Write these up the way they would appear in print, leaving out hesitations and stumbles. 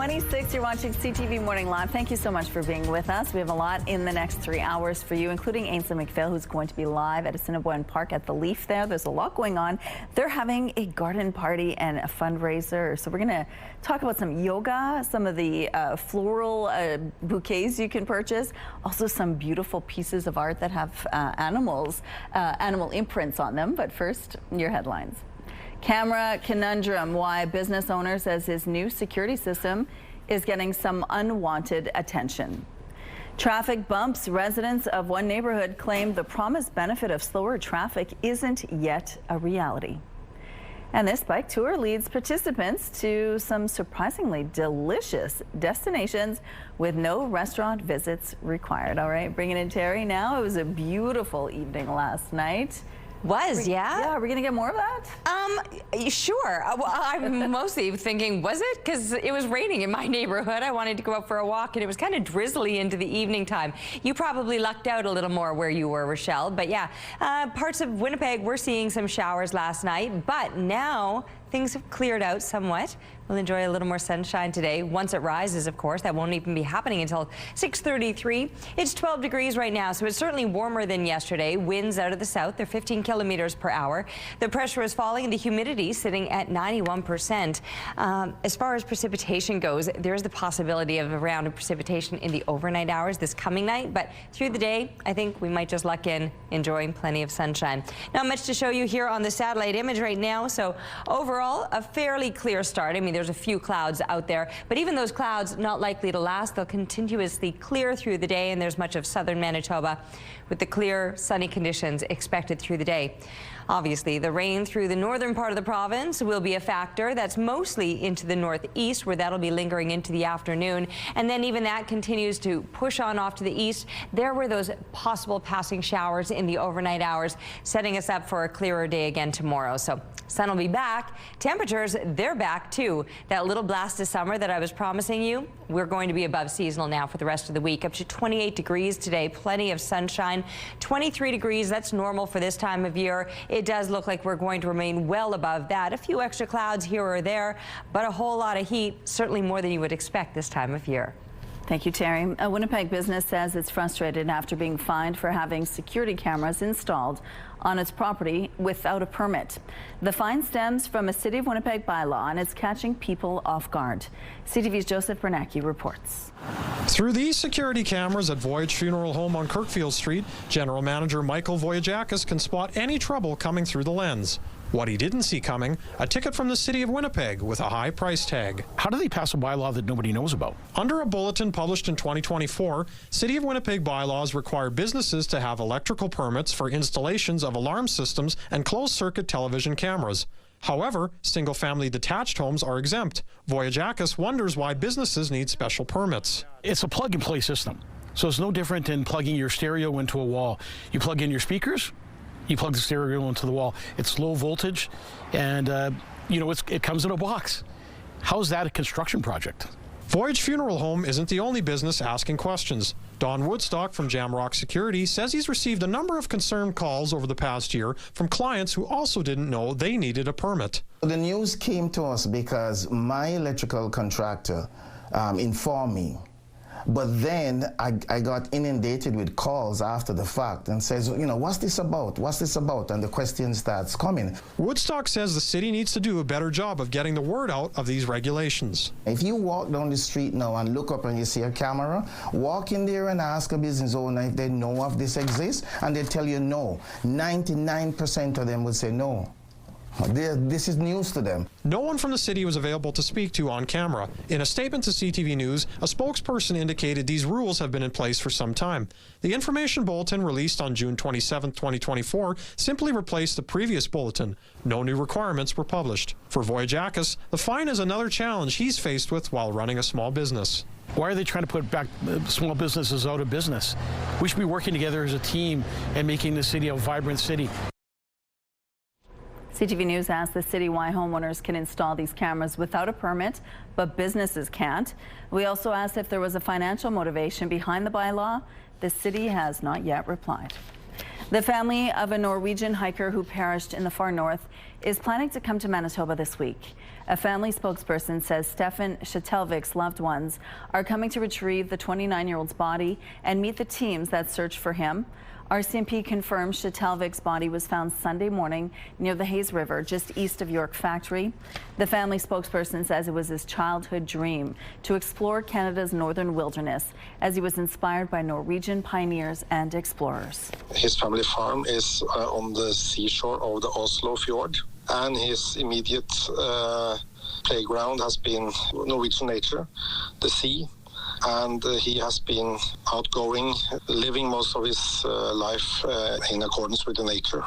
7:26. You're watching CTV Morning Live. Thank you so much for being with us. We have a lot in the next 3 hours for you, including Ainsley McPhail, who's going to be live at Assiniboine Park at the Leaf there. There's a lot going on. They're having a garden party and a fundraiser. So we're going to talk about some yoga, some of the floral bouquets you can purchase, also some beautiful pieces of art that have animal imprints on them. But first, your headlines. Camera conundrum, why a business owner says his new security system is getting some unwanted attention. Traffic bumps, residents of one neighborhood claim the promised benefit of slower traffic isn't yet a reality. And this bike tour leads participants to some surprisingly delicious destinations with no restaurant visits required. All right, bringing in Terry now. It was a beautiful evening last night. Yeah, are we gonna get more of that? Sure. Well, I'm mostly thinking, was it? Because it was raining in my neighborhood. I wanted to go out for a walk, and it was kind of drizzly into the evening time. You probably lucked out a little more where you were, Rochelle. But yeah, parts of Winnipeg, we're seeing some showers last night, but now things have cleared out somewhat. We'll enjoy a little more sunshine today. Once it rises, of course, that won't even be happening until 6:33. It's 12 degrees right now, so it's certainly warmer than yesterday. Winds out of the south, they're 15 kilometers per hour. The pressure is falling and the humidity sitting at 91%. As far as precipitation goes, there's the possibility of a round of precipitation in the overnight hours this coming night, but through the day, I think we might just luck in, enjoying plenty of sunshine. Not much to show you here on the satellite image right now, so overall, a fairly clear start. I mean, there's a few clouds out there, but even those clouds not likely to last. They'll continuously clear through the day, and there's much of southern Manitoba with the clear, sunny conditions expected through the day. Obviously, the rain through the northern part of the province will be a factor. That's mostly into the northeast, where that'll be lingering into the afternoon. And then even that continues to push on off to the east. There were those possible passing showers in the overnight hours, setting us up for a clearer day again tomorrow. So sun will be back. Temperatures, they're back too. That little blast of summer that I was promising you, we're going to be above seasonal now for the rest of the week. Up to 28 degrees today, plenty of sunshine. 23 degrees, that's normal for this time of year. It does look like we're going to remain well above that. A few extra clouds here or there, but a whole lot of heat, certainly more than you would expect this time of year. Thank you, Terry. A Winnipeg business says it's frustrated after being fined for having security cameras installed on its property without a permit. The fine stems from a City of Winnipeg bylaw, and it's catching people off guard. CTV's Joseph Bernacki reports. Through these security cameras at Voyage Funeral Home on Kirkfield Street, General Manager Michael Voyajakis can spot any trouble coming through the lens. What he didn't see coming, a ticket from the City of Winnipeg with a high price tag. How do they pass a bylaw that nobody knows about? Under a bulletin published in 2024, City of Winnipeg bylaws require businesses to have electrical permits for installations of alarm systems and closed-circuit television cameras. However, single-family detached homes are exempt. Voyajakis wonders why businesses need special permits. It's a plug-and-play system, so it's no different than plugging your stereo into a wall. You plug in your speakers, you plug the stereo into the wall. It's low voltage, and it comes in a box. How is that a construction project? Voyage Funeral Home isn't the only business asking questions. Don Woodstock from Jamrock Security says he's received a number of concerned calls over the past year from clients who also didn't know they needed a permit. The news came to us because my electrical contractor informed me. But then I got inundated with calls after the fact and says, what's this about? What's this about? And the question starts coming. Woodstock says the city needs to do a better job of getting the word out of these regulations. If you walk down the street now and look up and you see a camera, walk in there and ask a business owner if they know of this exists, and they tell you no. 99% of them would say no. This is news to them. No one from the city was available to speak to on camera. In a statement to CTV News, a spokesperson indicated these rules have been in place for some time. The information bulletin released on June 27, 2024 simply replaced the previous bulletin. No new requirements were published. For Voyajakis, the fine is another challenge he's faced with while running a small business. Why are they trying to put back small businesses out of business? We should be working together as a team and making the city a vibrant city. CTV News asked the city why homeowners can install these cameras without a permit, but businesses can't. We also asked if there was a financial motivation behind the bylaw. The city has not yet replied. The family of a Norwegian hiker who perished in the far north is planning to come to Manitoba this week. A family spokesperson says Stefan Shatelvik's loved ones are coming to retrieve the 29-year-old's body and meet the teams that search for him. RCMP confirms Shatelvik's body was found Sunday morning near the Hayes River, just east of York Factory. The family spokesperson says it was his childhood dream to explore Canada's northern wilderness, as he was inspired by Norwegian pioneers and explorers. His family farm is on the seashore of the Oslo fjord, and his immediate playground has been Norwegian nature, the sea. And he has been outgoing, living most of his life in accordance with the nature.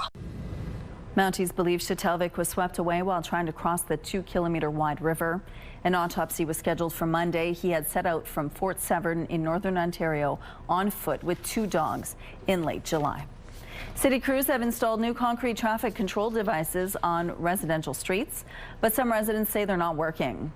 Mounties believe Shatelvik was swept away while trying to cross the 2-kilometer-wide river. An autopsy was scheduled for Monday. He had set out from Fort Severn in northern Ontario on foot with 2 dogs in late July. City crews have installed new concrete traffic control devices on residential streets, but some residents say they're not working.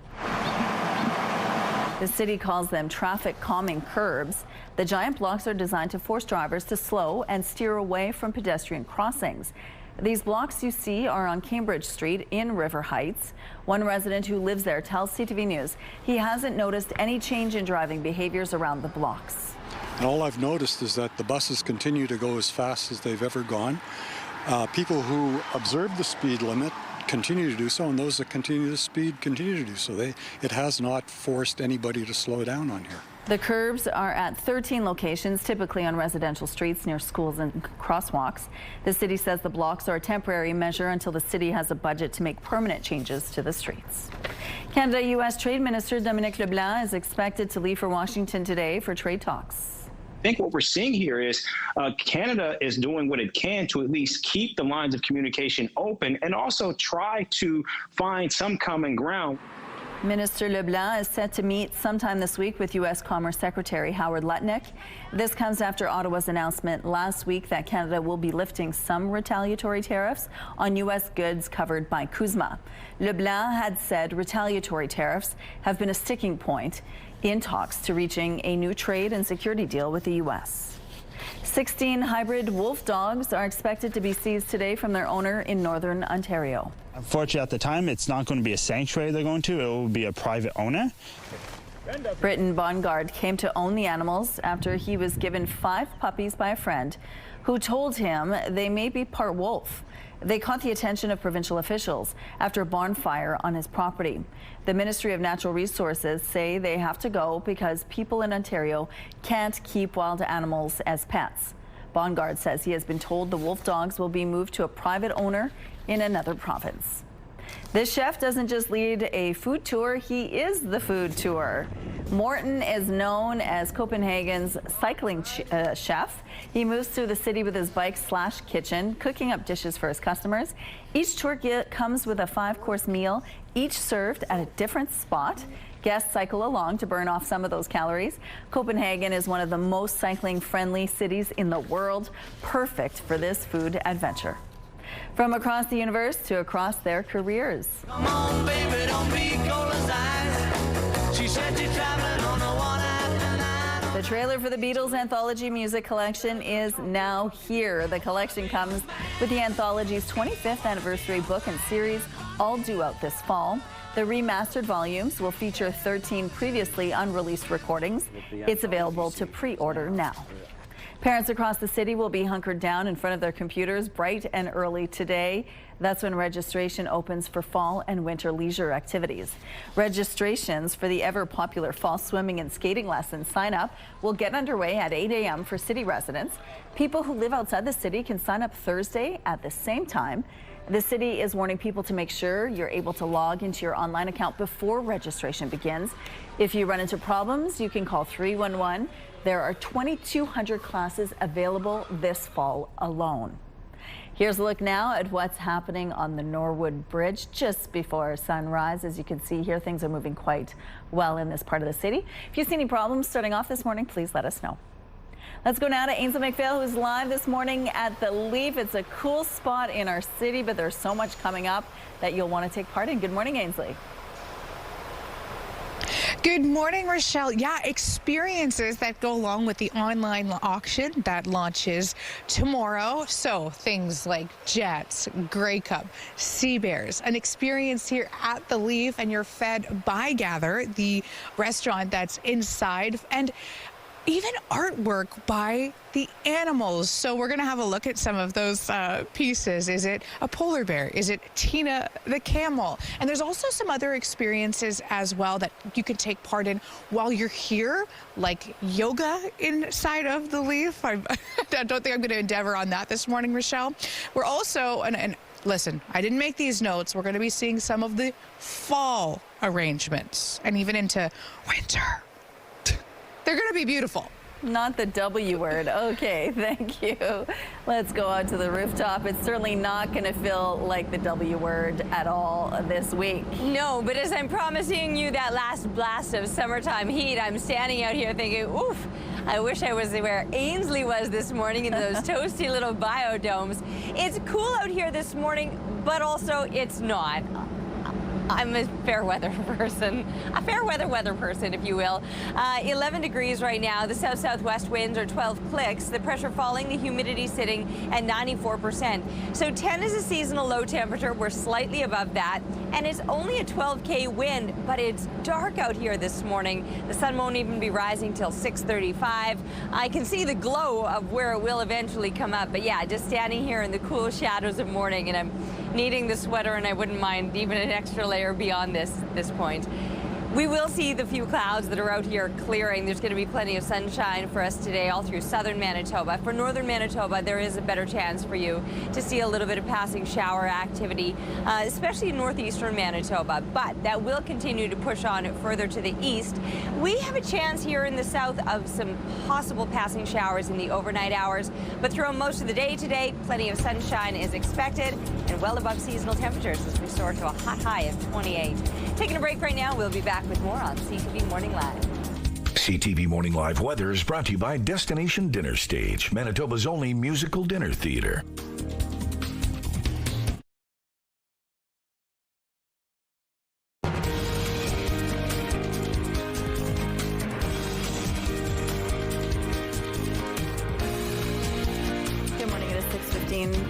The city calls them traffic calming curbs. The giant blocks are designed to force drivers to slow and steer away from pedestrian crossings. These blocks you see are on Cambridge Street in River Heights. One resident who lives there tells CTV News he hasn't noticed any change in driving behaviors around the blocks. And all I've noticed is that the buses continue to go as fast as they've ever gone. People who observe the speed limit continue to do so, and those that continue to speed continue to do so. It has not forced anybody to slow down on here. The curbs are at 13 locations, typically on residential streets near schools and crosswalks. The city says the blocks are a temporary measure until the city has a budget to make permanent changes to the streets. Canada-U.S. Trade Minister Dominic LeBlanc is expected to leave for Washington today for trade talks. I think what we're seeing here is Canada is doing what it can to at least keep the lines of communication open and also try to find some common ground. Minister LeBlanc is set to meet sometime this week with U.S. Commerce Secretary Howard Lutnick. This comes after Ottawa's announcement last week that Canada will be lifting some retaliatory tariffs on U.S. goods covered by CUSMA. LeBlanc had said retaliatory tariffs have been a sticking point in talks to reaching a new trade and security deal with the U.S. 16 hybrid wolf dogs are expected to be seized today from their owner in northern Ontario. Unfortunately, at the time, it's not going to be a sanctuary they're going to. It will be a private owner. Britton Bongard came to own the animals after he was given 5 puppies by a friend who told him they may be part wolf. They caught the attention of provincial officials after a barn fire on his property. The Ministry of Natural Resources say they have to go because people in Ontario can't keep wild animals as pets. Bongard says he has been told the wolf dogs will be moved to a private owner in another province. This chef doesn't just lead a food tour, he is the food tour. Morton is known as Copenhagen's cycling chef. He moves through the city with his bike/kitchen, cooking up dishes for his customers. Each tour comes with a 5-course meal, each served at a different spot. Guests cycle along to burn off some of those calories. Copenhagen is one of the most cycling-friendly cities in the world, perfect for this food adventure. From across the universe to across their careers. Come on, baby, don't be cold as ice. She said she's traveling on the one after nine. The trailer for the Beatles anthology music collection is now here. The collection comes with the anthology's 25th anniversary book and series, all due out this fall. The remastered volumes will feature 13 previously unreleased recordings. It's available to pre-order now. Parents across the city will be hunkered down in front of their computers bright and early today. That's when registration opens for fall and winter leisure activities. Registrations for the ever-popular fall swimming and skating lessons sign-up will get underway at 8 a.m. for city residents. People who live outside the city can sign up Thursday at the same time. The city is warning people to make sure you're able to log into your online account before registration begins. If you run into problems, you can call 311. There are 2,200 classes available this fall alone. Here's a look now at what's happening on the Norwood Bridge just before sunrise. As you can see here, things are moving quite well in this part of the city. If you see any problems starting off this morning, please let us know. Let's go now to Ainsley McPhail, who's live this morning at the Leaf. It's a cool spot in our city, but there's so much coming up that you'll want to take part in. Good morning, Ainsley. Good morning, Rochelle. Yeah, experiences that go along with the online auction that launches tomorrow. So things like jets, Grey Cup, sea bears, an experience here at the Leaf, and you're fed by Gather, the restaurant that's inside, and even artwork by the animals. So we're going to have a look at some of those pieces. Is it a polar bear? Is it Tina the camel? And there's also some other experiences as well that you can take part in while you're here, like yoga inside of the Leaf. I don't think I'm going to endeavor on that this morning, Rochelle. We're also, and listen, I didn't make these notes. We're going to be seeing some of the fall arrangements and even into winter. They're going to be beautiful. Not the W word. Okay, thank you. Let's go out to the rooftop. It's certainly not going to feel like the W word at all this week. No, but as I'm promising you that last blast of summertime heat, I'm standing out here thinking, oof, I wish I was where Ainsley was this morning in those toasty little biodomes. It's cool out here this morning, but also it's not. I'm a fair weather person, if you will. 11 degrees right now. The south-southwest winds are 12 clicks. The pressure falling, the humidity sitting at 94%. So 10 is a seasonal low temperature. We're slightly above that. And it's only a 12K wind, but it's dark out here this morning. The sun won't even be rising till 6:35. I can see the glow of where it will eventually come up. But yeah, just standing here in the cool shadows of morning, and I'm needing the sweater, and I wouldn't mind even an extra layer beyond this point. We will see the few clouds that are out here clearing. There's going to be plenty of sunshine for us today all through southern Manitoba. For northern Manitoba, there is a better chance for you to see a little bit of passing shower activity, especially in northeastern Manitoba. But that will continue to push on further to the east. We have a chance here in the south of some possible passing showers in the overnight hours. But throughout most of the day today, plenty of sunshine is expected and well above seasonal temperatures as we soar to a hot high of 28. Taking a break right now. We'll be back with more on CTV Morning Live. CTV Morning Live weather is brought to you by Destination Dinner Stage, Manitoba's only musical dinner theater.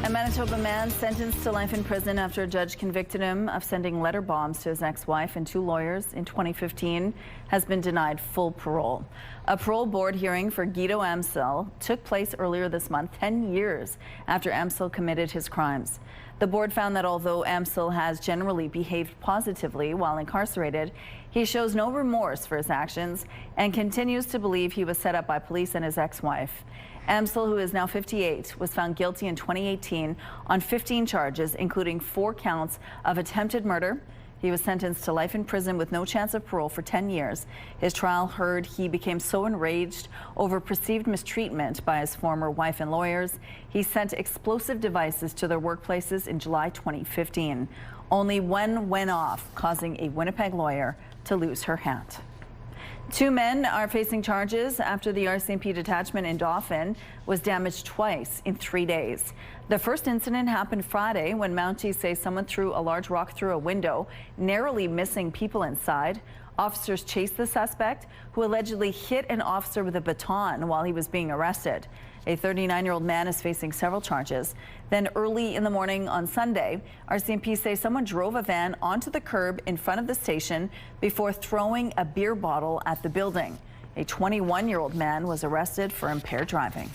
A Manitoba man sentenced to life in prison after a judge convicted him of sending letter bombs to his ex-wife and 2 lawyers in 2015 has been denied full parole. A parole board hearing for Guido Amsel took place earlier this month, 10 years after Amsel committed his crimes. The board found that although Amsel has generally behaved positively while incarcerated, he shows no remorse for his actions and continues to believe he was set up by police and his ex-wife. Amsel, who is now 58, was found guilty in 2018 on 15 charges, including 4 counts of attempted murder. He was sentenced to life in prison with no chance of parole for 10 years. His trial heard he became so enraged over perceived mistreatment by his former wife and lawyers, he sent explosive devices to their workplaces in July 2015. Only one went off, causing a Winnipeg lawyer to lose her hat. 2 men are facing charges after the RCMP detachment in Dauphin was damaged twice in 3 days. The first incident happened Friday when Mounties say someone threw a large rock through a window, narrowly missing people inside. Officers chased the suspect, who allegedly hit an officer with a baton while he was being arrested. A 39-year-old man is facing several charges. Then early in the morning on Sunday, RCMP say someone drove a van onto the curb in front of the station before throwing a beer bottle at the building. A 21-year-old man was arrested for impaired driving.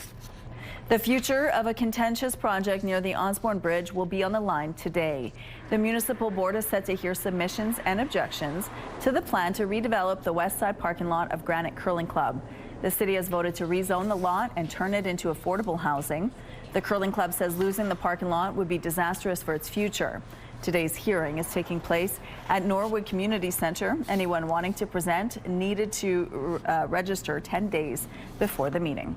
The future of a contentious project near the Osborne Bridge will be on the line today. The municipal board is set to hear submissions and objections to the plan to redevelop the west side parking lot of Granite Curling Club. The city has voted to rezone the lot and turn it into affordable housing. The Curling Club says losing the parking lot would be disastrous for its future. Today's hearing is taking place at Norwood Community Center. Anyone wanting to present needed to register 10 days before the meeting.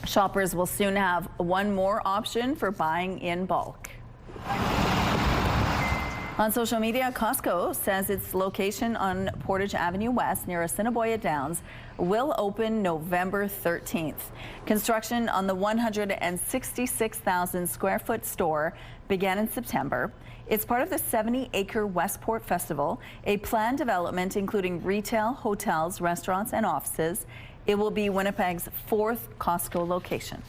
Shoppers will soon have one more option for buying in bulk. On social media, Costco says its location on Portage Avenue West near Assiniboia Downs will open November 13th. Construction on the 166,000 square foot store began in September. It's part of the 70-acre Westport Festival, a planned development including retail, hotels, restaurants, and offices. It will be Winnipeg's 4th Costco location.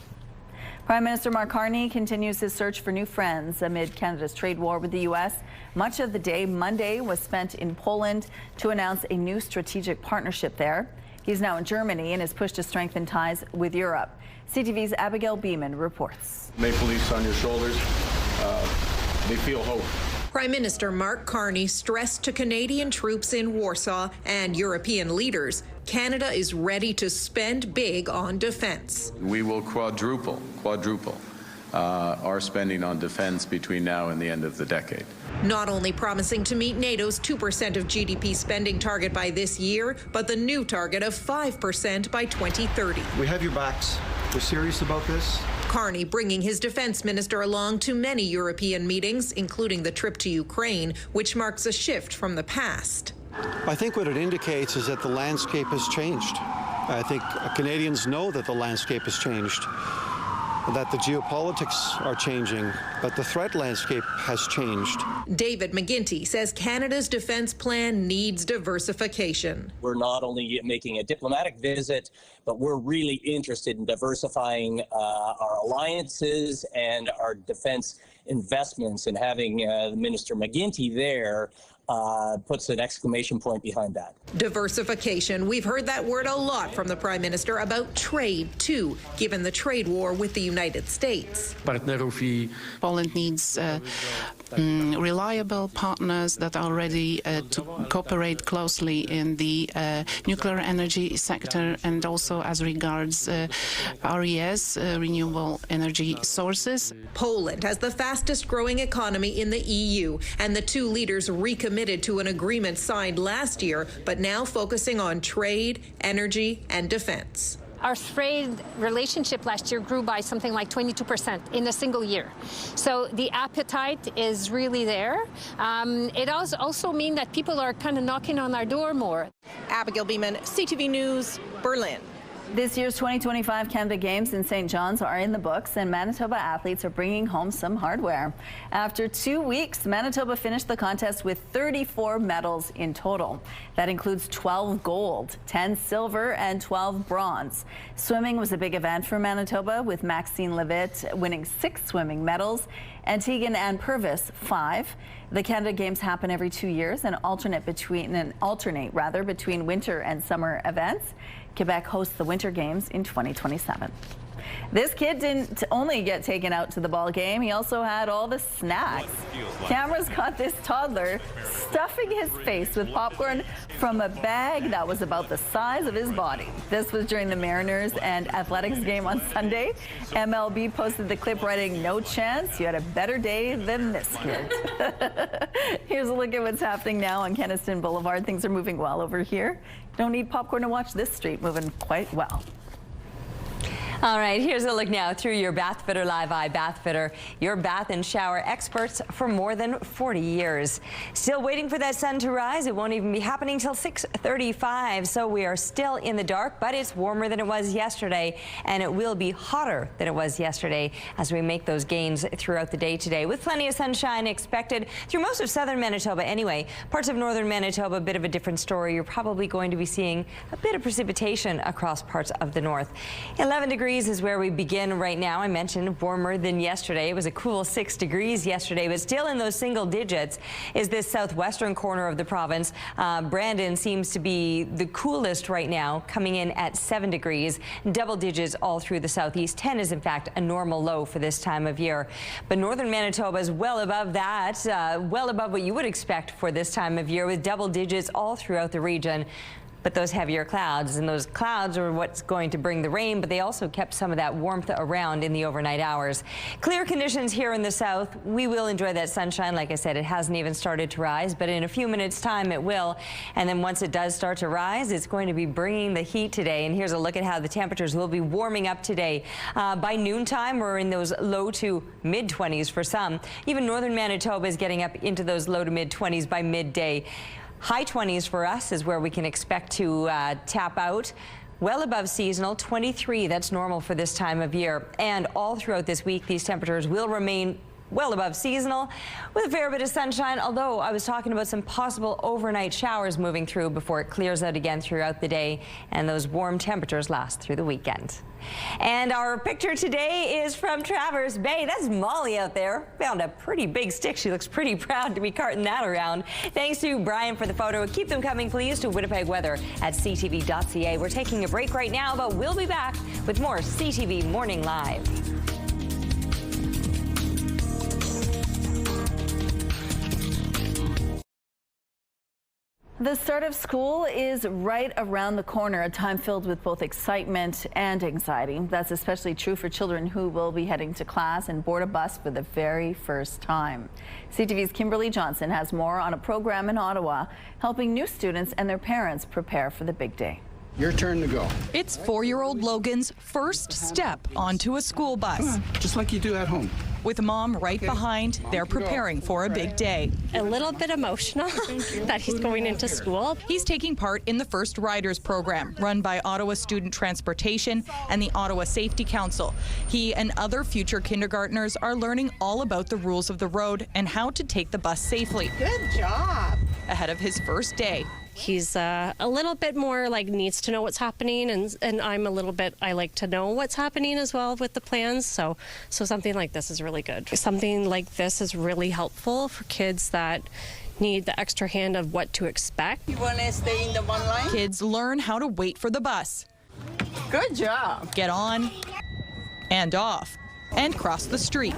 Prime Minister Mark Carney continues his search for new friends amid Canada's trade war with the U.S. Much of the day Monday was spent in Poland to announce a new strategic partnership there. He's now in Germany in his push to strengthen ties with Europe. CTV's Abigail Beeman reports. Maple Leafs on your shoulders, they feel hope. Prime Minister Mark Carney stressed to Canadian troops in Warsaw and European leaders, Canada is ready to spend big on defense. We will quadruple our spending on defense between now and the end of the decade. Not only promising to meet NATO's 2% of GDP spending target by this year, but the new target of 5% by 2030. We have your backs. We're serious about this. Carney bringing his defense minister along to many European meetings, including the trip to Ukraine, which marks a shift from the past. I think what it indicates is that the landscape has changed. I think Canadians know that the landscape has changed, that the geopolitics are changing, but the threat landscape has changed. David McGuinty says Canada's defense plan needs diversification. We're not only making a diplomatic visit, but we're really interested in diversifying our alliances and our defense investments, and having Minister McGuinty there puts an exclamation point behind that. Diversification. We've heard that word a lot from the Prime Minister about trade, too, given the trade war with the United States. Poland needs reliable partners that are ready to cooperate closely in the nuclear energy sector, and also as regards RES, renewable energy sources. Poland has the fastest growing economy in the EU, and the two leaders recommitted to an agreement signed last year, but now focusing on trade, energy, and defense. Our trade relationship last year grew by something like 22% in a single year. So the appetite is really there. It does also mean that people are kind of knocking on our door more. Abigail Beeman, CTV News, Berlin. This year's 2025 Canada Games in St. John's are in the books, and Manitoba athletes are bringing home some hardware. After 2 weeks, Manitoba finished the contest with 34 medals in total. That includes 12 gold, 10 silver, and 12 bronze. Swimming was a big event for Manitoba, with Maxine Levitt winning 6 swimming medals, and Tegan Ann Purvis 5. The Canada Games happen every 2 years and alternate between winter and summer events. Quebec hosts the Winter Games in 2027. This kid didn't only get taken out to the ball game, he also had all the snacks. Cameras caught this toddler stuffing his face with popcorn from a bag that was about the size of his body. This was during the Mariners and Athletics game on Sunday. MLB posted the clip writing, "No chance, you had a better day than this kid." Here's a look at what's happening now on Kenaston Boulevard. Things are moving well over here. Don't need popcorn to watch this street moving quite well. All right, here's a look now through your Bathfitter Live Eye. Bathfitter, your bath and shower experts for more than 40 years. Still waiting for that sun to rise. It won't even be happening till 6:35, so we are still in the dark, but it's warmer than it was yesterday, and it will be hotter than it was yesterday as we make those gains throughout the day today, with plenty of sunshine expected through most of southern Manitoba anyway. Parts of northern Manitoba, a bit of a different story. You're probably going to be seeing a bit of precipitation across parts of the north. 11 degrees is where we begin right now. I mentioned warmer than yesterday. It was a cool 6 degrees yesterday, but still in those single digits is this southwestern corner of the province. Brandon seems to be the coolest right now, coming in at 7 degrees, double digits all through the southeast. 10 is in fact a normal low for this time of year. But northern Manitoba is well above that, well above what you would expect for this time of year, with double digits all throughout the region. but those heavier clouds, and those clouds are what's going to bring the rain, but they also kept some of that warmth around in the overnight hours. Clear conditions here in the south. We will enjoy that sunshine. Like I said, it hasn't even started to rise, but in a few minutes time it will. And then once it does start to rise, it's going to be bringing the heat today. And here's a look at how the temperatures will be warming up today. By noontime, we're in those low to mid 20s for some. Even northern Manitoba is getting up into those low to mid 20s by midday. High 20s for us is where we can expect to tap out. Well above seasonal, 23, that's normal for this time of year. And all throughout this week, these temperatures will remain well above seasonal with a fair bit of sunshine, although I was talking about some possible overnight showers moving through before it clears out again throughout the day, and those warm temperatures last through the weekend. And our picture today is from Traverse Bay. That's Molly out there. Found a pretty big stick. She looks pretty proud to be carting that around. Thanks to Brian for the photo. Keep them coming, please, to Winnipeg weather at ctv.ca. We're taking a break right now, but we'll be back with more CTV Morning Live. The start of school is right around the corner, a time filled with both excitement and anxiety. That's especially true for children who will be heading to class and board a bus for the very first time. CTV's Kimberly Johnson has more on a program in Ottawa helping new students and their parents prepare for the big day. Your turn to go. It's 4-year-old Logan's first step onto a school bus. Just like you do at home. With mom right behind, they're preparing for a big day. A little bit emotional that he's going into school. He's taking part in the First Riders program, run by Ottawa Student Transportation and the Ottawa Safety Council. He and other future kindergartners are learning all about the rules of the road and how to take the bus safely. Good job. Ahead of his first day. He's a little bit more like needs to know what's happening, and I'm a little bit, I like to know what's happening as well with the plans. So something like this is really good. Something like this is really helpful for kids that need the extra hand of what to expect. You want to stay in the one line? Kids learn how to wait for the bus. Good job. Get on and off and cross the street.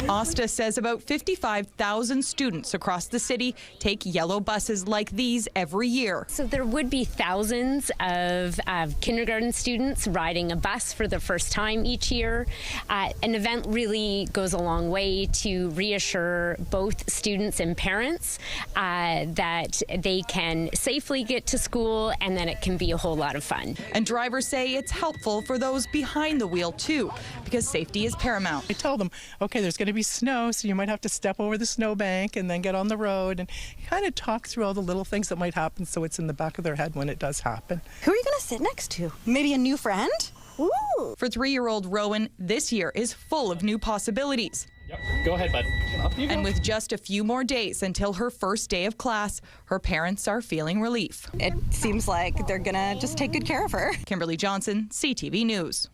Osta says about 55,000 students across the city take yellow buses like these every year. So there would be thousands of kindergarten students riding a bus for the first time each year. An event really goes a long way to reassure both students and parents that they can safely get to school and that it can be a whole lot of fun. And drivers say it's helpful for those behind the wheel too, because safety is paramount. I tell them, okay, there's going to be snow, so you might have to step over the snowbank and then get on the road, and kind of talk through all the little things that might happen so it's in the back of their head when it does happen. Who are you going to sit next to? Maybe a new friend? Ooh. For 3-year-old Rowan, this year is full of new possibilities. Yep. Go ahead, bud. Up you go. And with just a few more days until her first day of class, her parents are feeling relief. It seems like they're going to just take good care of her. Kimberly Johnson, CTV News.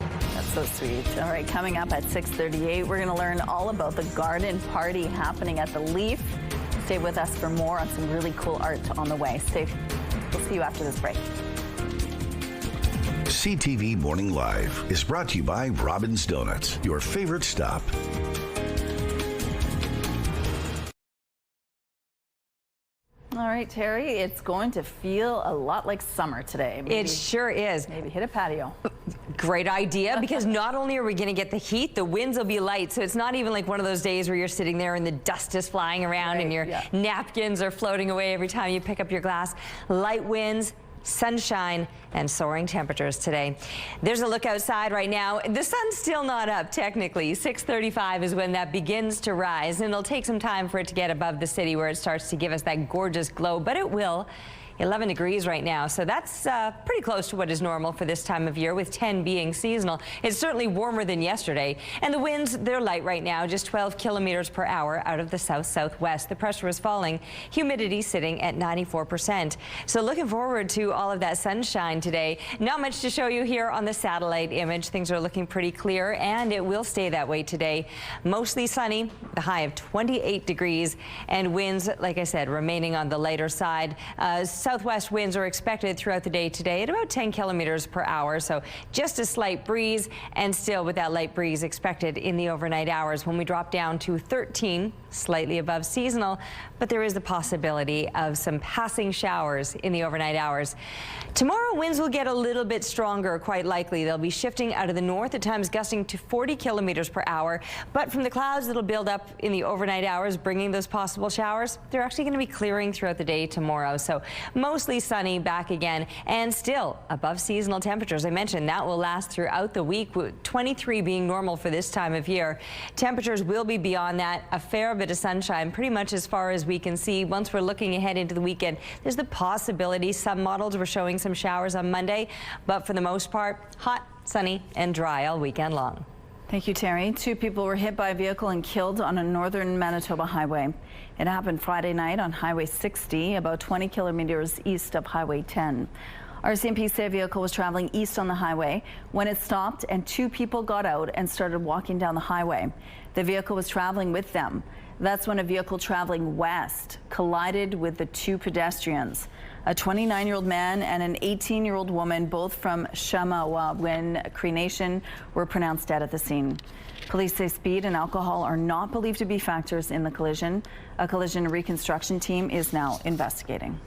That's so sweet. All right, coming up at 6:38, we're going to learn all about the garden party happening at the Leaf. Stay with us for more on some really cool art on the way. We'll see you after this break. CTV Morning Live is brought to you by Robin's Donuts, your favorite stop. All right, Terry, it's going to feel a lot like summer today. It sure is. Maybe hit a patio. Great idea, because not only are we going to get the heat, the winds will be light. So it's not even like one of those days where you're sitting there and the dust is flying around and your napkins are floating away every time you pick up your glass. Light winds, sunshine, and soaring temperatures today. There's a look outside right now. The sun's still not up technically. 6:35 is when that begins to rise, and it'll take some time for it to get above the city where it starts to give us that gorgeous glow, but it will. 11 degrees right now, so that's pretty close to what is normal for this time of year, with 10 being seasonal. It's certainly warmer than yesterday, and the winds, they're light right now, just 12 kilometers per hour out of the south-southwest. The pressure is falling, humidity sitting at 94%. So looking forward to all of that sunshine today. Not much to show you here on the satellite image. Things are looking pretty clear, and it will stay that way today. Mostly sunny, the high of 28 degrees, and winds, like I said, remaining on the lighter side. southwest winds are expected throughout the day today at about 10 kilometers per hour, so just a slight breeze, and still with that light breeze expected in the overnight hours when we drop down to 13, slightly above seasonal, but there is the possibility of some passing showers in the overnight hours. Tomorrow, winds will get a little bit stronger, quite likely. They'll be shifting out of the north, at times gusting to 40 kilometers per hour, but from the clouds that'll build up in the overnight hours, bringing those possible showers, they're actually going to be clearing throughout the day tomorrow. So mostly sunny back again, and still above seasonal temperatures. I mentioned that will last throughout the week, with 23 being normal for this time of year. Temperatures will be beyond that. A fair bit of sunshine pretty much as far as we can see. Once we're looking ahead into the weekend, there's the possibility some models were showing some showers on Monday, but for the most part, hot, sunny, and dry all weekend long. Thank you, Terry. 2 people were hit by a vehicle and killed on a northern Manitoba highway. It happened Friday night on Highway 60, about 20 kilometers east of Highway 10. RCMP say a vehicle was traveling east on the highway when it stopped and 2 people got out and started walking down the highway. The vehicle was traveling with them. That's when a vehicle traveling west collided with the 2 pedestrians. A 29-year-old man and an 18-year-old woman, both from Shamawa, Cree Nation, were pronounced dead at the scene. Police say speed and alcohol are not believed to be factors in the collision. A collision reconstruction team is now investigating.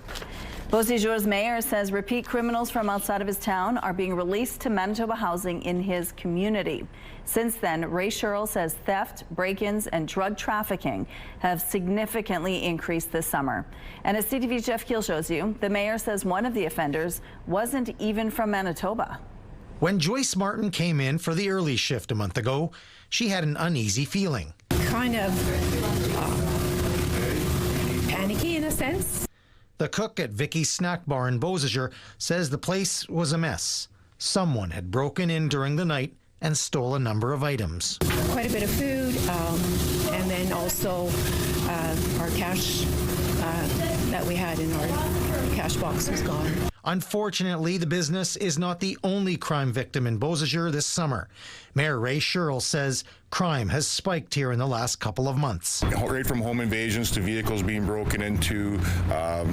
Beausejour's mayor says repeat criminals from outside of his town are being released to Manitoba housing in his community. Since then, Ray Sherrill says theft, break-ins, and drug trafficking have significantly increased this summer. And as CTV's Jeff Keel shows you, the mayor says one of the offenders wasn't even from Manitoba. When Joyce Martin came in for the early shift a month ago, she had an uneasy feeling. Kind of panicky in a sense. The cook at Vicky's Snack Bar in Beausejour says the place was a mess. Someone had broken in during the night and stole a number of items. Quite a bit of food, and then also our cash that we had in our cash box was gone. Unfortunately, the business is not the only crime victim in Beausejour this summer. Mayor Ray Sherrill says crime has spiked here in the last couple of months. Right from home invasions to vehicles being broken into,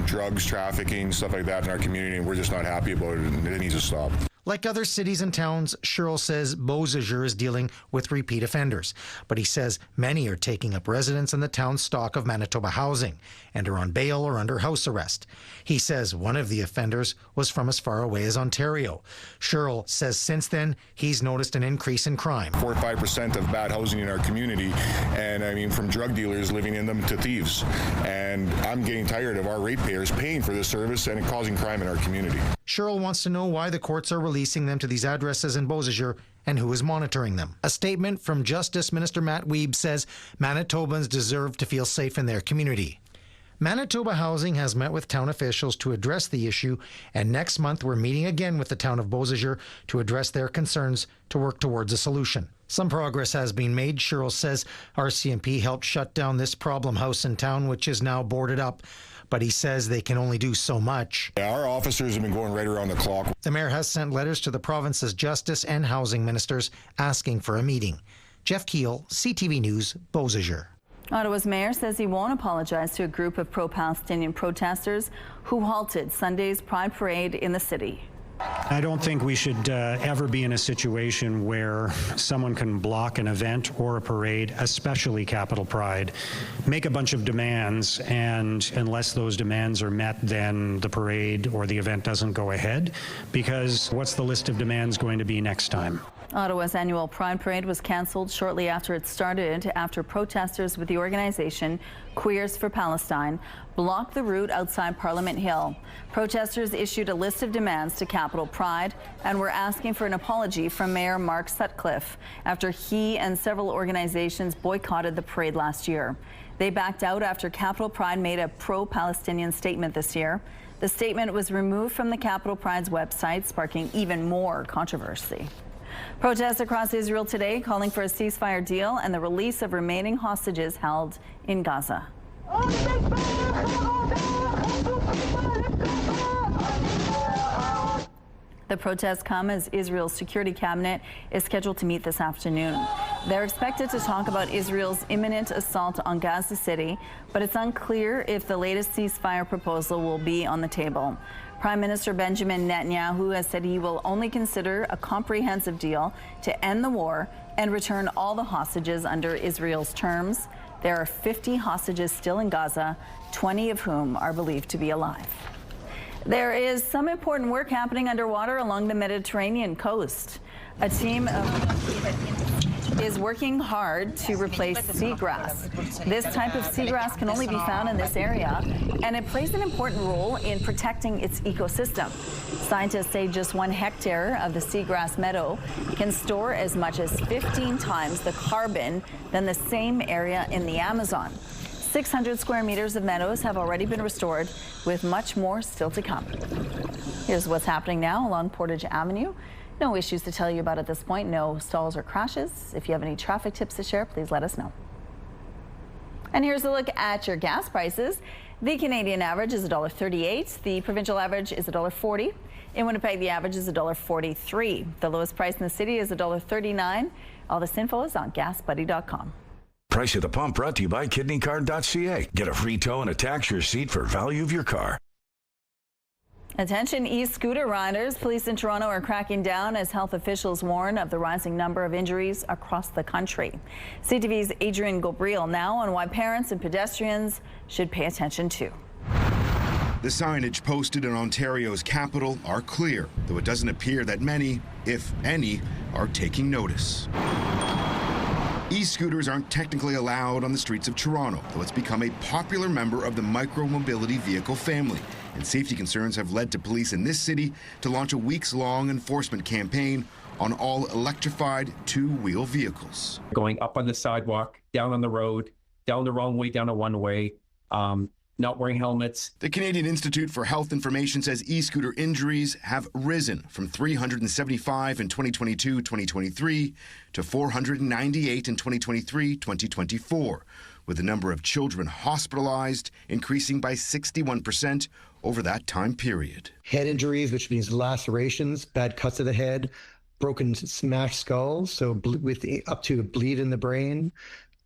drugs, trafficking, stuff like that in our community, and we're just not happy about it, and it needs to stop. Like other cities and towns, Sherrill says Beausejour is dealing with repeat offenders, but he says many are taking up residence in the town's stock of Manitoba housing and are on bail or under house arrest. He says one of the offenders was from as far away as Ontario. Sherrill says since then he's noticed an increase in crime. 4 or 5% of bad housing in our community, and I mean from drug dealers living in them to thieves. And I'm getting tired of our ratepayers paying for this service and causing crime in our community. Sherrill wants to know why the courts are releasing them to these addresses in Beausejour and who is monitoring them. A statement from Justice Minister Matt Wiebe says Manitobans deserve to feel safe in their community. Manitoba Housing has met with town officials to address the issue, and next month we're meeting again with the town of Beausejour to address their concerns to work towards a solution. Some progress has been made. Sherrill says RCMP helped shut down this problem house in town, which is now boarded up, but he says they can only do so much. Our officers have been going right around the clock. The mayor has sent letters to the province's justice and housing ministers asking for a meeting. Jeff Keel, CTV News, Beausejour. Ottawa's mayor says he won't apologize to a group of pro-Palestinian protesters who halted Sunday's Pride Parade in the city. I don't think we should ever be in a situation where someone can block an event or a parade, especially Capital Pride, make a bunch of demands, and unless those demands are met, then the parade or the event doesn't go ahead, because what's the list of demands going to be next time? Ottawa's annual Pride Parade was cancelled shortly after it started after protesters with the organization Queers for Palestine blocked the route outside Parliament Hill. Protesters issued a list of demands to Capital Pride and were asking for an apology from Mayor Mark Sutcliffe after he and several organizations boycotted the parade last year. They backed out after Capital Pride made a pro-Palestinian statement this year. The statement was removed from the Capital Pride's website, sparking even more controversy. Protests across Israel today calling for a ceasefire deal and the release of remaining hostages held in Gaza. The protests come as Israel's security cabinet is scheduled to meet this afternoon. They're expected to talk about Israel's imminent assault on Gaza City, but it's unclear if the latest ceasefire proposal will be on the table. Prime Minister Benjamin Netanyahu has said he will only consider a comprehensive deal to end the war and return all the hostages under Israel's terms. There are 50 hostages still in Gaza, 20 of whom are believed to be alive. There is some important work happening underwater along the Mediterranean coast. A team is working hard to replace seagrass. This type of seagrass can only be found in this area, and it plays an important role in protecting its ecosystem. Scientists say just 1 hectare of the seagrass meadow can store as much as 15 times the carbon than the same area in the Amazon. 600 square meters of meadows have already been restored, with much more still to come. Here's what's happening now along Portage Avenue. No issues to tell you about at this point, no stalls or crashes. If you have any traffic tips to share, please let us know. And here's a look at your gas prices. The Canadian average is $1.38. The provincial average is $1.40. In Winnipeg, the average is $1.43. The lowest price in the city is $1.39. All this info is on gasbuddy.com. Price at the pump brought to you by kidneycard.ca. Get a free tow and a tax receipt for value of your car. Attention e-scooter riders. Police in Toronto are cracking down as health officials warn of the rising number of injuries across the country. CTV's Adrian Gobriel now on why parents and pedestrians should pay attention too. The signage posted in Ontario's capital are clear, though it doesn't appear that many, if any, are taking notice. E-scooters aren't technically allowed on the streets of Toronto, though it's become a popular member of the micro-mobility vehicle family. And safety concerns have led to police in this city to launch a weeks-long enforcement campaign on all electrified two-wheel vehicles. Going up on the sidewalk, down on the road, down the wrong way, down a one-way, not wearing helmets. The Canadian Institute for Health Information says e-scooter injuries have risen from 375 in 2022-2023 to 498 in 2023-2024, with the number of children hospitalized increasing by 61% over that time period. Head injuries, which means lacerations, bad cuts to the head, broken smashed skulls, so with up to a bleed in the brain,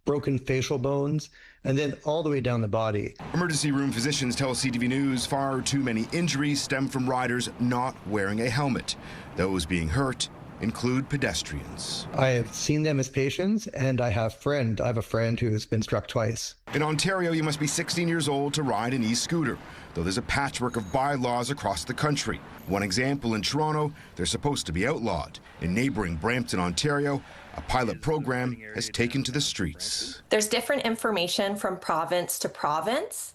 broken facial bones, and then all the way down the body. Emergency room physicians tell CTV News far too many injuries stem from riders not wearing a helmet. Those being hurt include pedestrians. I have seen them as patients, and I have a friend who has been struck twice. In Ontario, you must be 16 years old to ride an e-scooter, though there's a patchwork of bylaws across the country. One example, in Toronto, they're supposed to be outlawed. In neighboring Brampton, Ontario, a pilot program has taken to the streets. There's different information from province to province,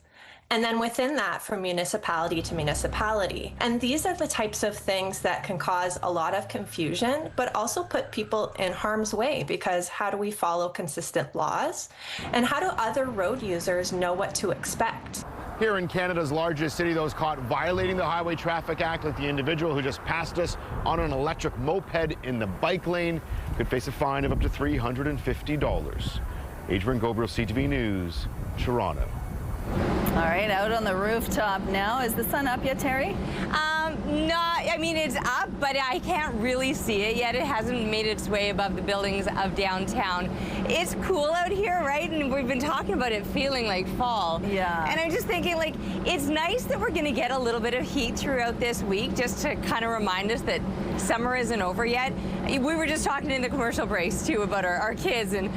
and then within that from municipality to municipality. And these are the types of things that can cause a lot of confusion, but also put people in harm's way, because how do we follow consistent laws? And how do other road users know what to expect? Here in Canada's largest city, those caught violating the Highway Traffic Act, like the individual who just passed us on an electric moped in the bike lane, could face a fine of up to $350. Adrian Gobriel, CTV News, Toronto. All right, out on the rooftop now. Is the sun up yet, Terry? I mean, it's up, but I can't really see it yet. It hasn't made its way above the buildings of downtown. It's cool out here, right? And we've been talking about it feeling like fall. Yeah. And I'm just thinking, like, it's nice that we're going to get a little bit of heat throughout this week, just to kind of remind us that summer isn't over yet. We were just talking in the commercial breaks, too, about our kids and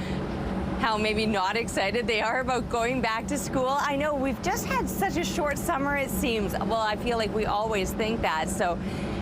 how maybe not excited they are about going back to school. I know we've just had such a short summer, it seems. Well, I feel like we always think that. So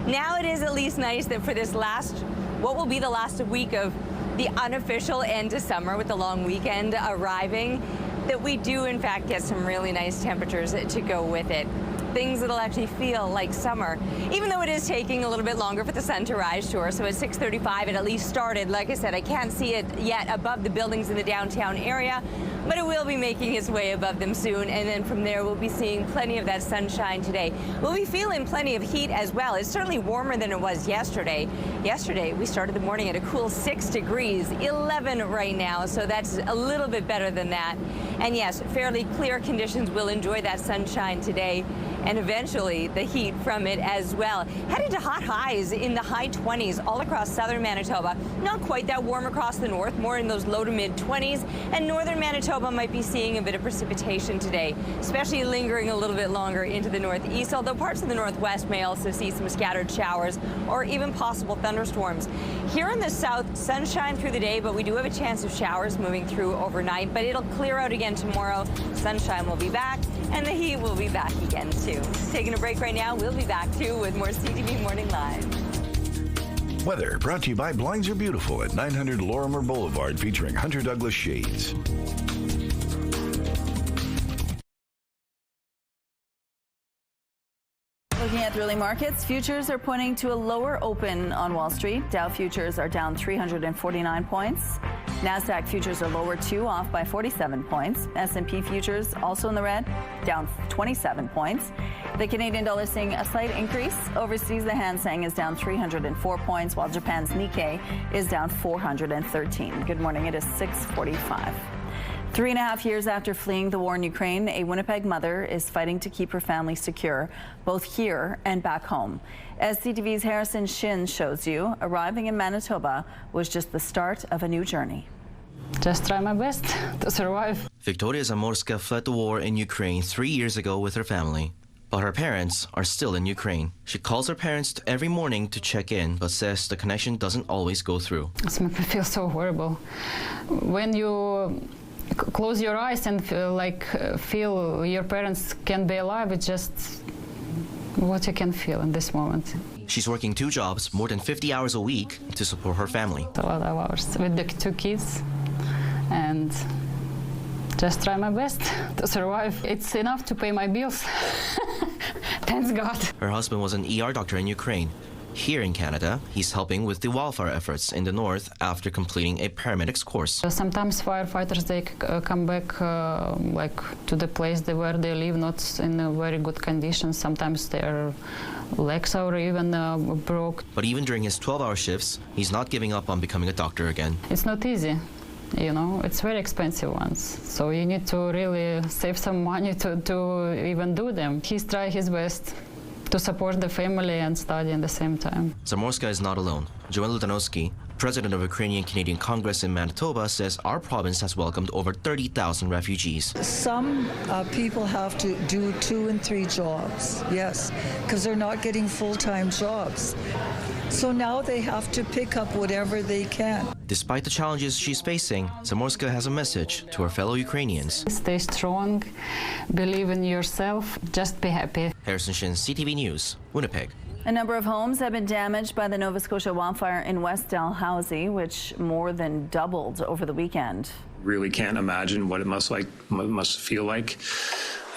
now it is at least nice that for this what will be the last week of the unofficial end to summer with the long weekend arriving, that we do in fact get some really nice temperatures to go with it. Things that'll actually feel like summer, even though it is taking a little bit longer for the sun to rise, sure. So at 6:35, it at least started. Like I said, I can't see it yet above the buildings in the downtown area, but it will be making its way above them soon. And then from there, we'll be seeing plenty of that sunshine today. We'll be feeling plenty of heat as well. It's certainly warmer than it was yesterday. Yesterday, we started the morning at a cool 6 degrees, 11 right now. So that's a little bit better than that. And yes, fairly clear conditions. We'll enjoy that sunshine today. and eventually the heat from it as well. Headed to hot highs in the high 20s all across southern Manitoba. Not quite that warm across the north, more in those low to mid 20s. And northern Manitoba might be seeing a bit of precipitation today, especially lingering a little bit longer into the northeast, although parts of the northwest may also see some scattered showers or even possible thunderstorms. Here in the south, sunshine through the day, but we do have a chance of showers moving through overnight, but it'll clear out again tomorrow. Sunshine will be back and the heat will be back again too. Taking a break right now. We'll be back too with more CTV Morning Live. Weather brought to you by Blinds Are Beautiful at 900 Lorimer Boulevard, featuring Hunter Douglas shades. Looking at the early markets, futures are pointing to a lower open on Wall Street. Dow futures are down 349 points. NASDAQ futures are lower too, off by 47 points. S&P futures also in the red, down 27 points. The Canadian dollar seeing a slight increase. Overseas, the Hang Seng is down 304 points, while Japan's Nikkei is down 413. Good morning, it is 6:45. 3.5 years after fleeing the war in Ukraine, a Winnipeg mother is fighting to keep her family secure, both here and back home. As CTV's Harrison Shin shows you, arriving in Manitoba was just the start of a new journey. Just try my best to survive. Victoria Zamorska fled the war in Ukraine 3 years ago with her family. But her parents are still in Ukraine. She calls her parents every morning to check in, but says the connection doesn't always go through. It makes me feel so horrible. When you close your eyes and feel your parents can be alive, it's just what you can feel in this moment. She's working 2 jobs, more than 50 hours a week, to support her family. A lot of hours with the 2 kids, and just try my best to survive. It's enough to pay my bills. Thanks God. Her husband was an ER doctor in Ukraine. Here in Canada, he's helping with the wildfire efforts in the north after completing a paramedics course. Sometimes firefighters, they come back to the place where they live, not in a very good condition. Sometimes their legs are even broke. But even during his 12-hour shifts, he's not giving up on becoming a doctor again. It's not easy. You know, it's very expensive ones. So you need to really save some money to even do them. He's trying his best to support the family and study at the same time. Zamorska is not alone. Joel Ludanovsky, president of Ukrainian-Canadian Congress in Manitoba, says our province has welcomed over 30,000 refugees. Some people have to do 2 and 3 jobs, yes, because they're not getting full-time jobs. So now they have to pick up whatever they can. Despite the challenges she's facing, Zamorska has a message to her fellow Ukrainians. Stay strong, believe in yourself, just be happy. Harrison Shin, CTV News, Winnipeg. A number of homes have been damaged by the Nova Scotia wildfire in West Dalhousie, which more than doubled over the weekend. Really can't imagine what it must feel like.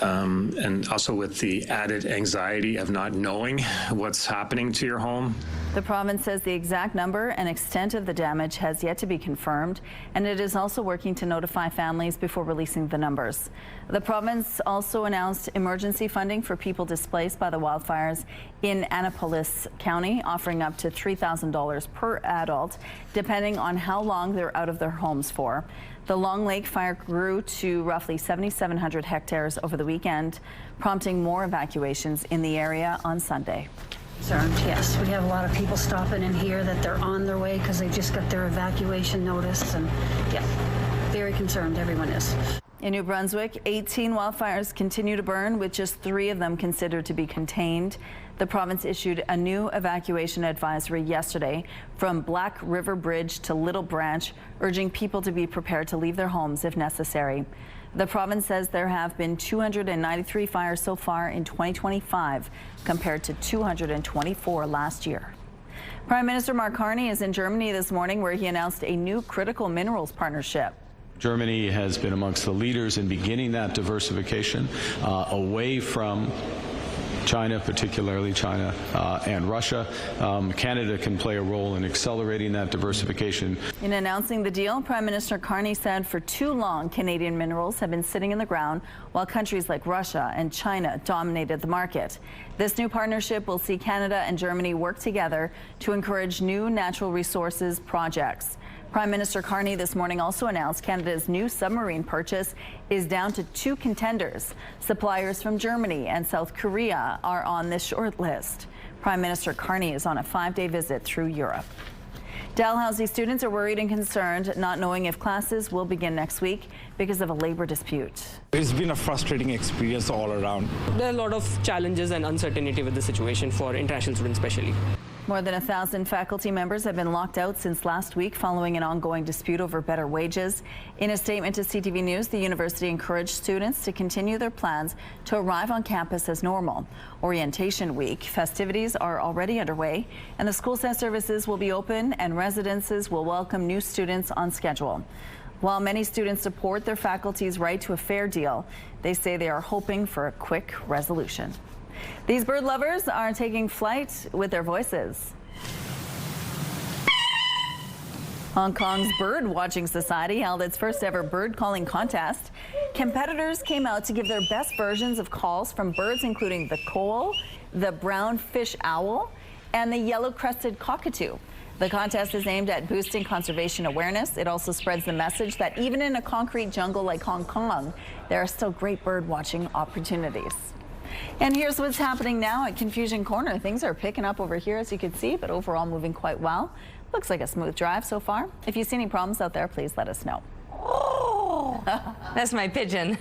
And also with the added anxiety of not knowing what's happening to your home. The province says the exact number and extent of the damage has yet to be confirmed, and it is also working to notify families before releasing the numbers. The province also announced emergency funding for people displaced by the wildfires in Annapolis County, offering up to $3,000 per adult, depending on how long they're out of their homes for. The Long Lake fire grew to roughly 7,700 hectares over the weekend, prompting more evacuations in the area on Sunday. Yes, we have a lot of people stopping in here that they're on their way because they just got their evacuation notice, and yeah, very concerned, everyone is. In New Brunswick, 18 wildfires continue to burn, with just 3 of them considered to be contained. The province issued a new evacuation advisory yesterday from Black River Bridge to Little Branch, urging people to be prepared to leave their homes if necessary. The province says there have been 293 fires so far in 2025, compared to 224 last year. Prime Minister Mark Carney is in Germany this morning, where he announced a new critical minerals partnership. Germany has been amongst the leaders in beginning that diversification away from China, particularly China and Russia. Canada can play a role in accelerating that diversification. In announcing the deal, Prime Minister Carney said for too long Canadian minerals have been sitting in the ground while countries like Russia and China dominated the market. This new partnership will see Canada and Germany work together to encourage new natural resources projects. Prime Minister Carney this morning also announced Canada's new submarine purchase is down to 2 contenders. Suppliers from Germany and South Korea are on this short list. Prime Minister Carney is on a 5-day visit through Europe. Dalhousie students are worried and concerned, not knowing if classes will begin next week because of a labor dispute. It's been a frustrating experience all around. There are a lot of challenges and uncertainty with the situation for international students especially. More than 1,000 faculty members have been locked out since last week following an ongoing dispute over better wages. In a statement to CTV News, the university encouraged students to continue their plans to arrive on campus as normal. Orientation week festivities are already underway, and the school says services will be open and residences will welcome new students on schedule. While many students support their faculty's right to a fair deal, they say they are hoping for a quick resolution. These bird lovers are taking flight with their voices. Hong Kong's Bird Watching Society held its first ever bird calling contest. Competitors came out to give their best versions of calls from birds including the cole, the brown fish owl, and the yellow-crested cockatoo. The contest is aimed at boosting conservation awareness. It also spreads the message that even in a concrete jungle like Hong Kong, there are still great bird watching opportunities. And here's what's happening now at Confusion Corner. Things are picking up over here, as you can see, but overall moving quite well. Looks like a smooth drive so far. If you see any problems out there, please let us know. Oh, that's my pigeon.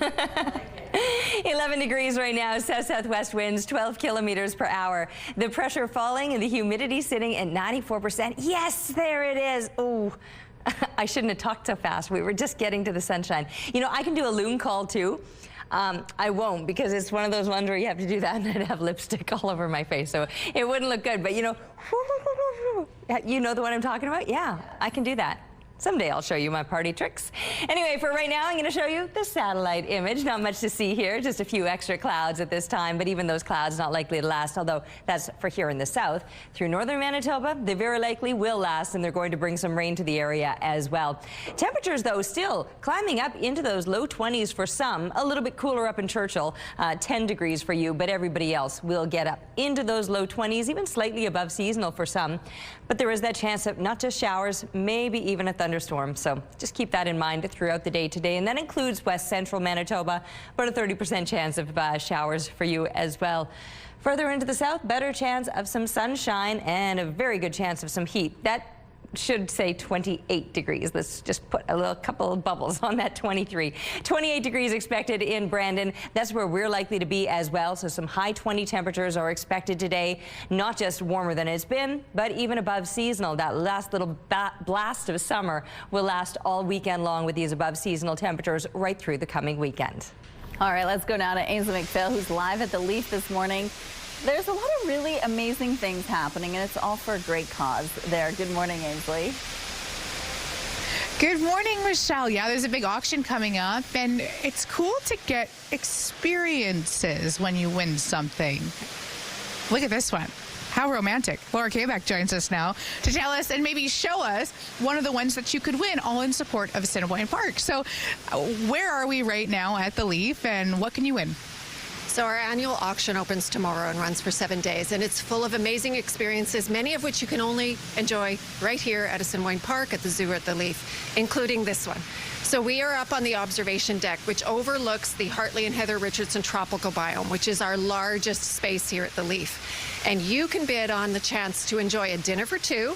11 degrees right now, south-southwest winds, 12 kilometers per hour. The pressure falling and the humidity sitting at 94%. Yes, there it is. Ooh. I shouldn't have talked so fast. We were just getting to the sunshine. You know, I can do a loon call too. I won't, because it's one of those ones where you have to do that and I'd have lipstick all over my face, so it wouldn't look good. But you know the one I'm talking about? Yeah, I can do that. Someday I'll show you my party tricks. Anyway, for right now, I'm going to show you the satellite image. Not much to see here, just a few extra clouds at this time, but even those clouds not likely to last, although that's for here in the south. Through northern Manitoba, they very likely will last, and they're going to bring some rain to the area as well. Temperatures, though, still climbing up into those low 20s for some, a little bit cooler up in Churchill, 10 degrees for you, but everybody else will get up into those low 20s, even slightly above seasonal for some. But there is that chance of not just showers, maybe even a thunderstorm. So just keep that in mind throughout the day today. And that includes west central Manitoba, but a 30% chance of showers for you as well. Further into the south, better chance of some sunshine and a very good chance of some heat. That should say 28 degrees. Let's just put a couple of bubbles on that 23. 28 degrees expected in Brandon. That's where we're likely to be as well. So some high 20 temperatures are expected today. Not just warmer than it's been, but even above seasonal. That last little blast of summer will last all weekend long with these above seasonal temperatures right through the coming weekend. All right, let's go now to Ainsley McPhail, who's live at the Leaf this morning. There's a lot of really amazing things happening, and it's all for a great cause there. Good morning, Ainsley. Good morning, Michelle. Yeah, there's a big auction coming up, and it's cool to get experiences when you win something. Look at this one. How romantic. Laura Kaybeck joins us now to tell us and maybe show us one of the ones that you could win, all in support of Assiniboine Park. So where are we right now at the Leaf, and what can you win? So our annual auction opens tomorrow and runs for 7 days, and it's full of amazing experiences, many of which you can only enjoy right here at Assiniboine Park, at the zoo, at the Leaf, including this one. So we are up on the observation deck, which overlooks the Hartley and Heather Richardson Tropical Biome, which is our largest space here at the Leaf. And you can bid on the chance to enjoy a dinner for two,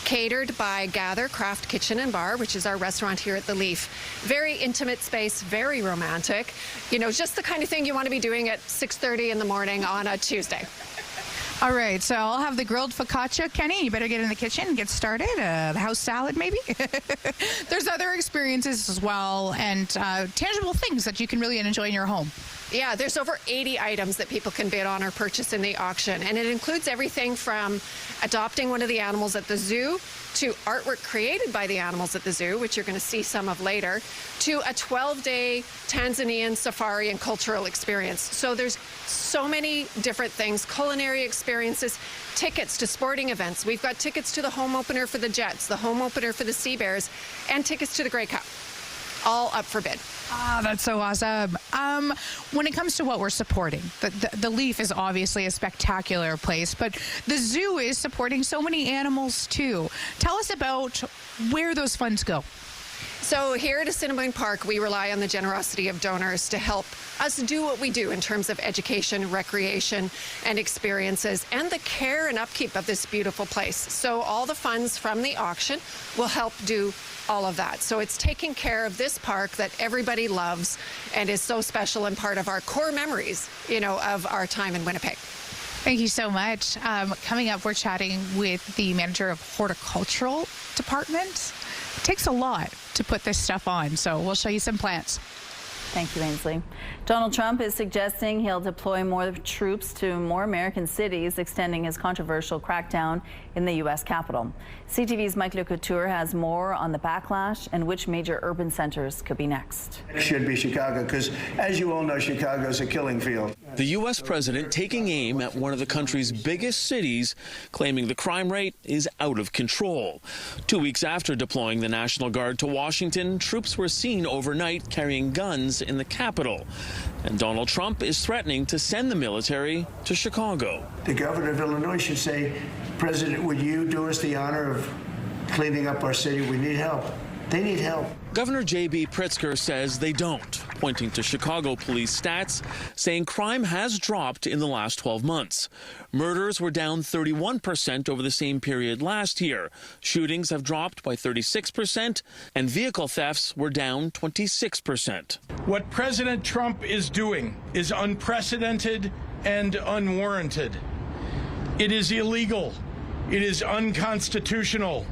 catered by Gather Craft Kitchen and Bar, which is our restaurant here at the Leaf. Very intimate space, very romantic. You know, just the kind of thing you want to be doing at 6:30 in the morning on a Tuesday. All right, so I'll have the grilled focaccia. Kenny, you better get in the kitchen and get started. The house salad, maybe. There's other experiences as well, and tangible things that you can really enjoy in your home. Yeah, there's over 80 items that people can bid on or purchase in the auction, and it includes everything from adopting one of the animals at the zoo to artwork created by the animals at the zoo, which you're going to see some of later, to a 12-day Tanzanian safari and cultural experience. So there's so many different things, culinary experiences, tickets to sporting events. We've got tickets to the home opener for the Jets, the home opener for the Sea Bears, and tickets to the Grey Cup. All up for bid. Ah, that's so awesome. When it comes to what we're supporting, the Leaf is obviously a spectacular place, but the zoo is supporting so many animals too. Tell us about where those funds go. So here at Assiniboine Park, we rely on the generosity of donors to help us do what we do in terms of education, recreation, and experiences, and the care and upkeep of this beautiful place. So all the funds from the auction will help do all of that. So it's taking care of this park that everybody loves and is so special and part of our core memories, you know, of our time in Winnipeg. Thank you so much. Coming up, we're chatting with the manager of horticultural department. It takes a lot to put this stuff on, so we'll show you some plants. Thank you, Ainsley. Donald Trump is suggesting he'll deploy more troops to more American cities, extending his controversial crackdown in the U.S. Capitol. CTV's Mike LeCouture has more on the backlash and which major urban centers could be next. It should be Chicago, because as you all know, Chicago is a killing field. The U.S. president taking aim at one of the country's biggest cities, claiming the crime rate is out of control. 2 weeks after deploying the National Guard to Washington, troops were seen overnight carrying guns in the Capitol. And Donald Trump is threatening to send the military to Chicago. The governor of Illinois should say, President, would you do us the honor of cleaning up our city? We need help. They need help. Governor J.B. Pritzker says they don't, pointing to Chicago police stats, saying crime has dropped in the last 12 months. Murders were down 31% over the same period last year. Shootings have dropped by 36%, and vehicle thefts were down 26%. What President Trump is doing is unprecedented and unwarranted. It is illegal. It is unconstitutional.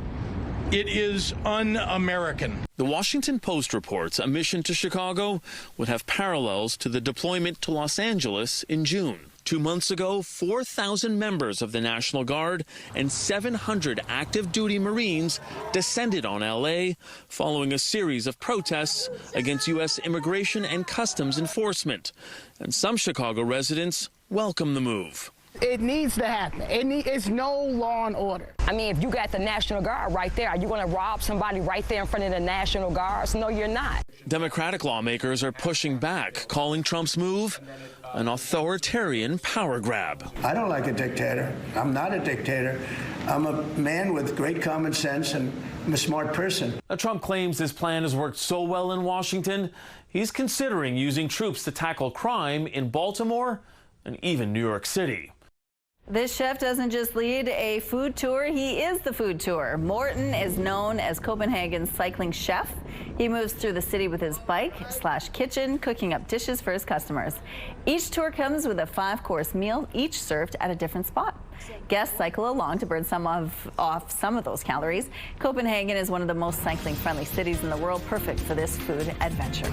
It is un-American. The Washington Post reports a mission to Chicago would have parallels to the deployment to Los Angeles in June. 2 months ago, 4,000 members of the National Guard and 700 active duty Marines descended on L.A. following a series of protests against U.S. immigration and customs enforcement. And some Chicago residents welcome the move. It needs to happen. It's no law and order. I mean, if you got the National Guard right there, are you going to rob somebody right there in front of the National Guards? No, you're not. Democratic lawmakers are pushing back, calling Trump's move an authoritarian power grab. I don't like a dictator. I'm not a dictator. I'm a man with great common sense, and I'm a smart person. Now, Trump claims this plan has worked so well in Washington, he's considering using troops to tackle crime in Baltimore and even New York City. This chef doesn't just lead a food tour, he is the food tour. Morton is known as Copenhagen's cycling chef. He moves through the city with his bike/kitchen, cooking up dishes for his customers. Each tour comes with a 5-course meal, each served at a different spot. Guests cycle along to burn off some of those calories. Copenhagen is one of the most cycling-friendly cities in the world, perfect for this food adventure.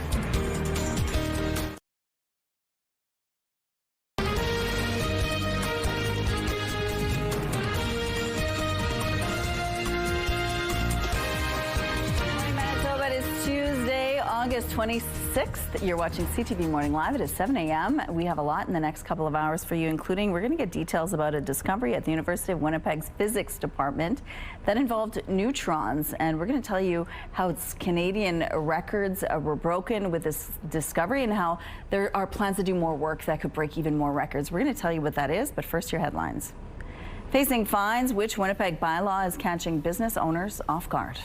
August 26th. You're watching CTV Morning Live. It is 7 a.m. We have a lot in the next couple of hours for you, including we're going to get details about a discovery at the University of Winnipeg's physics department that involved neutrons. And we're going to tell you how Canadian records were broken with this discovery and how there are plans to do more work that could break even more records. We're going to tell you what that is, but first your headlines. Facing fines, which Winnipeg bylaw is catching business owners off guard?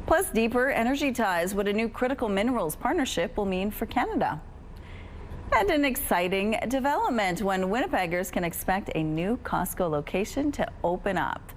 Plus, deeper energy ties, what a new critical minerals partnership will mean for Canada. And an exciting development when Winnipeggers can expect a new Costco location to open up.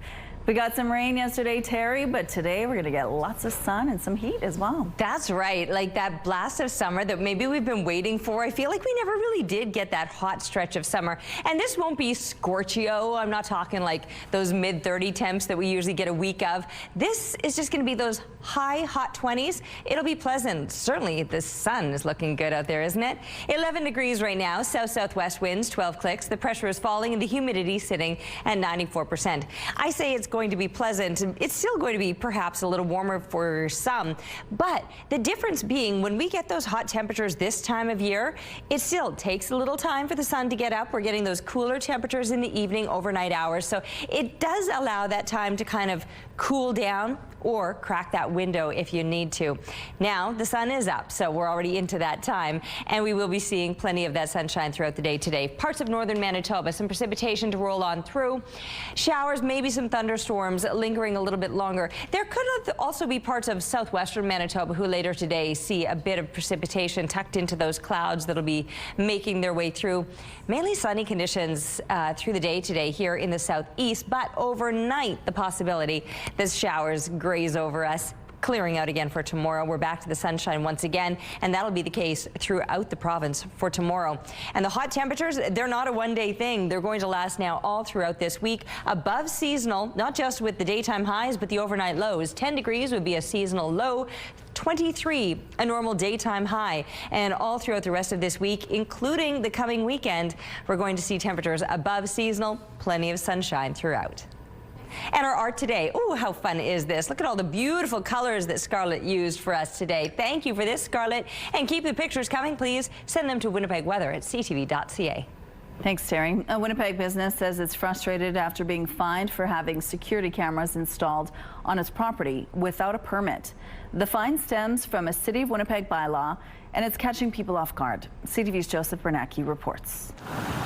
We got some rain yesterday, Terry, but today we're going to get lots of sun and some heat as well. That's right. Like that blast of summer that maybe we've been waiting for. I feel like we never really did get that hot stretch of summer. And this won't be scorchio. I'm not talking like those mid-30 temps that we usually get a week of. This is just going to be those high hot 20s. It'll be pleasant. Certainly the sun is looking good out there, isn't it? 11 degrees right now. South-southwest winds, 12 clicks. The pressure is falling and the humidity sitting at 94%. I say it's going to be pleasant. It's still going to be perhaps a little warmer for some, but the difference being when we get those hot temperatures this time of year, it still takes a little time for the sun to get up. We're getting those cooler temperatures in the evening, overnight hours, so it does allow that time to kind of cool down. or crack that window if you need to. Now, the sun is up, so we're already into that time, and we will be seeing plenty of that sunshine throughout the day today. Parts of northern Manitoba, some precipitation to roll on through. Showers, maybe some thunderstorms lingering a little bit longer. There could also be parts of southwestern Manitoba who later today see a bit of precipitation tucked into those clouds that'll be making their way through. Mainly sunny conditions through the day today here in the southeast, but overnight the possibility that showers graze over us. Clearing out again for tomorrow. We're back to the sunshine once again, and that'll be the case throughout the province for tomorrow. And the hot temperatures, they're not a one-day thing. They're going to last now all throughout this week. Above seasonal, not just with the daytime highs, but the overnight lows. 10 degrees would be a seasonal low. 23, a normal daytime high. And all throughout the rest of this week, including the coming weekend, we're going to see temperatures above seasonal, plenty of sunshine throughout. And our art today. Oh, how fun is this? Look at all the beautiful colors that Scarlett used for us today. Thank you for this, Scarlett. And keep the pictures coming, please. Send them to winnipegweather@ctv.ca. Thanks, Terry. A Winnipeg business says it's frustrated after being fined for having security cameras installed on its property without a permit. The fine stems from a City of Winnipeg bylaw, and it's catching people off guard. CTV's Joseph Bernacki reports.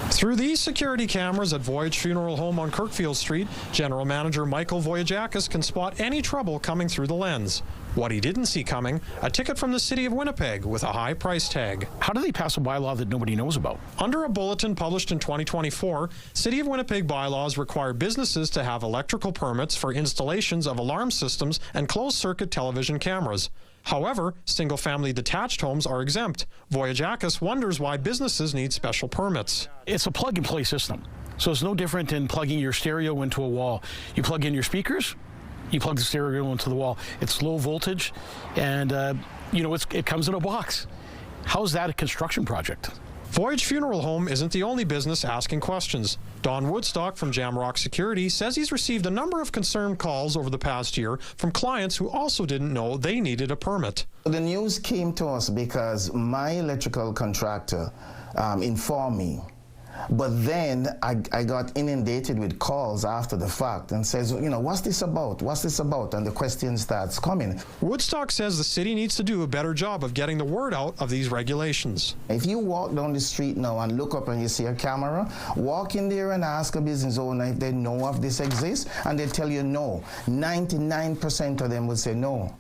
Through these security cameras at Voyage Funeral Home on Kirkfield Street, General Manager Michael Voyajakis can spot any trouble coming through the lens. What he didn't see coming, a ticket from the City of Winnipeg with a high price tag. How do they pass a bylaw that nobody knows about? Under a bulletin published in 2024, City of Winnipeg bylaws require businesses to have electrical permits for installations of alarm systems and closed-circuit television cameras. However, single-family detached homes are exempt. Voyajakis wonders why businesses need special permits. It's a plug-and-play system, so it's no different than plugging your stereo into a wall. You plug in your speakers, you plug the stereo into the wall. It's low voltage, and it comes in a box. How's that a construction project? Voyage Funeral Home isn't the only business asking questions. Don Woodstock from Jamrock Security says he's received a number of concerned calls over the past year from clients who also didn't know they needed a permit. The news came to us because my electrical contractor informed me. But then I got inundated with calls after the fact and says, what's this about? What's this about? And the question starts coming. Woodstock says the city needs to do a better job of getting the word out of these regulations. If you walk down the street now and look up and you see a camera, walk in there and ask a business owner if they know of this exists, and they tell you no. 99% of them will say no.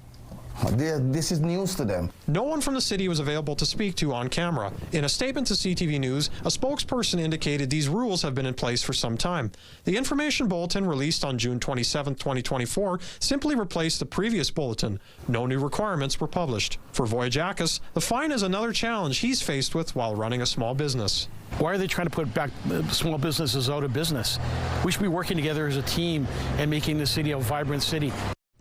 This is news to them. No one from the city was available to speak to on camera. In a statement to CTV News, a spokesperson indicated these rules have been in place for some time. The information bulletin released on June 27, 2024 simply replaced the previous bulletin. No new requirements were published. For Voyajakis, the fine is another challenge he's faced with while running a small business. Why are they trying to put back small businesses out of business? We should be working together as a team and making the city a vibrant city.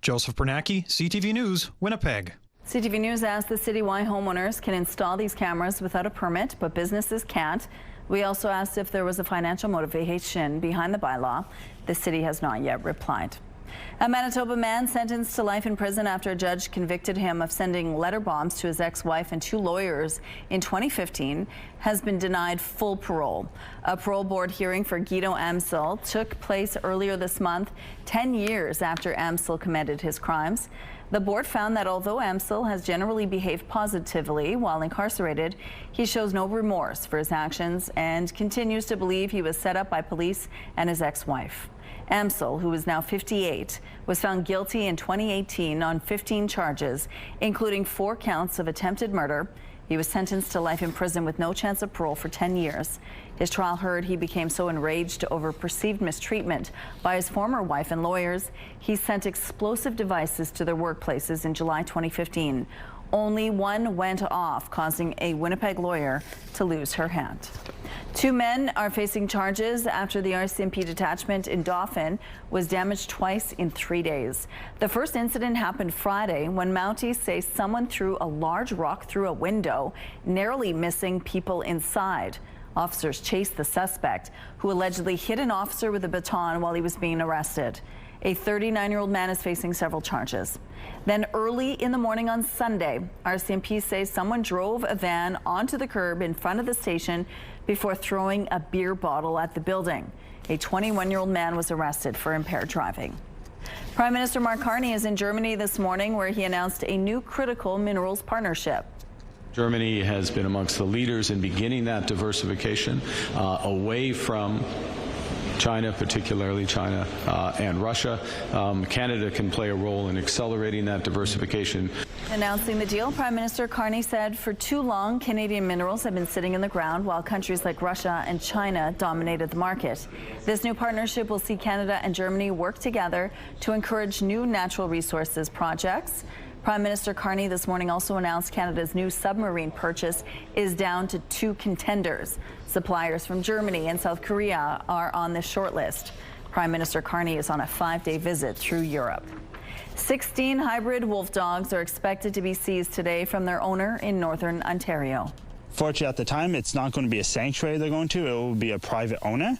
Joseph Bernacki, CTV News, Winnipeg. CTV News asked the city why homeowners can install these cameras without a permit, but businesses can't. We also asked if there was a financial motivation behind the bylaw. The city has not yet replied. A Manitoba man sentenced to life in prison after a judge convicted him of sending letter bombs to his ex-wife and 2 lawyers in 2015 has been denied full parole. A parole board hearing for Guido Amsel took place earlier this month, 10 years after Amsel committed his crimes. The board found that although Amsel has generally behaved positively while incarcerated, he shows no remorse for his actions and continues to believe he was set up by police and his ex-wife. Amsel, who is now 58, was found guilty in 2018 on 15 charges, including 4 counts of attempted murder. He was sentenced to life in prison with no chance of parole for 10 years. His trial heard, he became so enraged over perceived mistreatment by his former wife and lawyers, he sent explosive devices to their workplaces in July 2015. Only one went off, causing a Winnipeg lawyer to lose her hand. 2 men are facing charges after the RCMP detachment in Dauphin was damaged twice in 3 days. The first incident happened Friday when Mounties say someone threw a large rock through a window, narrowly missing people inside. Officers chased the suspect, who allegedly hit an officer with a baton while he was being arrested. A 39-year-old man is facing several charges. Then early in the morning on Sunday, RCMP says someone drove a van onto the curb in front of the station before throwing a beer bottle at the building. A 21-year-old man was arrested for impaired driving. Prime Minister Mark Carney is in Germany this morning, where he announced a new critical minerals partnership. Germany has been amongst the leaders in beginning that diversification away from China, particularly China and Russia. Canada can play a role in accelerating that diversification. Announcing the deal, Prime Minister Carney said for too long, Canadian minerals have been sitting in the ground while countries like Russia and China dominated the market. This new partnership will see Canada and Germany work together to encourage new natural resources projects. Prime Minister Carney this morning also announced Canada's new submarine purchase is down to 2 contenders. Suppliers from Germany and South Korea are on this short list. Prime Minister Carney is on a 5-day visit through Europe. 16 hybrid wolf dogs are expected to be seized today from their owner in northern Ontario. Fortunately, at the time, it's not going to be a sanctuary they're going to. It will be a private owner.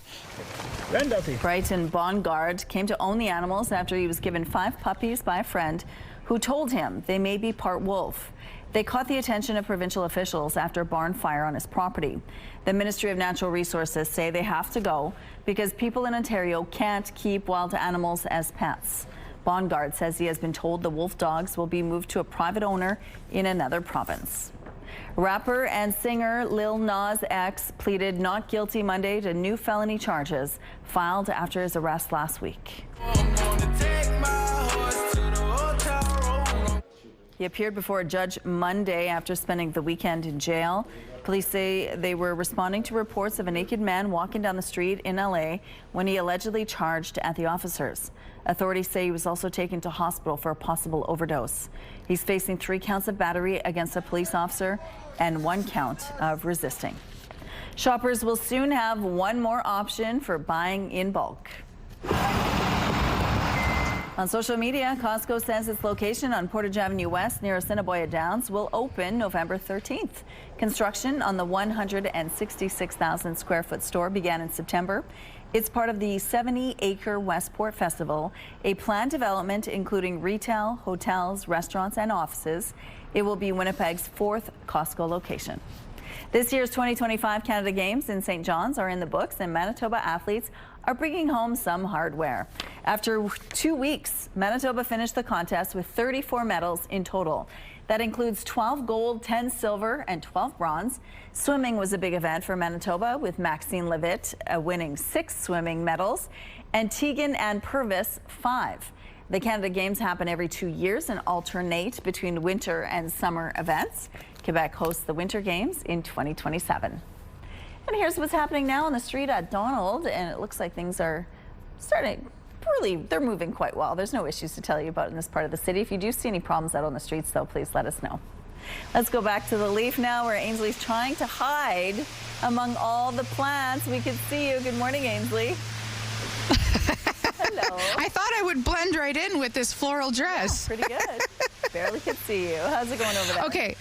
Brighton Bongard came to own the animals after he was given 5 puppies by a friend who told him they may be part wolf. They caught the attention of provincial officials after a barn fire on his property. The Ministry of Natural Resources say they have to go because people in Ontario can't keep wild animals as pets. Bongard says he has been told the wolf dogs will be moved to a private owner in another province. Rapper and singer Lil Nas X pleaded not guilty Monday to new felony charges filed after his arrest last week. He appeared before a judge Monday after spending the weekend in jail. Police say they were responding to reports of a naked man walking down the street in LA when he allegedly charged at the officers. Authorities say he was also taken to hospital for a possible overdose. He's facing 3 counts of battery against a police officer and 1 count of resisting. Shoppers will soon have one more option for buying in bulk. On social media, Costco says its location on Portage Avenue West near Assiniboia Downs will open November 13th. Construction on the 166,000 square foot store began in September. It's part of the 70-acre Westport Festival, a planned development including retail, hotels, restaurants, and offices. It will be Winnipeg's 4th Costco location. This year's 2025 Canada Games in St. John's are in the books, and Manitoba athletes are bringing home some hardware. After 2 weeks, Manitoba finished the contest with 34 medals in total. That includes 12 gold, 10 silver, and 12 bronze. Swimming was a big event for Manitoba, with Maxine Levitt winning 6 swimming medals and Tegan and Purvis 5. The Canada Games happen every 2 years and alternate between winter and summer events. Quebec hosts the Winter Games in 2027. And here's what's happening now on the street at Donald, and it looks like things are starting they're moving quite well. There's no issues to tell you about in this part of the city. If you do see any problems out on the streets, though, please let us know. Let's go back to the Leaf now, where Ainsley's trying to hide among all the plants. We can see you. Good morning, Ainsley. Hello. I thought I would blend right in with this floral dress. Yeah, pretty good. Barely could see you. How's it going over there? Okay.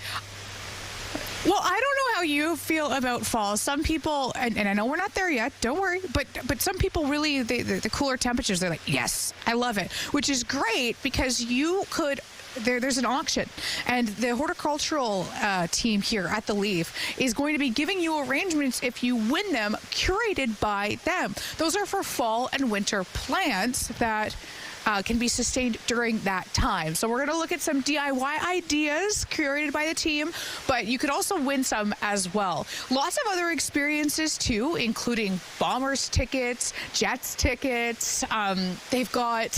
Well, I don't know how you feel about fall. Some people, and I know we're not there yet, don't worry, but some people really, the cooler temperatures, they're like, yes, I love it, which is great because you could, there's an auction, and the horticultural team here at the Leaf is going to be giving you arrangements if you win them, curated by them. Those are for fall and winter plants that can be sustained during that time. So we're going to look at some DIY ideas curated by the team, but you could also win some as well. Lots of other experiences too, including Bombers tickets, Jets tickets. They've got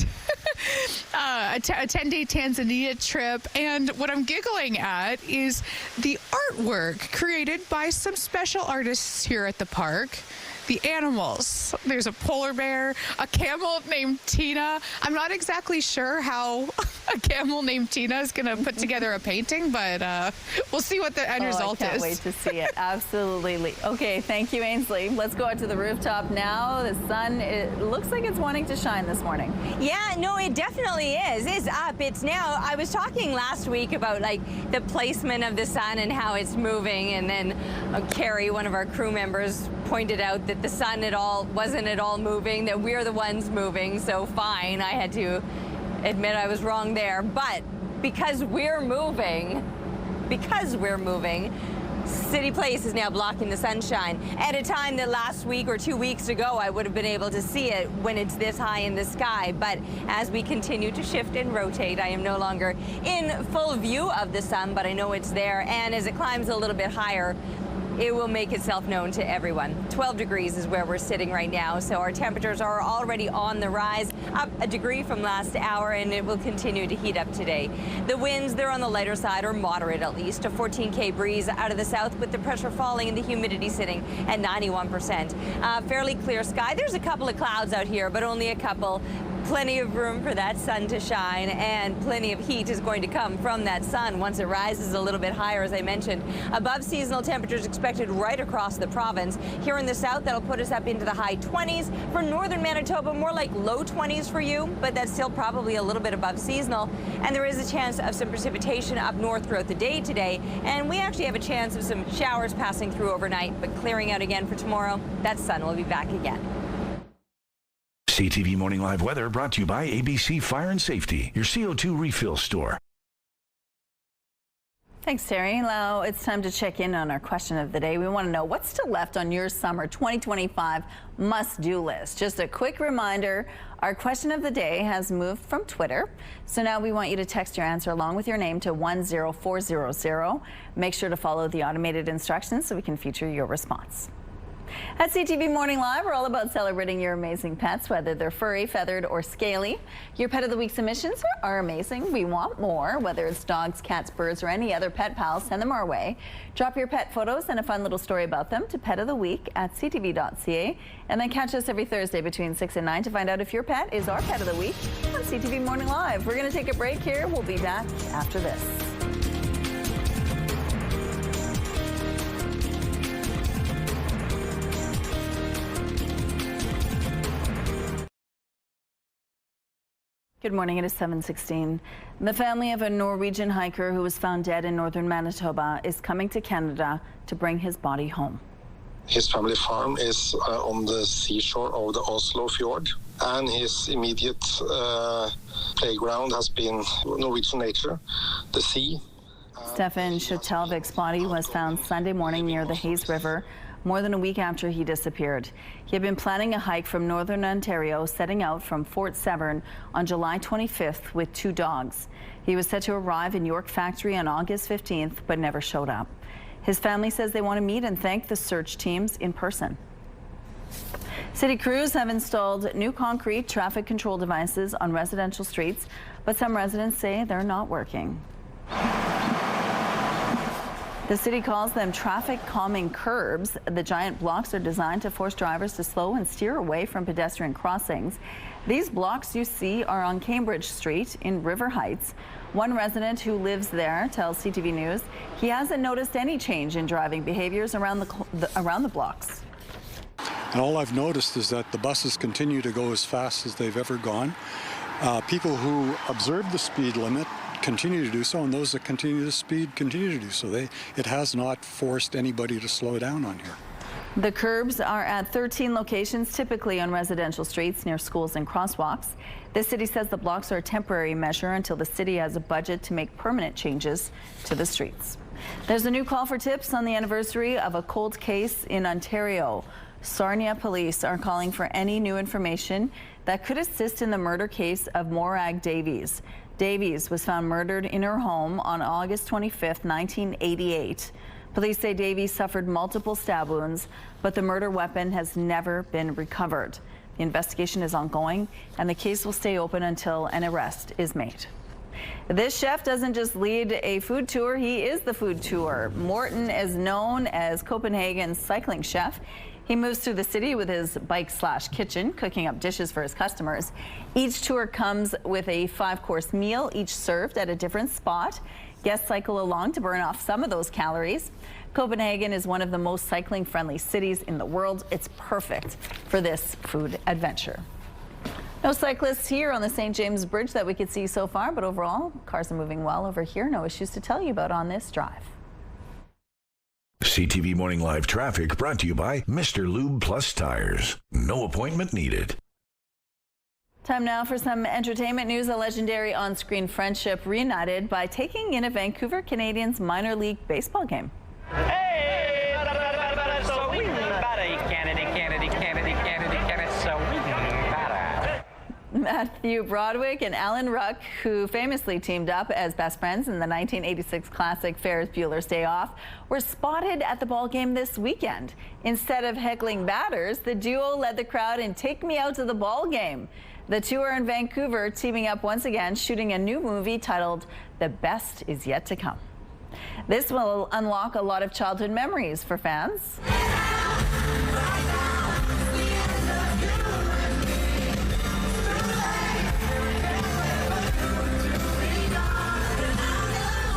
a 10-day Tanzania trip. And what I'm giggling at is the artwork created by some special artists here at the park. The animals. There's a polar bear, a camel named Tina. I'm not exactly sure how a camel named Tina is going to put together a painting, but we'll see what the end result is. I can't wait to see it. Absolutely. Okay, thank you, Ainsley. Let's go out to the rooftop now. The sun, it looks like it's wanting to shine this morning. Yeah, no, it definitely is. It's up. It's now. I was talking last week about like the placement of the sun and how it's moving, and then Carrie, one of our crew members, pointed out that the sun wasn't at all moving, that we're the ones moving, so fine. I had to admit I was wrong there. But because we're moving, City Place is now blocking the sunshine at a time that last week or 2 weeks ago I would have been able to see it when it's this high in the sky. But as we continue to shift and rotate, I am no longer in full view of the sun, but I know it's there. And as it climbs a little bit higher, it will make itself known to everyone. 12 degrees is where we're sitting right now, so our temperatures are already on the rise, up a degree from last hour, and it will continue to heat up today. The winds, they're on the lighter side, or moderate at least, a 14K breeze out of the south with the pressure falling and the humidity sitting at 91%. Fairly clear sky. There's a couple of clouds out here, but only a couple. Plenty of room for that sun to shine, and plenty of heat is going to come from that sun once it rises a little bit higher, as I mentioned. Above seasonal temperatures expected right across the province. Here in the south, that'll put us up into the high 20s. For northern Manitoba, more like low 20s for you, but that's still probably a little bit above seasonal. And there is a chance of some precipitation up north throughout the day today. And we actually have a chance of some showers passing through overnight, but clearing out again for tomorrow. That sun will be back again. CTV Morning Live Weather brought to you by ABC Fire and Safety, your CO2 refill store. Thanks, Terry. Now it's time to check in on our question of the day. We want to know what's still left on your summer 2025 must-do list. Just a quick reminder, our question of the day has moved from Twitter. So now we want you to text your answer along with your name to 10400. Make sure to follow the automated instructions so we can feature your response. At CTV Morning Live, we're all about celebrating your amazing pets, whether they're furry, feathered, or scaly. Your Pet of the Week submissions are amazing. We want more, whether it's dogs, cats, birds, or any other pet pals, send them our way. Drop your pet photos and a fun little story about them to petoftheweek@ctv.ca, and then catch us every Thursday between 6 and 9 to find out if your pet is our Pet of the Week on CTV Morning Live. We're going to take a break here. We'll be back after this. Good morning, it is 7:16. The family of a Norwegian hiker who was found dead in northern Manitoba is coming to Canada to bring his body home. His family farm is on the seashore of the Oslo fjord, and his immediate playground has been Norwegian nature, the sea. Stefan Schutelvik's body was found Sunday morning near the Hayes River, more than a week after he disappeared. He had been planning a hike from northern Ontario, setting out from Fort Severn on July 25th with 2 dogs. He was set to arrive in York Factory on August 15th, but never showed up. His family says they want to meet and thank the search teams in person. City crews have installed new concrete traffic control devices on residential streets, but some residents say they're not working. The city calls them traffic calming curbs. The giant blocks are designed to force drivers to slow and steer away from pedestrian crossings. These blocks you see are on Cambridge Street in River Heights. One resident who lives there tells CTV News he hasn't noticed any change in driving behaviors around the blocks. And all I've noticed is that the buses continue to go as fast as they've ever gone. People who observe the speed limit continue to do so, and those that continue to speed continue to do so. It has not forced anybody to slow down on here. The curbs are at 13 locations, typically on residential streets near schools and crosswalks. The city says the blocks are a temporary measure until the city has a budget to make permanent changes to the streets. There's a new call for tips on the anniversary of a cold case in Ontario. Sarnia police are calling for any new information that could assist in the murder case of Morag Davies. Davies was found murdered in her home on August 25th, 1988. Police say Davies suffered multiple stab wounds, but the murder weapon has never been recovered. The investigation is ongoing, and the case will stay open until an arrest is made. This chef doesn't just lead a food tour, he is the food tour. Morton is known as Copenhagen's cycling chef. He moves through the city with his bike/kitchen, cooking up dishes for his customers. Each tour comes with a 5-course meal, each served at a different spot. Guests cycle along to burn off some of those calories. Copenhagen is one of the most cycling-friendly cities in the world. It's perfect for this food adventure. No cyclists here on the St. James Bridge that we could see so far, but overall, cars are moving well over here. No issues to tell you about on this drive. CTV Morning Live Traffic brought to you by Mr. Lube Plus Tires. No appointment needed. Time now for some entertainment news. A legendary on-screen friendship reunited by taking in a Vancouver Canadians minor league baseball game. Hey! So we matter. Matthew Broderick and Alan Ruck, who famously teamed up as best friends in the 1986 classic Ferris Bueller's Day Off, were spotted at the ball game this weekend. Instead of heckling batters, the duo led the crowd in Take Me Out to the Ball Game. The two are in Vancouver, teaming up once again, shooting a new movie titled The Best Is Yet to Come. This will unlock a lot of childhood memories for fans.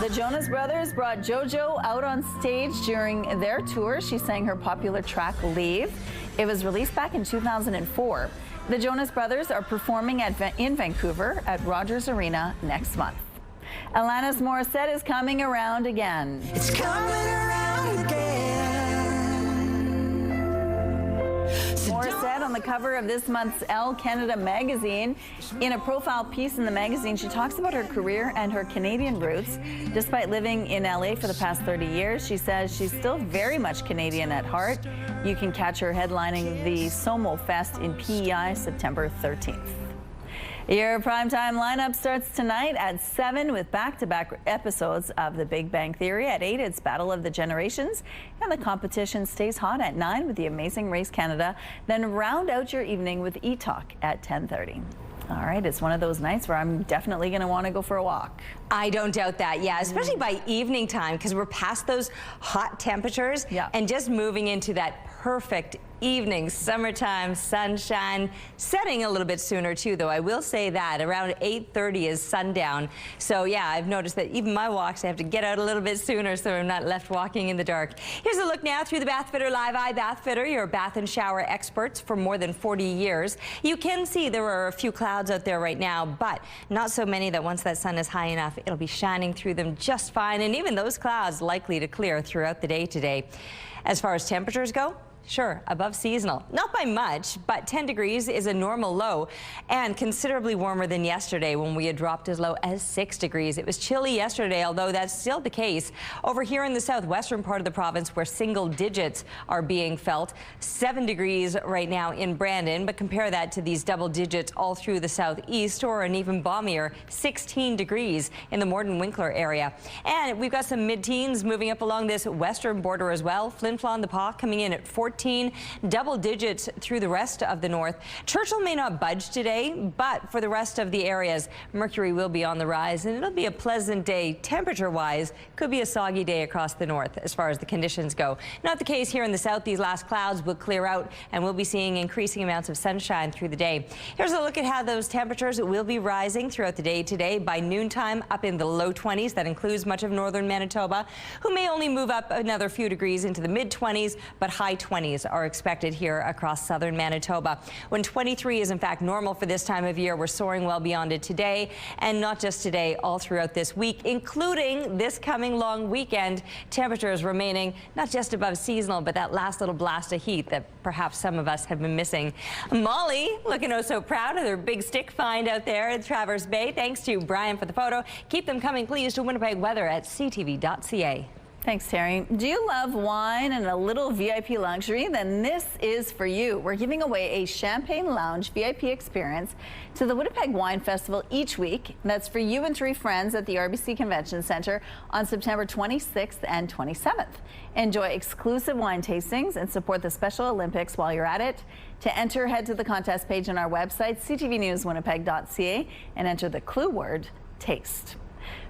The Jonas Brothers brought JoJo out on stage during their tour. She sang her popular track, Leave. It was released back in 2004. The Jonas Brothers are performing in Vancouver at Rogers Arena next month. Alanis Morissette is coming around again. It's coming around again. Morissette on the cover of this month's Elle Canada magazine. In a profile piece in the magazine, she talks about her career and her Canadian roots. Despite living in LA for the past 30 years, she says she's still very much Canadian at heart. You can catch her headlining the Somo Fest in PEI September 13th. Your primetime lineup starts tonight at 7 with back-to-back episodes of The Big Bang Theory. At 8, it's Battle of the Generations. And the competition stays hot at 9 with The Amazing Race Canada. Then round out your evening with E-Talk at 10:30. All right, it's one of those nights where I'm definitely going to want to go for a walk. I don't doubt that, yeah, especially by evening time, because we're past those hot temperatures and just moving into that perfect evening, summertime, sunshine, setting a little bit sooner too, though. I will say that around 8:30 is sundown. So yeah, I've noticed that even my walks, I have to get out a little bit sooner so I'm not left walking in the dark. Here's a look now through the Bathfitter Live Eye. Bathfitter, your bath and shower experts for more than 40 years. You can see there are a few clouds out there right now, but not so many that once that sun is high enough, it'll be shining through them just fine. And even those clouds likely to clear throughout the day today. As far as temperatures go, sure, above seasonal. Not by much, but 10 degrees is a normal low and considerably warmer than yesterday when we had dropped as low as 6 degrees. It was chilly yesterday, although that's still the case over here in the southwestern part of the province where single digits are being felt. 7 degrees right now in Brandon, but compare that to these double digits all through the southeast, or an even balmier 16 degrees in the Morden-Winkler area. And we've got some mid-teens moving up along this western border as well. Flin Flon the Paw coming in at 14. Double digits through the rest of the north. Churchill may not budge today, but for the rest of the areas, mercury will be on the rise, and it'll be a pleasant day temperature-wise. Could be a soggy day across the north as far as the conditions go. Not the case here in the south. These last clouds will clear out, and we'll be seeing increasing amounts of sunshine through the day. Here's a look at how those temperatures will be rising throughout the day today. By noontime, up in the low 20s. That includes much of northern Manitoba, who may only move up another few degrees into the mid-20s, but high 20s are expected here across southern Manitoba. When 23 is in fact normal for this time of year, we're soaring well beyond it today, and not just today, all throughout this week, including this coming long weekend. Temperatures remaining not just above seasonal, but that last little blast of heat that perhaps some of us have been missing. Molly looking oh so proud of their big stick find out there at Traverse Bay. Thanks to Brian for the photo. Keep them coming, please, to Winnipeg weather at ctv.ca. Thanks, Terry. Do you love wine and a little VIP luxury? Then this is for you. We're giving away a Champagne Lounge VIP experience to the Winnipeg Wine Festival each week. That's for you and 3 friends at the RBC Convention Centre on September 26th and 27th. Enjoy exclusive wine tastings and support the Special Olympics while you're at it. To enter, head to the contest page on our website, ctvnewswinnipeg.ca, and enter the clue word, taste.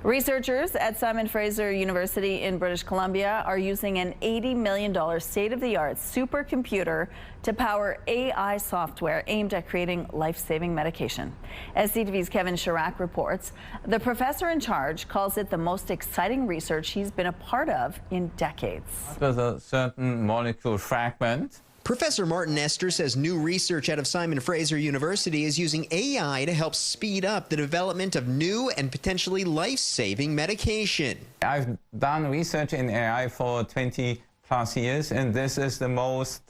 Researchers at Simon Fraser University in British Columbia are using an $80 million state-of-the-art supercomputer to power AI software aimed at creating life-saving medication. As CTV's Kevin Chirac reports, the professor in charge calls it the most exciting research he's been a part of in decades. With a certain molecule fragment. Professor Martin Esther says new research out of Simon Fraser University is using AI to help speed up the development of new and potentially life-saving medication. I've done research in AI for 20 plus years, and this is the most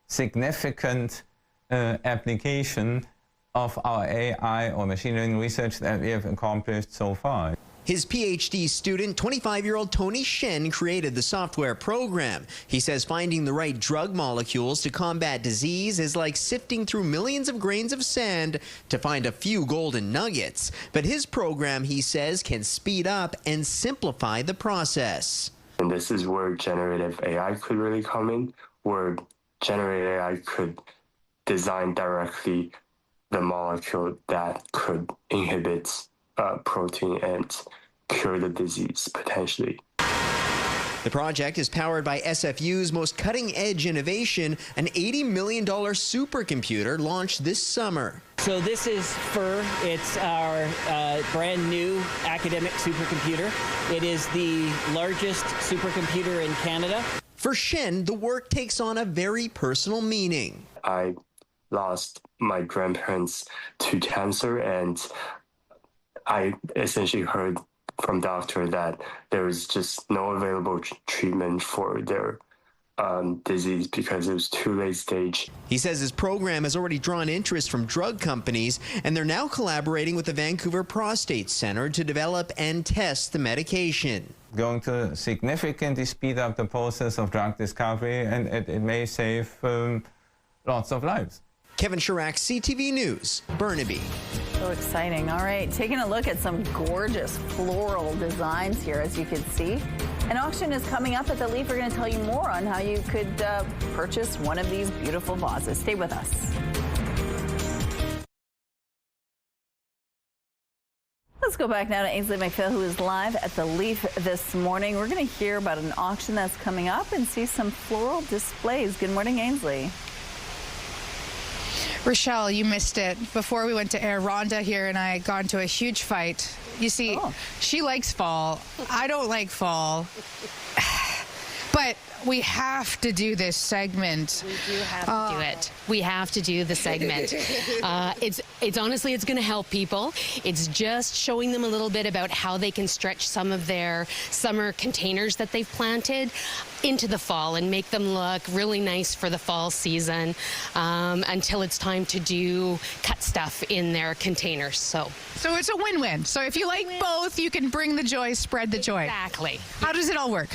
significant application of our AI or machine learning research that we have accomplished so far. His PhD student, 25-year-old Tony Shen, created the software program. He says finding the right drug molecules to combat disease is like sifting through millions of grains of sand to find a few golden nuggets. But his program, he says, can speed up and simplify the process. And this is where generative AI could really come in, where generative AI could design directly the molecule that could inhibit protein and cure the disease potentially. The project is powered by SFU's most cutting-edge innovation, an $80 million supercomputer launched this summer. So this is FIR. It's our brand new academic supercomputer. It is the largest supercomputer in Canada. For Shen, the work takes on a very personal meaning. I lost my grandparents to cancer, and I essentially heard from doctor that there was just no available treatment for their disease because it was too late stage. He says his program has already drawn interest from drug companies, and they're now collaborating with the Vancouver Prostate Center to develop and test the medication. Going to significantly speed up the process of drug discovery, and it may save lots of lives. Kevin Chirac, CTV News, Burnaby. So exciting. All right, taking a look at some gorgeous floral designs here, as you can see. An auction is coming up at the Leaf. We're going to tell you more on how you could purchase one of these beautiful vases. Stay with us. Let's go back now to Ainsley McPhail, who is live at the Leaf this morning. We're going to hear about an auction that's coming up and see some floral displays. Good morning, Ainsley. Rochelle, you missed it. Before we went to air, Rhonda here and I got into a huge fight. You see, she likes fall. I don't like fall. But we have to do this segment. We do have to do it. We have to do the segment. It's honestly, it's going to help people. It's just showing them a little bit about how they can stretch some of their summer containers that they've planted into the fall and make them look really nice for the fall season until it's time to do cut stuff in their containers. So it's a win-win. So if you like both, you can bring the joy, spread the joy. Exactly. How does it all work?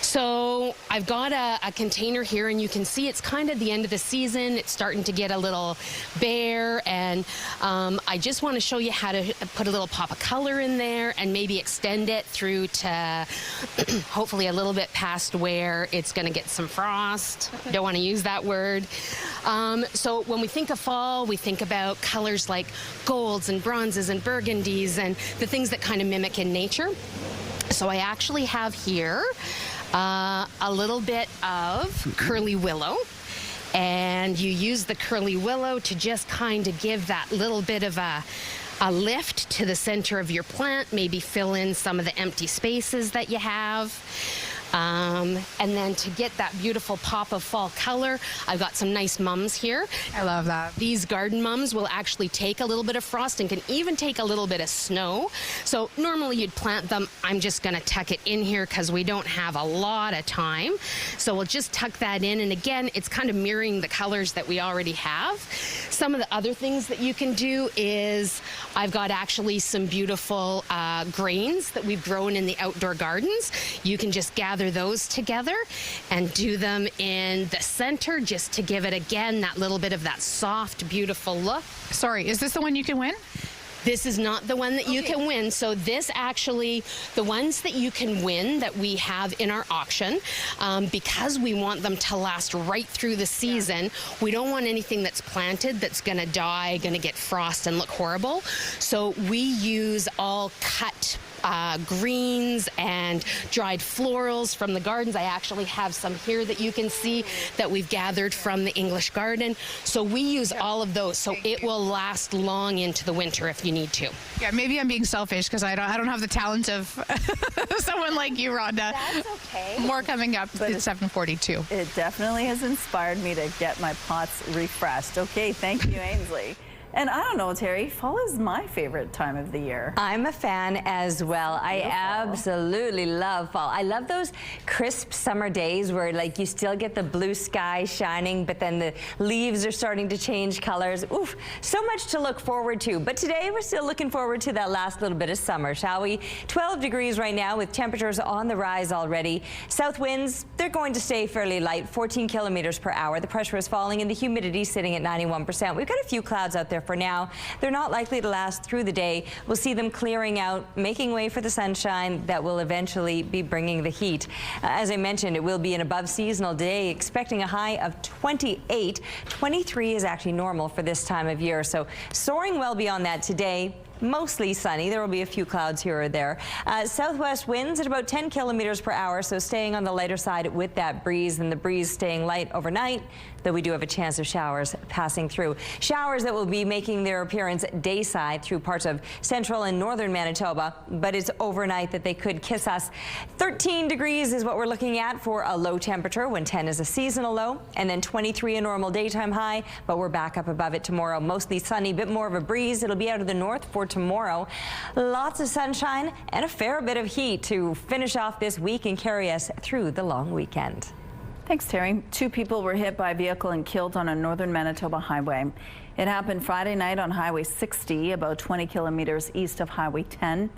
So I've got a container here, and you can see it's kind of the end of the season. It's starting to get a little bare, and I just want to show you how to put a little pop of color in there and maybe extend it through to hopefully a little bit past where it's going to get some frost. Don't want to use that word. So when we think of fall, we think about colors like golds and bronzes and burgundies and the things that kind of mimic in nature. So I actually have here a little bit of curly willow, and you use the curly willow to just kind of give that little bit of a lift to the center of your plant, maybe fill in some of the empty spaces that you have. And then to get that beautiful pop of fall color, I've got some nice mums here. I love that. These garden mums will actually take a little bit of frost and can even take a little bit of snow. So normally you'd plant them. I'm just going to tuck it in here because we don't have a lot of time. So we'll just tuck that in. And again, it's kind of mirroring the colors that we already have. Some of the other things that you can do is I've got actually some beautiful grains that we've grown in the outdoor gardens. You can just gather those together and do them in the center just to give it again that little bit of that soft, beautiful look. Sorry, is this the one you can win? This is not the one that you can win. So this actually, the ones that you can win that we have in our auction, because we want them to last right through the season, we don't want anything that's planted that's going to die, going to get frost and look horrible. So we use all cut greens and dried florals from the gardens. I actually have some here that you can see that we've gathered from the English garden. So we use all of those, so it will last long into the winter if you need to. Yeah, maybe I'm being selfish because I don't have the talent of someone like you, Rhonda. That's okay. More coming up at 7:42. It definitely has inspired me to get my pots refreshed. Okay, thank you, Ainsley. And I don't know, Terry, fall is my favorite time of the year. I'm a fan as well. I absolutely love fall. I love those crisp summer days where like you still get the blue sky shining, but then the leaves are starting to change colors. Oof, so much to look forward to. But today we're still looking forward to that last little bit of summer, shall we? 12 degrees right now with temperatures on the rise already. South winds, they're going to stay fairly light, 14 kilometers per hour. The pressure is falling and the humidity sitting at 91%. We've got a few clouds out there for now. They're not likely to last through the day. We'll see them clearing out, making way for the sunshine that will eventually be bringing the heat. As I mentioned, it will be an above seasonal day, expecting a high of 28. 23 is actually normal for this time of year, so soaring well beyond that today. Mostly sunny. There will be a few clouds here or there. Southwest winds at about 10 kilometers per hour, so staying on the lighter side with that breeze, and the breeze staying light overnight, though we do have a chance of showers passing through. Showers that will be making their appearance dayside through parts of central and northern Manitoba, but it's overnight that they could kiss us. 13 degrees is what we're looking at for a low temperature, when 10 is a seasonal low, and then 23 a normal daytime high, but we're back up above it tomorrow. Mostly sunny, bit more of a breeze. It'll be out of the north for tomorrow. Lots of sunshine and a fair bit of heat to finish off this week and carry us through the long weekend. Thanks, Terry. 2 people were hit by a vehicle and killed on a northern Manitoba highway. It happened Friday night on Highway 60, about 20 kilometers east of Highway 10.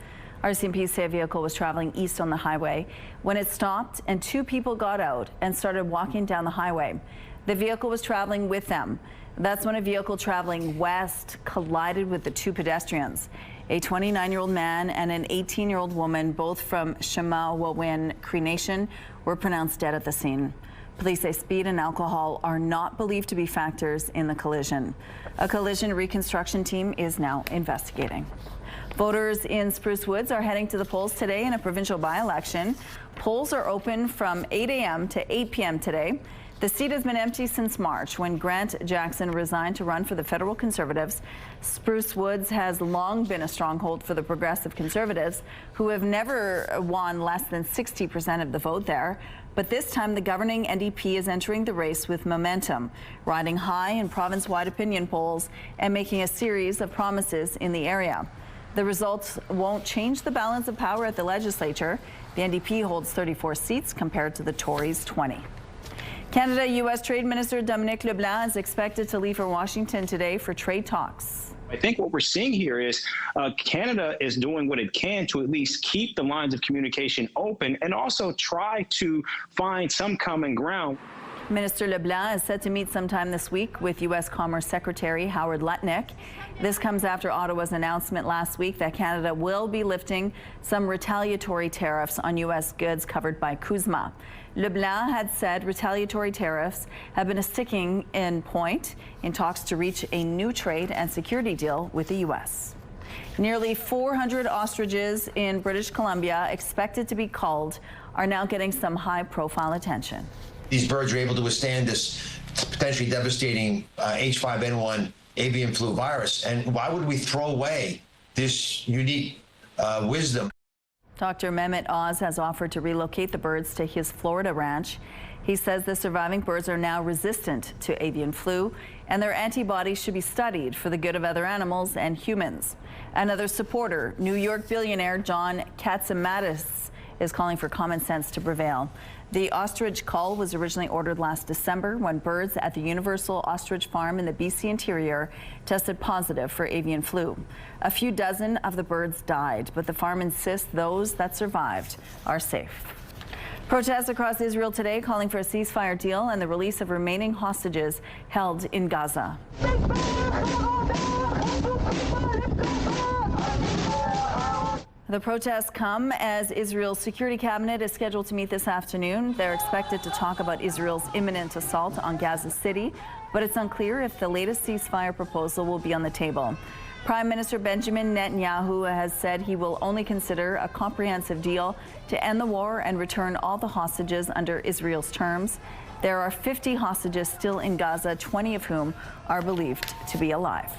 RCMP say a vehicle was traveling east on the highway when it stopped and 2 people got out and started walking down the highway. The vehicle was traveling with them. That's when a vehicle traveling west collided with the 2 pedestrians. A 29-year-old man and an 18-year-old woman, both from Shema-Wawin Cree Nation, were pronounced dead at the scene. Police say speed and alcohol are not believed to be factors in the collision. A collision reconstruction team is now investigating. Voters in Spruce Woods are heading to the polls today in a provincial by-election. Polls are open from 8 a.m. to 8 p.m. today. The seat has been empty since March, when Grant Jackson resigned to run for the federal Conservatives. Spruce Woods has long been a stronghold for the Progressive Conservatives, who have never won less than 60% of the vote there. But this time, the governing NDP is entering the race with momentum, riding high in province-wide opinion polls and making a series of promises in the area. The results won't change the balance of power at the legislature. The NDP holds 34 seats compared to the Tories' 20. Canada-U.S. Trade Minister Dominic LeBlanc is expected to leave for Washington today for trade talks. I think what we're seeing here is Canada is doing what it can to at least keep the lines of communication open and also try to find some common ground. Minister LeBlanc is set to meet sometime this week with U.S. Commerce Secretary Howard Lutnick. This comes after Ottawa's announcement last week that Canada will be lifting some retaliatory tariffs on U.S. goods covered by CUSMA. LeBlanc had said retaliatory tariffs have been a sticking point in talks to reach a new trade and security deal with the U.S. Nearly 400 ostriches in British Columbia, expected to be culled, are now getting some high-profile attention. These birds are able to withstand this potentially devastating H5N1 avian flu virus, and why would we throw away this unique wisdom? Dr. Mehmet Oz has offered to relocate the birds to his Florida ranch. He says the surviving birds are now resistant to avian flu, and their antibodies should be studied for the good of other animals and humans. Another supporter, New York billionaire John Katzimatis, is calling for common sense to prevail. The ostrich cull was originally ordered last December when birds at the Universal Ostrich Farm in the BC interior tested positive for avian flu. A few dozen of the birds died, but the farm insists those that survived are safe. Protests across Israel today calling for a ceasefire deal and the release of remaining hostages held in Gaza. The protests come as Israel's security cabinet is scheduled to meet this afternoon. They're expected to talk about Israel's imminent assault on Gaza City, but it's unclear if the latest ceasefire proposal will be on the table. Prime Minister Benjamin Netanyahu has said he will only consider a comprehensive deal to end the war and return all the hostages under Israel's terms. There are 50 hostages still in Gaza, 20 of whom are believed to be alive.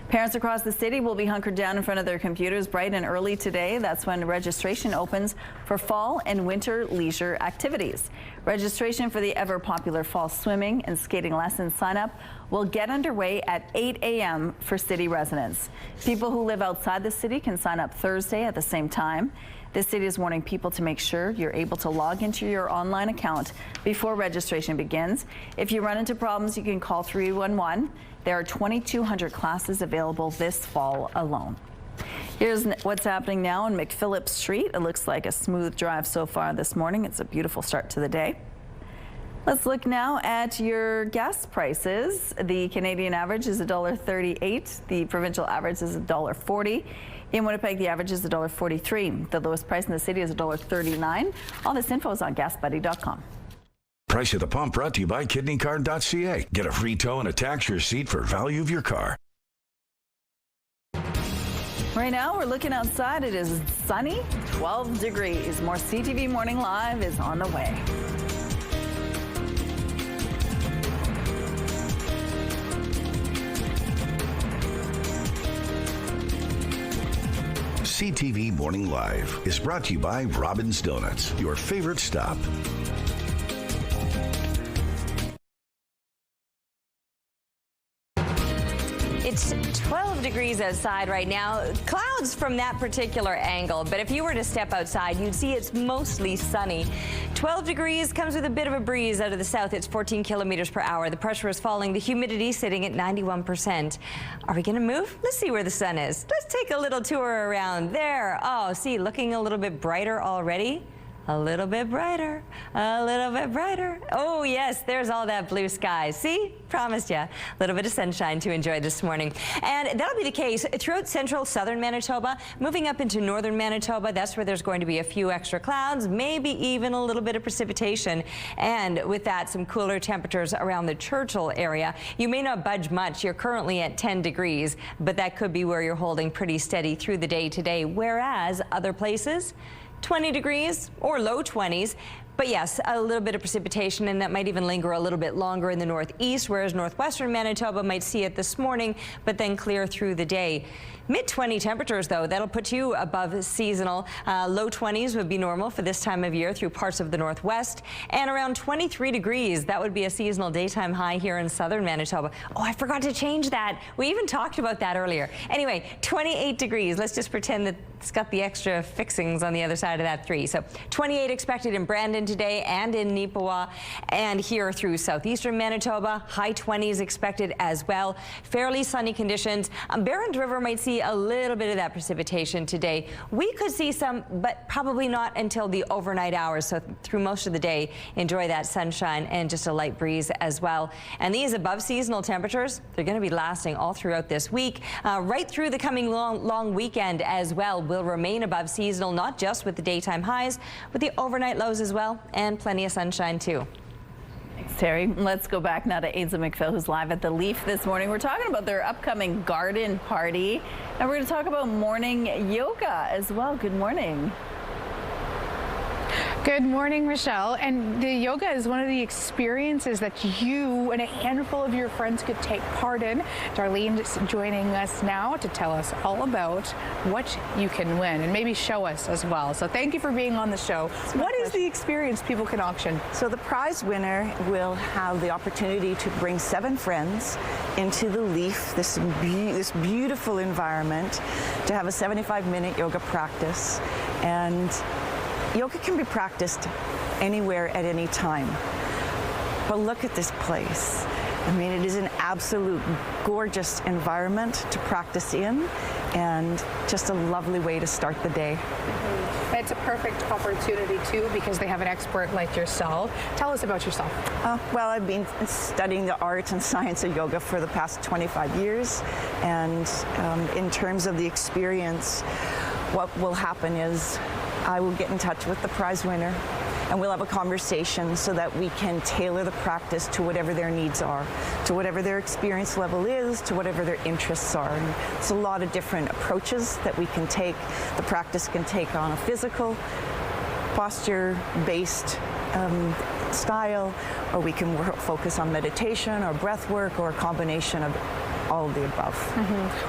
Parents across the city will be hunkered down in front of their computers bright and early today. That's when registration opens for fall and winter leisure activities. Registration for the ever-popular fall swimming and skating lessons sign-up will get underway at 8 a.m. for city residents. People who live outside the city can sign up Thursday at the same time. The city is warning people to make sure you're able to log into your online account before registration begins. If you run into problems, you can call 311. There are 2,200 classes available this fall alone. Here's what's happening now on McPhillips Street. It looks like a smooth drive so far this morning. It's a beautiful start to the day. Let's look now at your gas prices. The Canadian average is $1.38. The provincial average is $1.40. In Winnipeg, the average is $1.43. The lowest price in the city is $1.39. All this info is on gasbuddy.com. Price at the pump brought to you by kidneycard.ca. Get a free tow and a tax receipt for value of your car. Right now, we're looking outside. It is sunny, 12 degrees. More CTV Morning Live is on the way. CTV Morning Live is brought to you by Robin's Donuts, your favorite stop. It's 12 degrees outside right now. Clouds from that particular angle, but if you were to step outside, you'd see it's mostly sunny. 12 degrees comes with a bit of a breeze out of the south. It's 14 kilometers per hour. The pressure is falling. The humidity sitting at 91%. Are we going to move? Let's see where the sun is. Let's take a little tour around there. Oh, see, looking a little bit brighter already. A little bit brighter, a little bit brighter. Oh yes, there's all that blue sky. See, promised you. A little bit of sunshine to enjoy this morning. And that'll be the case throughout central southern Manitoba, moving up into northern Manitoba. That's where there's going to be a few extra clouds, maybe even a little bit of precipitation. And with that, some cooler temperatures around the Churchill area. You may not budge much. You're currently at 10 degrees, but that could be where you're holding pretty steady through the day today. Whereas other places, 20 degrees or low 20s. But yes, a little bit of precipitation, and that might even linger a little bit longer in the northeast, whereas northwestern Manitoba might see it this morning, but then clear through the day. Mid-20 temperatures, though, that'll put you above seasonal. Low 20s would be normal for this time of year through parts of the northwest, and around 23 degrees. That would be a seasonal daytime high here in southern Manitoba. Oh, I forgot to change that. We even talked about that earlier. Anyway, 28 degrees. Let's just pretend that it's got the extra fixings on the other side of that 3. So 28 expected in Brandon today and in Neepawa, and here through southeastern Manitoba. High 20s expected as well. Fairly sunny conditions. Barron River might see a little bit of that precipitation today. We could see some, but probably not until the overnight hours. So through most of the day, enjoy that sunshine and just a light breeze as well. And these above seasonal temperatures, they're going to be lasting all throughout this week. Right through the coming long weekend as well will remain above seasonal, not just with the daytime highs, but the overnight lows as well, and plenty of sunshine too. Thanks, Terry. Let's go back now to Ainsley McPhail, who's live at the Leaf this morning. We're talking about their upcoming garden party, and we're going to talk about morning yoga as well. Good morning. Good morning, Michelle. And the yoga is one of the experiences that you and a handful of your friends could take part in. Darlene is joining us now to tell us all about what you can win and maybe show us as well. So thank you for being on the show. What is the experience people can auction? So the prize winner will have the opportunity to bring 7 friends into the Leaf, this beautiful environment, to have a 75-minute yoga practice. And yoga can be practiced anywhere at any time. But look at this place. I mean, it is an absolute gorgeous environment to practice in, and just a lovely way to start the day. It's a perfect opportunity, too, because they have an expert like yourself. Tell us about yourself. Well, I've been studying the art and science of yoga for the past 25 years. And in terms of the experience, what will happen is I will get in touch with the prize winner, and we'll have a conversation so that we can tailor the practice to whatever their needs are, to whatever their experience level is, to whatever their interests are. And it's a lot of different approaches that we can take. The practice can take on a physical, posture-based style, or we can focus on meditation or breath work, or a combination of all of the above.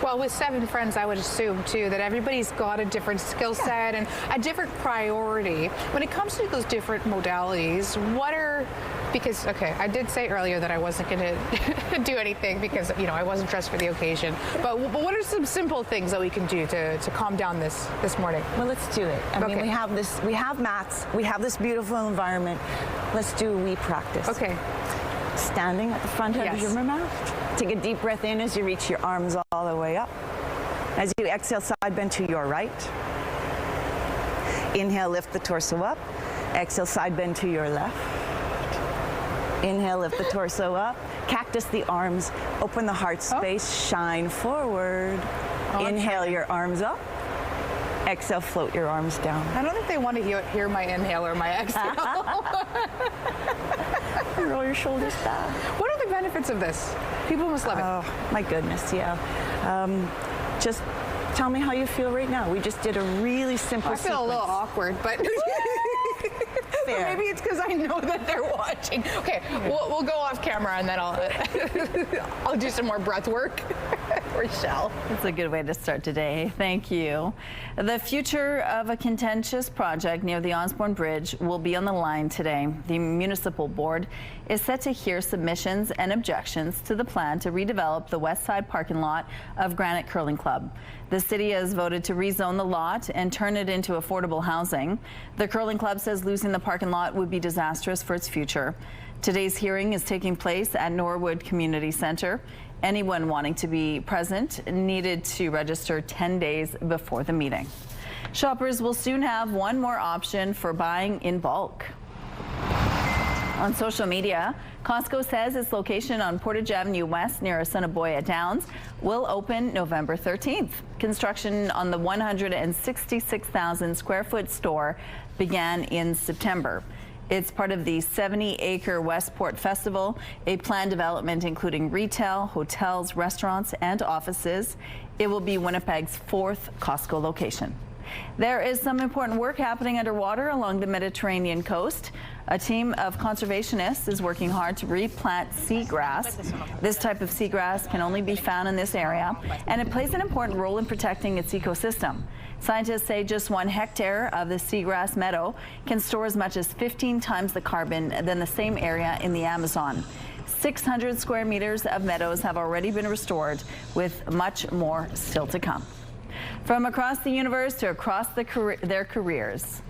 Well, with 7 friends, I would assume, too, that everybody's got a different skill set and a different priority. When it comes to those different modalities, what are, because, okay, I did say earlier that I wasn't going to do anything because, you know, I wasn't dressed for the occasion. But what are some simple things that we can do to calm down this morning? Well, let's do it. I mean, we have mats, we have this beautiful environment. Let's do a wee practice. Okay. Standing at the front edge of your mouth. Take a deep breath in as you reach your arms all the way up. As you exhale, side bend to your right. Inhale, lift the torso up. Exhale, side bend to your left. Inhale, lift the torso up. Cactus the arms. Open the heart space. Shine forward. Inhale your arms up. Exhale, float your arms down. I don't think they want to hear my inhale or my exhale. Roll your shoulders back. What are the benefits of this? People must love it. Oh, my goodness, yeah. Just tell me how you feel right now. We just did a really simple I feel a little awkward, but maybe it's because I know that they're watching. Okay, we'll go off camera and then I'll do some more breath work. Rochelle. That's a good way to start today. Thank you. The future of a contentious project near the Osborne Bridge will be on the line today. The municipal board is set to hear submissions and objections to the plan to redevelop the west side parking lot of Granite Curling Club. The city has voted to rezone the lot and turn it into affordable housing. The curling club says losing the parking lot would be disastrous for its future. Today's hearing is taking place at Norwood Community Center. Anyone wanting to be present needed to register 10 days before the meeting. Shoppers will soon have one more option for buying in bulk. On social media, Costco says its location on Portage Avenue West near Assiniboia Downs will open November 13th. Construction on the 166,000 square foot store began in September. It's part of the 70-acre Westport Festival, a planned development including retail, hotels, restaurants, and offices. It will be Winnipeg's 4th Costco location. There is some important work happening underwater along the Mediterranean coast. A team of conservationists is working hard to replant seagrass. This type of seagrass can only be found in this area, and it plays an important role in protecting its ecosystem. Scientists say just 1 hectare of the seagrass meadow can store as much as 15 times the carbon than the same area in the Amazon. 600 square meters of meadows have already been restored, with much more still to come. From across the universe to across their careers.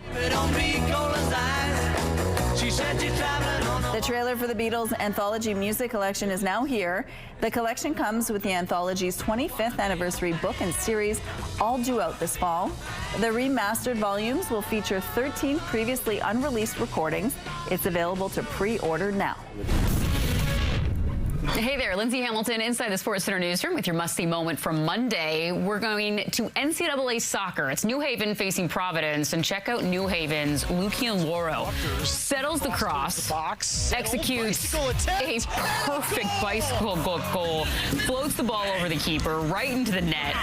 The trailer for the Beatles anthology music collection is now here. The collection comes with the anthology's 25th anniversary book and series, all due out this fall. The remastered volumes will feature 13 previously unreleased recordings. It's available to pre-order now. Hey there, Lindsay Hamilton inside the Sports Center newsroom with your must-see moment from Monday. We're going to NCAA soccer. It's New Haven facing Providence, and check out New Haven's Lucian Loro. Settles the cross, executes a perfect bicycle goal, floats the ball over the keeper, right into the net.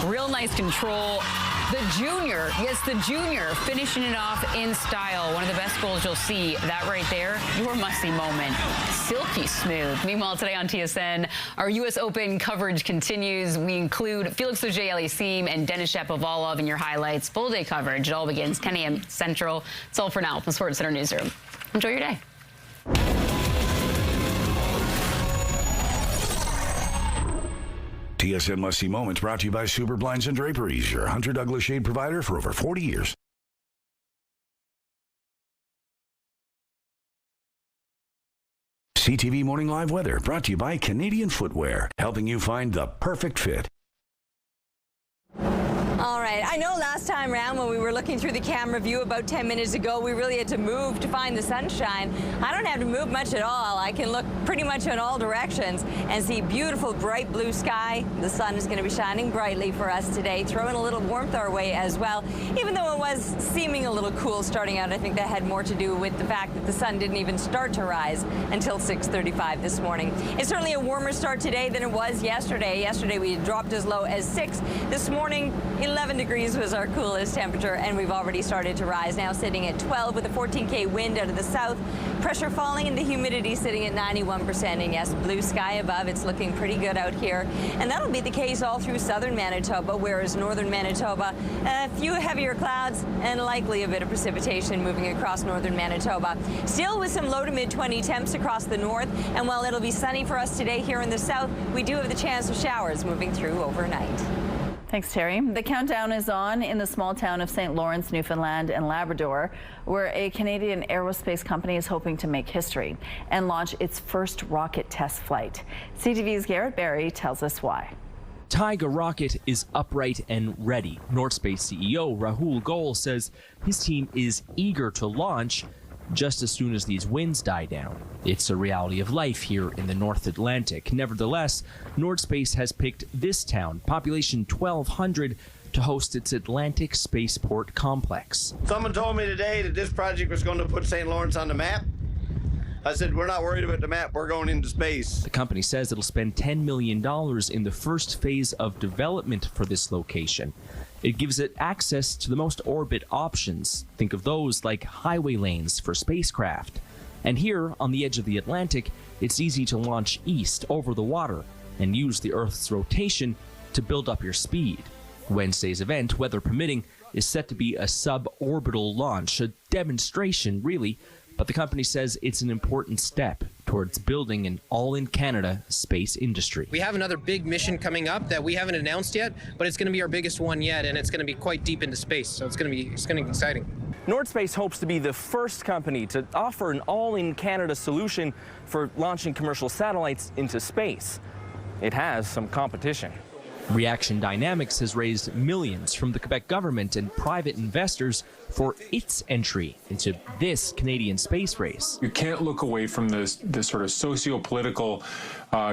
Real nice control. The junior, yes, the junior, finishing it off in style. One of the best goals you'll see. That right there, your must-see moment. Silky smooth. Meanwhile, today on TSN, our U.S. Open coverage continues. We include Felix Auger-Aliassime and Denis Shapovalov in your highlights. Full day coverage. It all begins 10 a.m. Central. It's all for now from the Sports Center newsroom. Enjoy your day. TSN Must-See Moments brought to you by Super Blinds and Draperies, your Hunter Douglas shade provider for over 40 years. CTV Morning Live Weather brought to you by Canadian Footwear, helping you find the perfect fit. All right, I know last time around when we were looking through the camera view about 10 minutes ago, we really had to move to find the sunshine. I don't have to move much at all. I can look pretty much in all directions and see beautiful bright blue sky. The sun is going to be shining brightly for us today, throwing a little warmth our way as well. Even though it was seeming a little cool starting out, I think that had more to do with the fact that the sun didn't even start to rise until 6:35 this morning. It's certainly a warmer start today than it was yesterday. Yesterday we dropped as low as 6. This morning, 11 degrees was our coolest temperature, and we've already started to rise, now sitting at 12 with a 14K wind out of the south. Pressure falling and the humidity sitting at 91%. And yes, blue sky above. It's looking pretty good out here. And that'll be the case all through southern Manitoba, whereas northern Manitoba, a few heavier clouds and likely a bit of precipitation moving across northern Manitoba. Still with some low to mid 20 temps across the north. And while it'll be sunny for us today here in the south, we do have the chance of showers moving through overnight. Thanks, Terry. The countdown is on in the small town of St. Lawrence, Newfoundland and Labrador, where a Canadian aerospace company is hoping to make history and launch its first rocket test flight. CTV's Garrett Barry tells us why. Taiga rocket is upright and ready. Northspace CEO Rahul Goel says his team is eager to launch just as soon as these winds die down. It's a reality of life here in the North Atlantic. Nevertheless, Northspace has picked this town, population 1,200, to host its Atlantic Spaceport complex. Someone told me today that this project was going to put St. Lawrence on the map. I said, we're not worried about the map, we're going into space. The company says it'll spend $10 million in the first phase of development for this location. It gives it access to the most orbit options. Think of those like highway lanes for spacecraft. And here, on the edge of the Atlantic, it's easy to launch east over the water and use the Earth's rotation to build up your speed. Wednesday's event, weather permitting, is set to be a suborbital launch, a demonstration really, but the company says it's an important step towards building an all-in-Canada space industry. We have another big mission coming up that we haven't announced yet, but it's going to be our biggest one yet, and it's going to be quite deep into space, so it's going to be exciting. Northspace hopes to be the first company to offer an all-in-Canada solution for launching commercial satellites into space. It has some competition. Reaction Dynamics has raised millions from the Quebec government and private investors for its entry into this Canadian space race. You can't look away from this sort of socio-political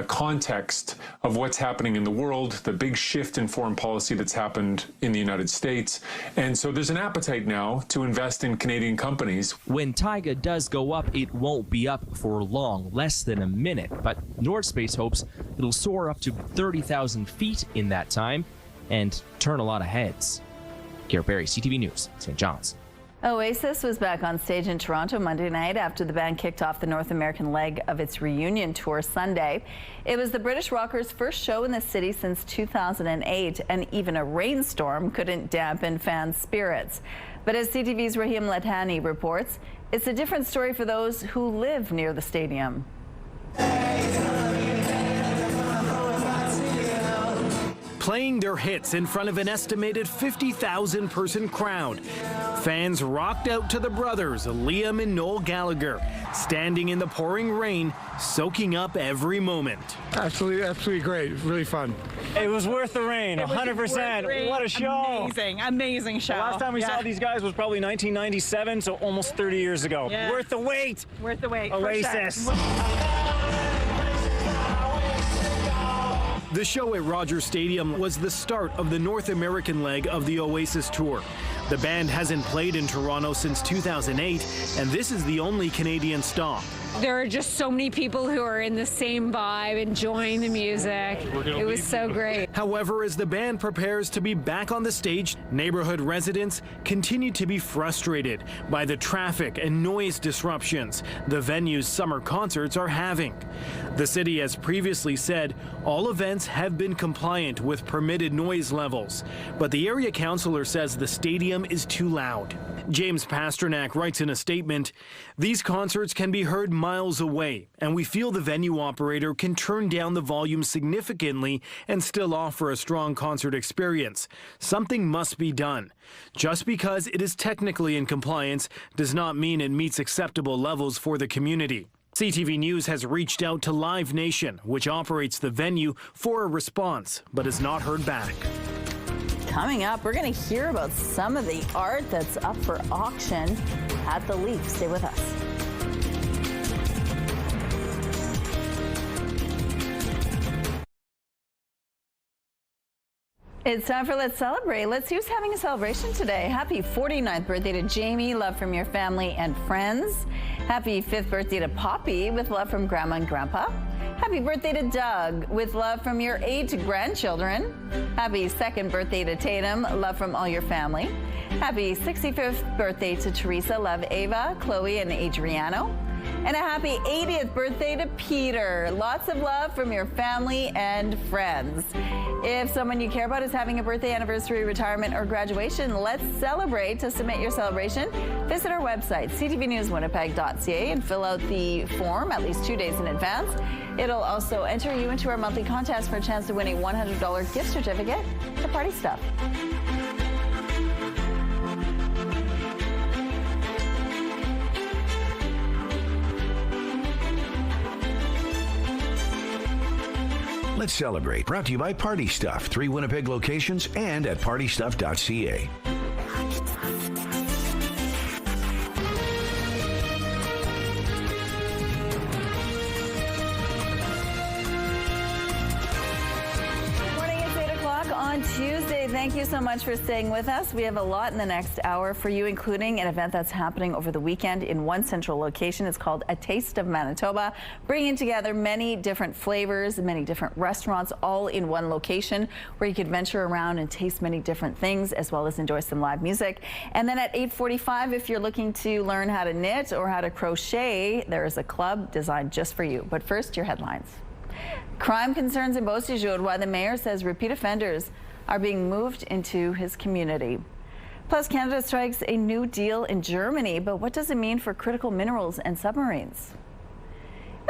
context of what's happening in the world, the big shift in foreign policy that's happened in the United States. And so there's an appetite now to invest in Canadian companies. When Taiga does go up, it won't be up for long, less than a minute. But Northspace hopes it'll soar up to 30,000 feet in that time and turn a lot of heads. Garrett Barry, CTV News, St. John's. Oasis was back on stage in Toronto Monday night after the band kicked off the North American leg of its reunion tour Sunday. It was the British rockers' first show in the city since 2008, and even a rainstorm couldn't dampen fans' spirits. But as CTV's Rahim Lathani reports, it's a different story for those who live near the stadium. Playing their hits in front of an estimated 50,000-person crowd. Fans rocked out to the brothers, Liam and Noel Gallagher, standing in the pouring rain, soaking up every moment. Absolutely great. Really fun. It was worth the rain, 100%. What a show. Amazing show. The last time we saw these guys was probably 1997, so almost 30 years ago. Yeah. Worth the wait. Worth the wait. Oasis. The show at Rogers Stadium was the start of the North American leg of the Oasis tour. The band hasn't played in Toronto since 2008, and this is the only Canadian stop. There are just so many people who are in the same vibe, enjoying the music. It was so great. However, as the band prepares to be back on the stage, neighborhood residents continue to be frustrated by the traffic and noise disruptions the venue's summer concerts are having. The city has previously said all events have been compliant with permitted noise levels, but the area councillor says the stadium is too loud. James Pasternak writes in a statement, "These concerts can be heard miles away, and we feel the venue operator can turn down the volume significantly and still offer a strong concert experience. Something must be done. Just because it is technically in compliance does not mean it meets acceptable levels for the community." CTV News has reached out to Live Nation, which operates the venue, for a response, but has not heard back. Coming up, we're going to hear about some of the art that's up for auction at the Leaf. Stay with us. It's time for Let's Celebrate. Let's see who's having a celebration today. Happy 49th birthday to Jamie, love from your family and friends. Happy 5th birthday to Poppy, with love from Grandma and Grandpa. Happy birthday to Doug, with love from your 8 grandchildren. Happy 2nd birthday to Tatum, love from all your family. Happy 65th birthday to Teresa, love Ava, Chloe, and Adriano. And a happy 80th birthday to Peter. Lots of love from your family and friends. If someone you care about is having a birthday, anniversary, retirement, or graduation, let's celebrate. To submit your celebration, visit our website, ctvnewswinnipeg.ca, and fill out the form at least 2 days in advance. It'll also enter you into our monthly contest for a chance to win a $100 gift certificate to Party Stuff. Let's celebrate. Brought to you by Party Stuff. 3 Winnipeg locations and at partystuff.ca. On Tuesday. Thank you so much for staying with us. We have a lot in the next hour for you, including an event that's happening over the weekend in one central location. It's called A Taste of Manitoba, bringing together many different flavors, many different restaurants, all in one location where you could venture around and taste many different things, as well as enjoy some live music. And then at 8:45, if you're looking to learn how to knit or how to crochet, there is a club designed just for you. But first, your headlines. Crime concerns in Beausejour, why the mayor says repeat offenders are being moved into his community. Plus, Canada strikes a new deal in Germany, but what does it mean for critical minerals and submarines?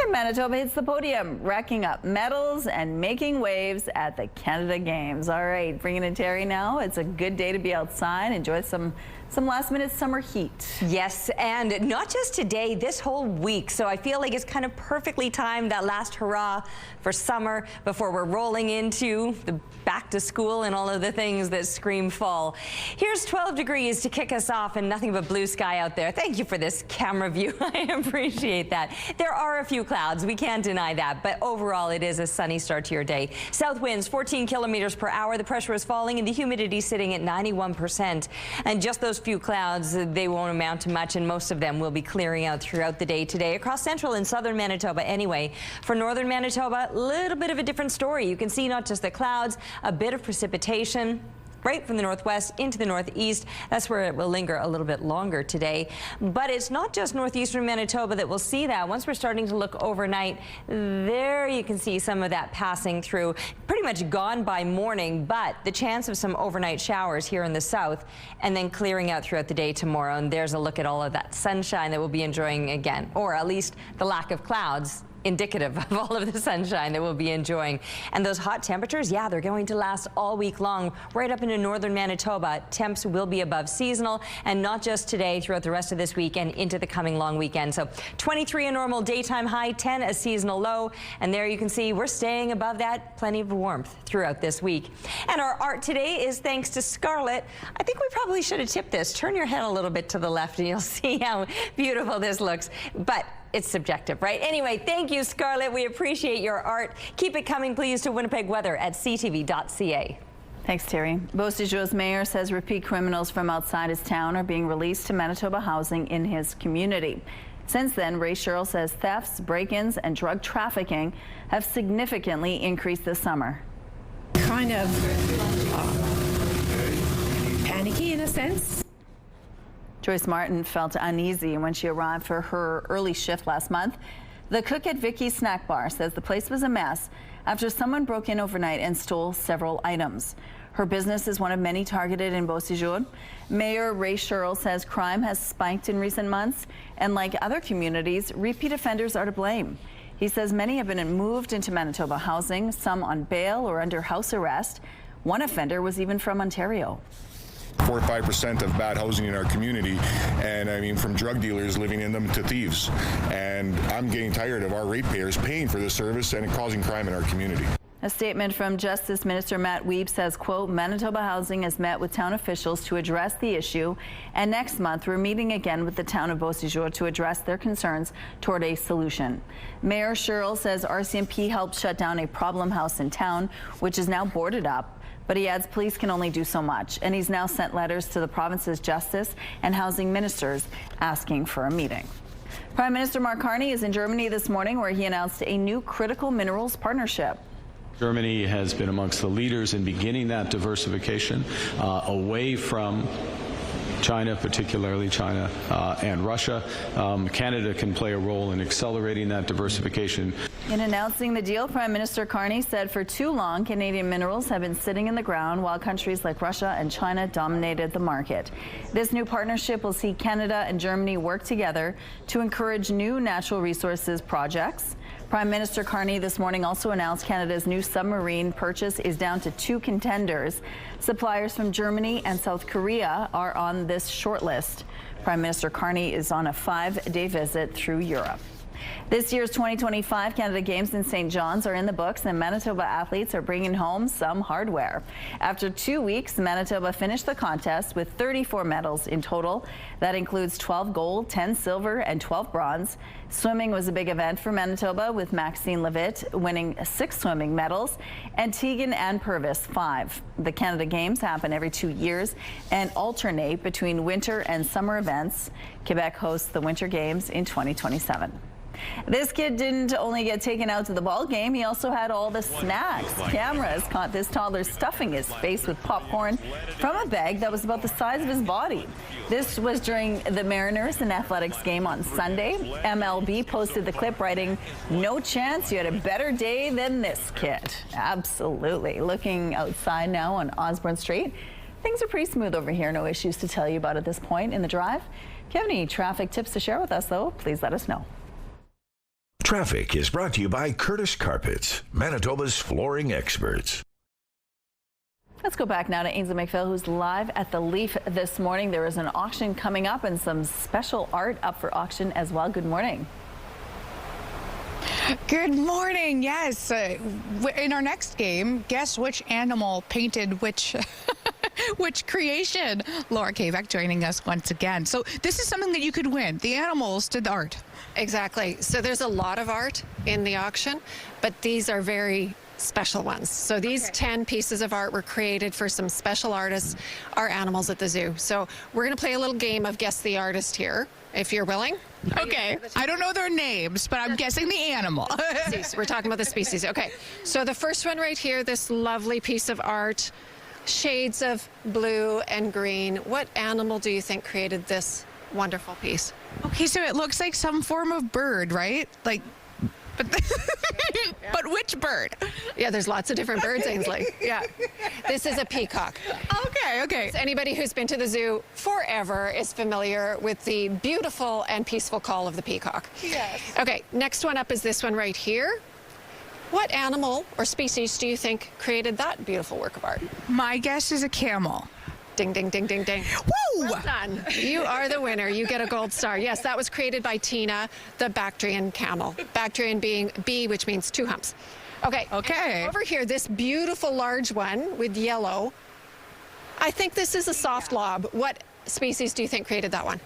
And Manitoba hits the podium, racking up medals and making waves at the Canada Games. All right, bringing in Terry now. It's a good day to be outside. Enjoy some last-minute summer heat. Yes, and not just today, this whole week. So I feel like it's kind of perfectly timed, that last hurrah for summer before we're rolling into the back to school and all of the things that scream fall. Here's 12 degrees to kick us off and nothing but blue sky out there. Thank you for this camera view. I appreciate that. There are a few clouds, we can't deny that, but overall it is a sunny start to your day. South winds 14 kilometers per hour. The pressure is falling and the humidity sitting at 91%. And just those few clouds, they won't amount to much, and most of them will be clearing out throughout the day today across central and southern Manitoba anyway. For northern Manitoba, a little bit of a different story. You can see not just the clouds, a bit of precipitation right from the northwest into the northeast. That's where it will linger a little bit longer today. But it's not just northeastern Manitoba that will see that. Once we're starting to look overnight, there you can see some of that passing through. Pretty much gone by morning, but the chance of some overnight showers here in the south and then clearing out throughout the day tomorrow. And there's a look at all of that sunshine that we'll be enjoying again, or at least the lack of clouds indicative of all of the sunshine that we'll be enjoying. And those hot temperatures, yeah, they're going to last all week long. Right up into northern Manitoba, temps will be above seasonal, and not just today, throughout the rest of this week and into the coming long weekend. So 23 a normal daytime high, 10 a seasonal low, and there you can see we're staying above that. Plenty of warmth throughout this week. And our art today is thanks to Scarlett. I think we probably should have tipped this. Turn your head a little bit to the left and you'll see how beautiful this looks. But it's subjective, right? Anyway, thank you, Scarlett. We appreciate your art. Keep it coming, please, to Winnipeg weather at ctv.ca. Thanks, Terry. Beausejour's mayor says repeat criminals from outside his town are being released to Manitoba housing in his community. Since then, Ray Sherrill says thefts, break-ins, and drug trafficking have significantly increased this summer. Kind of panicky in a sense. Joyce Martin felt uneasy when she arrived for her early shift last month. The cook at Vicky's Snack Bar says the place was a mess after someone broke in overnight and stole several items. Her business is one of many targeted in Beausejour. Mayor Ray Sherrill says crime has spiked in recent months, and like other communities, repeat offenders are to blame. He says many have been moved into Manitoba housing, some on bail or under house arrest. One offender was even from Ontario. 4 or 5% of bad housing in our community, and I mean from drug dealers living in them to thieves. And I'm getting tired of our ratepayers paying for this service and causing crime in our community. A statement from Justice Minister Matt Wiebe says, quote, Manitoba Housing has met with town officials to address the issue, and next month we're meeting again with the town of Beausejour to address their concerns toward a solution. Mayor Sherrill says RCMP helped shut down a problem house in town, which is now boarded up. But he adds police can only do so much, and he's now sent letters to the province's justice and housing ministers asking for a meeting. Prime Minister Mark Carney is in Germany this morning, where he announced a new critical minerals partnership. Germany has been amongst the leaders in beginning that diversification away from China, particularly China and Russia. Canada can play a role in accelerating that diversification. In announcing the deal, Prime Minister Carney said for too long, Canadian minerals have been sitting in the ground while countries like Russia and China dominated the market. This new partnership will see Canada and Germany work together to encourage new natural resources projects. Prime Minister Carney this morning also announced Canada's new submarine purchase is down to 2 contenders. Suppliers from Germany and South Korea are on this shortlist. Prime Minister Carney is on a 5-day visit through Europe. This year's 2025 Canada Games in St. John's are in the books, and Manitoba athletes are bringing home some hardware. After 2 weeks, Manitoba finished the contest with 34 medals in total. That includes 12 gold, 10 silver, and 12 bronze. Swimming was a big event for Manitoba, with Maxine Levitt winning 6 swimming medals and Tegan Ann Purvis 5. The Canada Games happen every 2 years and alternate between winter and summer events. Quebec hosts the Winter Games in 2027. This kid didn't only get taken out to the ball game, he also had all the snacks. Cameras caught this toddler stuffing his face with popcorn from a bag that was about the size of his body. This was during the Mariners and Athletics game on Sunday. MLB posted the clip, writing, "No chance you had a better day than this kid." Absolutely. Looking outside now on Osborne Street, things are pretty smooth over here. No issues to tell you about at this point in the drive. If you have any traffic tips to share with us, though, please let us know. Traffic is brought to you by Curtis Carpets, Manitoba's flooring experts. Let's go back now to Ainsley McPhail, who's live at the Leaf this morning. There is an auction coming up and some special art up for auction as well. Good morning. Good morning. Yes. In our next game, guess which animal painted which which creation? Laura Kavek joining us once again. So this is something that you could win. The animals did the art. Exactly. So there's a lot of art in the auction, but these are very special ones. So these 10 pieces of art were created for some special artists, our animals at the zoo. So we're going to play a little game of Guess the Artist here, if you're willing. Okay. I don't know their names, but I'm guessing the animal. We're talking about the species. Okay. So the first one right here, this lovely piece of art, shades of blue and green. What animal do you think created this wonderful piece? Okay, so it looks like some form of bird, right? Like, but which bird? Yeah, there's lots of different birds, Ainsley. Yeah. This is a peacock. Okay. So anybody who's been to the zoo forever is familiar with the beautiful and peaceful call of the peacock. Yes. Okay, next one up is this one right here. What animal or species do you think created that beautiful work of art? My guess is a camel. Ding, ding, ding, ding, ding. Woo! Well done. You are the winner. You get a gold star. Yes, that was created by Tina, the Bactrian camel. Bactrian being B, which means 2 humps. Okay. Over here, this beautiful large one with yellow. I think this is a soft lob. What species do you think created that one?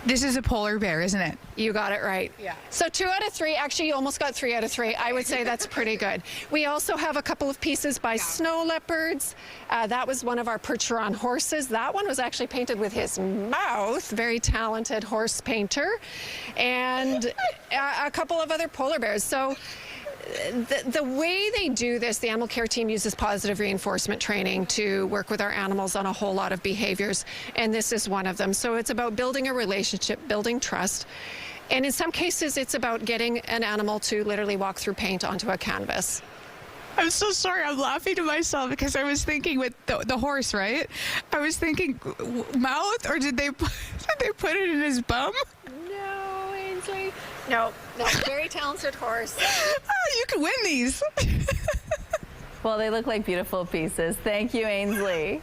This is a polar bear, isn't it? You got it right. Yeah. So 2 out of 3. Actually, you almost got 3 out of 3. I would say that's pretty good. We also have a couple of pieces by snow leopards. That was one of our Percheron horses. That one was actually painted with his mouth. Very talented horse painter. And a couple of other polar bears. So the way they do this, the animal care team uses positive reinforcement training to work with our animals on a whole lot of behaviors, and this is one of them. So it's about building a relationship, building trust, and in some cases it's about getting an animal to literally walk through paint onto a canvas. I'm so sorry. I'm laughing to myself because I was thinking with the horse, right? I was thinking mouth, or did they put it in his bum? No, Ainsley. No, very talented horse. Oh, you can win these. Well, they look like beautiful pieces. Thank you, Ainsley.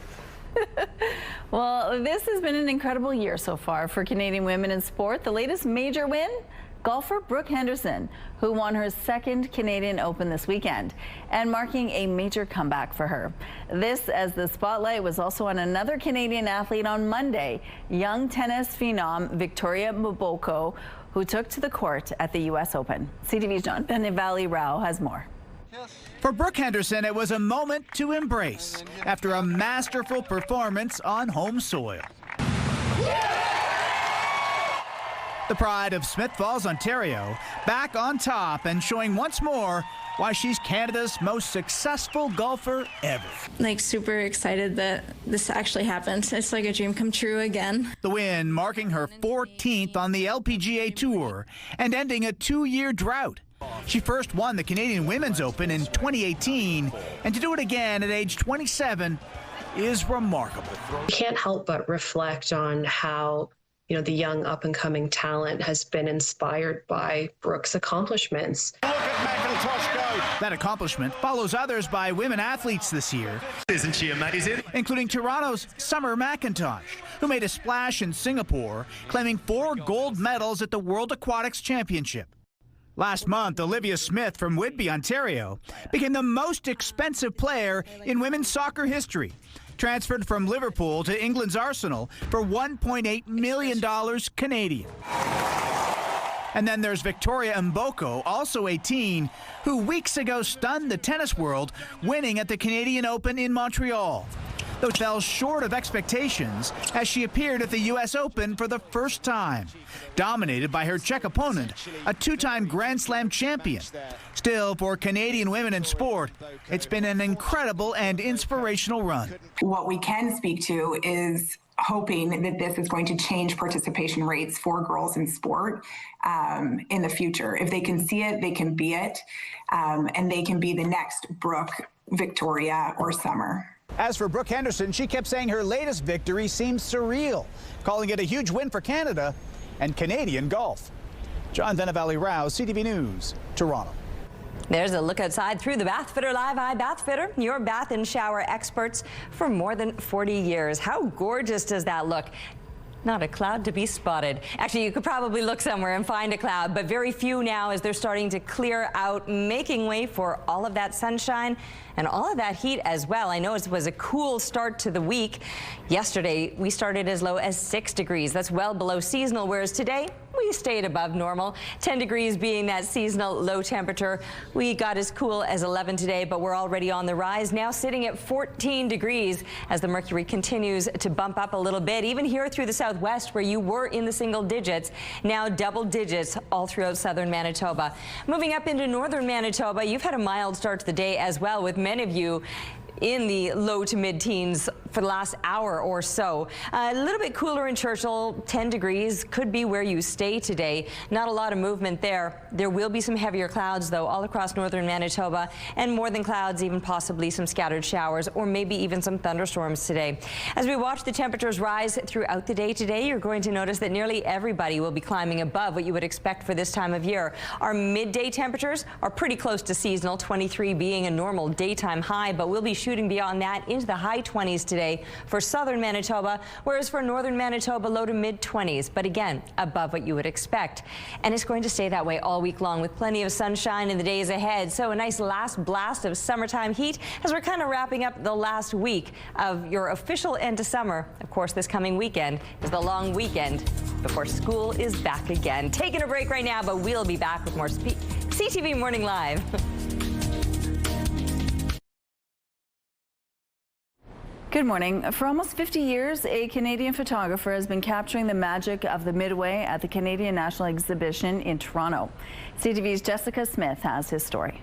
Well, this has been an incredible year so far for Canadian women in sport. The latest major win? Golfer Brooke Henderson, who won her 2nd Canadian Open this weekend, and marking a major comeback for her. This as the spotlight was also on another Canadian athlete on Monday, young tennis phenom Victoria Mboko, who took to the court at the U.S. Open. CTV's John Benevali Rao has more. For Brooke Henderson, it was a moment to embrace after a masterful performance on home soil. The pride of Smith Falls, Ontario, back on top and showing once more why she's Canada's most successful golfer ever. Like, super excited that this actually happened. It's like a dream come true again. The win marking her 14th on the LPGA Tour and ending a 2-year drought. She first won the Canadian Women's Open in 2018, and to do it again at age 27 is remarkable. You can't help but reflect on how the young up-and-coming talent has been inspired by Brooke's accomplishments. Look at McIntosh go! That accomplishment follows others by women athletes this year. Isn't she amazing? Including Toronto's Summer McIntosh, who made a splash in Singapore, claiming 4 gold medals at the World Aquatics Championship. Last month, Olivia Smith from Whitby, Ontario, became the most expensive player in women's soccer history. Transferred from Liverpool to England's Arsenal for $1.8 million Canadian. And then there's Victoria Mboko, also 18, who weeks ago stunned the tennis world, winning at the Canadian Open in Montreal, though fell short of expectations as she appeared at the U.S. Open for the first time, dominated by her Czech opponent, a 2-time Grand Slam champion. Still, for Canadian women in sport, it's been an incredible and inspirational run. What we can speak to is hoping that this is going to change participation rates for girls in sport in the future. If they can see it, they can be it, and they can be the next Brooke, Victoria, or Summer. As for Brooke Henderson, she kept saying her latest victory seems surreal, calling it a huge win for Canada and Canadian golf. John Denevalley-Rouse, CTV News, Toronto. There's a look outside through the Bath Fitter Live Eye Bath Fitter, your bath and shower experts for more than 40 years. How gorgeous does that look? Not a cloud to be spotted. Actually, you could probably look somewhere and find a cloud, but very few now as they're starting to clear out, making way for all of that sunshine and all of that heat as well. I know it was a cool start to the week. Yesterday, we started as low as 6 degrees. That's well below seasonal, whereas today, we stayed above normal. 10 degrees being that seasonal low temperature. We got as cool as 11 today, but we're already on the rise, now sitting at 14 degrees as the mercury continues to bump up a little bit. Even here through the southwest, where you were in the single digits, now double digits all throughout southern Manitoba. Moving up into northern Manitoba, you've had a mild start to the day as well, with many of you in the low to mid-teens for the last hour or so. A little bit cooler in Churchill, 10 degrees, could be where you stay today. Not a lot of movement there. There will be some heavier clouds, though, all across northern Manitoba, and more than clouds, even possibly some scattered showers, or maybe even some thunderstorms today. As we watch the temperatures rise throughout the day today, you're going to notice that nearly everybody will be climbing above what you would expect for this time of year. Our midday temperatures are pretty close to seasonal, 23 being a normal daytime high, but we'll be shooting beyond that into the high 20s today for southern Manitoba, whereas for northern Manitoba, low to mid 20s, but again, above what you would expect. And it's going to stay that way all week long with plenty of sunshine in the days ahead. So a nice last blast of summertime heat as we're kind of wrapping up the last week of your official end to summer. Of course, this coming weekend is the long weekend before school is back again. Taking a break right now, but we'll be back with more CTV Morning Live. Good morning. For almost 50 years, a Canadian photographer has been capturing the magic of the Midway at the Canadian National Exhibition in Toronto. CTV's Jessica Smith has his story.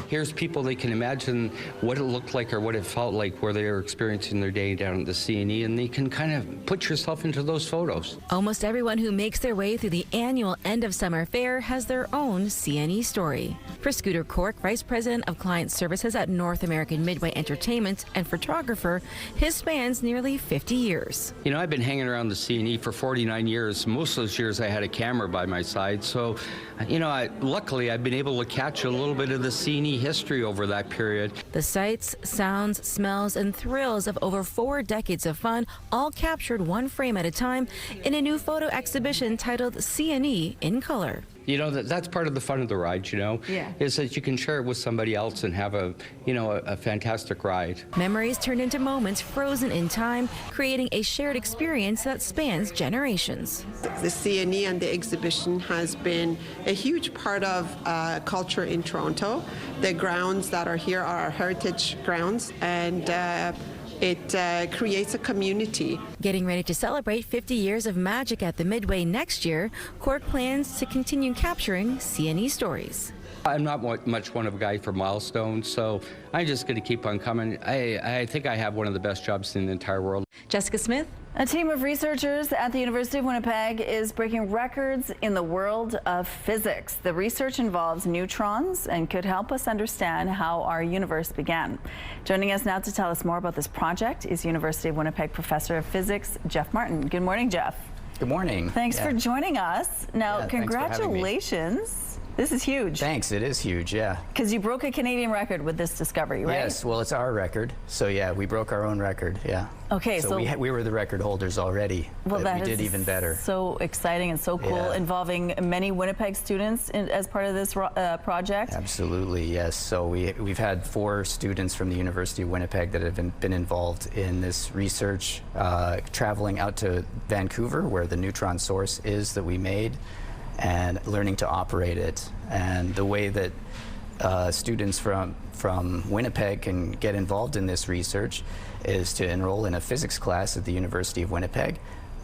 Here's people, they can imagine what it looked like or what it felt like where they were experiencing their day down at the CNE, and they can kind of put yourself into those photos. Almost everyone who makes their way through the annual end of summer fair has their own CNE story. For Scooter Cork, Vice President of Client Services at North American Midway Entertainment and photographer, his spans nearly 50 years. You know, I've been hanging around the CNE for 49 years. Most of those years I had a camera by my side, so, you know, luckily I've been able to catch a little bit of the CNE history over that period. The sights, sounds, smells, and thrills of over 4 decades of fun, all captured one frame at a time in a new photo exhibition titled CNE in Color. You know, that's part of the fun of the ride, you know, is that you can share it with somebody else and have a, you know, a fantastic ride. Memories turned into moments frozen in time, creating a shared experience that spans generations. The CNE and the exhibition has been a huge part of culture in Toronto. The grounds that are here are our heritage grounds, and It creates a community. Getting ready to celebrate 50 years of magic at the Midway next year, Cork plans to continue capturing CNE stories. I'm not much one of a guy for milestones, so I'm just going to keep on coming. I think I have one of the best jobs in the entire world. Jessica Smith. A team of researchers at the University of Winnipeg is breaking records in the world of physics. The research involves neutrons and could help us understand how our universe began. Joining us now to tell us more about this project is University of Winnipeg Professor of Physics, Jeff Martin. Good morning, Jeff. Good morning. Thanks for joining us. Now, congratulations. This is huge. Thanks, it is huge, yeah. Because you broke a Canadian record with this discovery, right? Yes, well, it's our record. So, yeah, we broke our own record, yeah. Okay, so we were the record holders already, well, but we did even better. So exciting and so cool, involving many Winnipeg students as part of this project. Absolutely, yes. So we've had 4 students from the University of Winnipeg that have been involved in this research, traveling out to Vancouver, where the neutron source is that we made, and learning to operate it. And the way that students from Winnipeg can get involved in this research is to enroll in a physics class at the University of Winnipeg.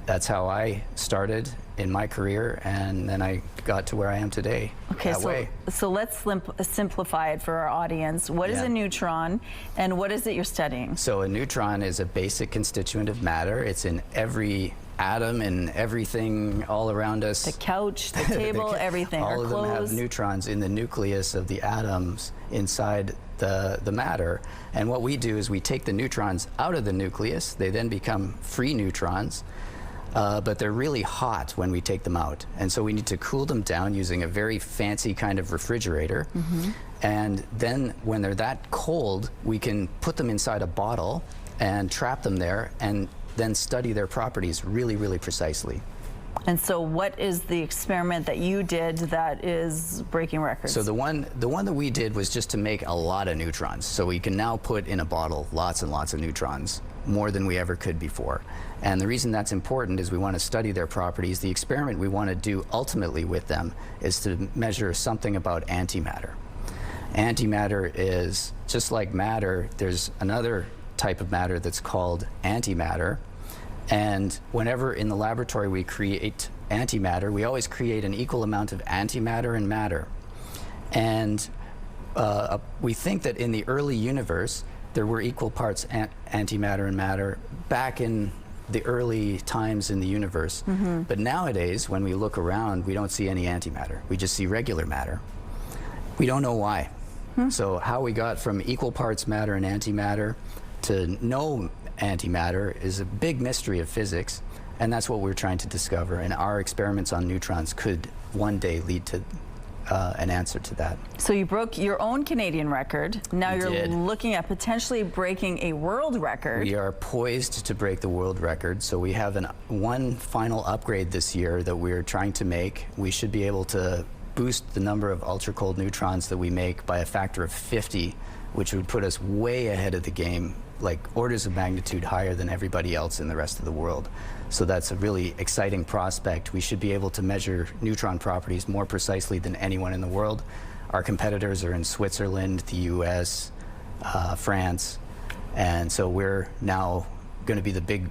That's how I started in my career, and then I got to where I am today. Okay, so let's simplify it for our audience. What is a neutron, and what is it you're studying? So a neutron is a basic constituent of matter. It's in every atom and everything all around us. The couch, the table, everything. All of them have neutrons in the nucleus of the atoms inside the matter. And what we do is we take the neutrons out of the nucleus. They then become free neutrons, but they're really hot when we take them out. And so we need to cool them down using a very fancy kind of refrigerator. And then when they're that cold, we can put them inside a bottle and trap them there, and then study their properties really, really precisely. And so what is the experiment that you did that is breaking records? So the one that we did was just to make a lot of neutrons. So we can now put in a bottle lots and lots of neutrons, more than we ever could before. And the reason that's important is we want to study their properties. The experiment we want to do ultimately with them is to measure something about antimatter. Antimatter is just like matter. There's another type of matter that's called antimatter, and whenever in the laboratory we create antimatter, we always create an equal amount of antimatter and matter. And we think that in the early universe there were equal parts antimatter and matter back in the early times in the universe. But nowadays, when we look around, we don't see any antimatter. We just see regular matter. We don't know why. So how we got from equal parts matter and antimatter to no antimatter is a big mystery of physics, and that's what we're trying to discover. And our experiments on neutrons could one day lead to an answer to that. So you broke your own Canadian record. Now you're looking at potentially breaking a world record. We are poised to break the world record. So we have one final upgrade this year that we're trying to make. We should be able to boost the number of ultra-cold neutrons that we make by a factor of 50, which would put us way ahead of the game, like orders of magnitude higher than everybody else in the rest of the world. So that's a really exciting prospect. We should be able to measure neutron properties more precisely than anyone in the world. Our competitors are in Switzerland, the US, France, and so we're now going to be the big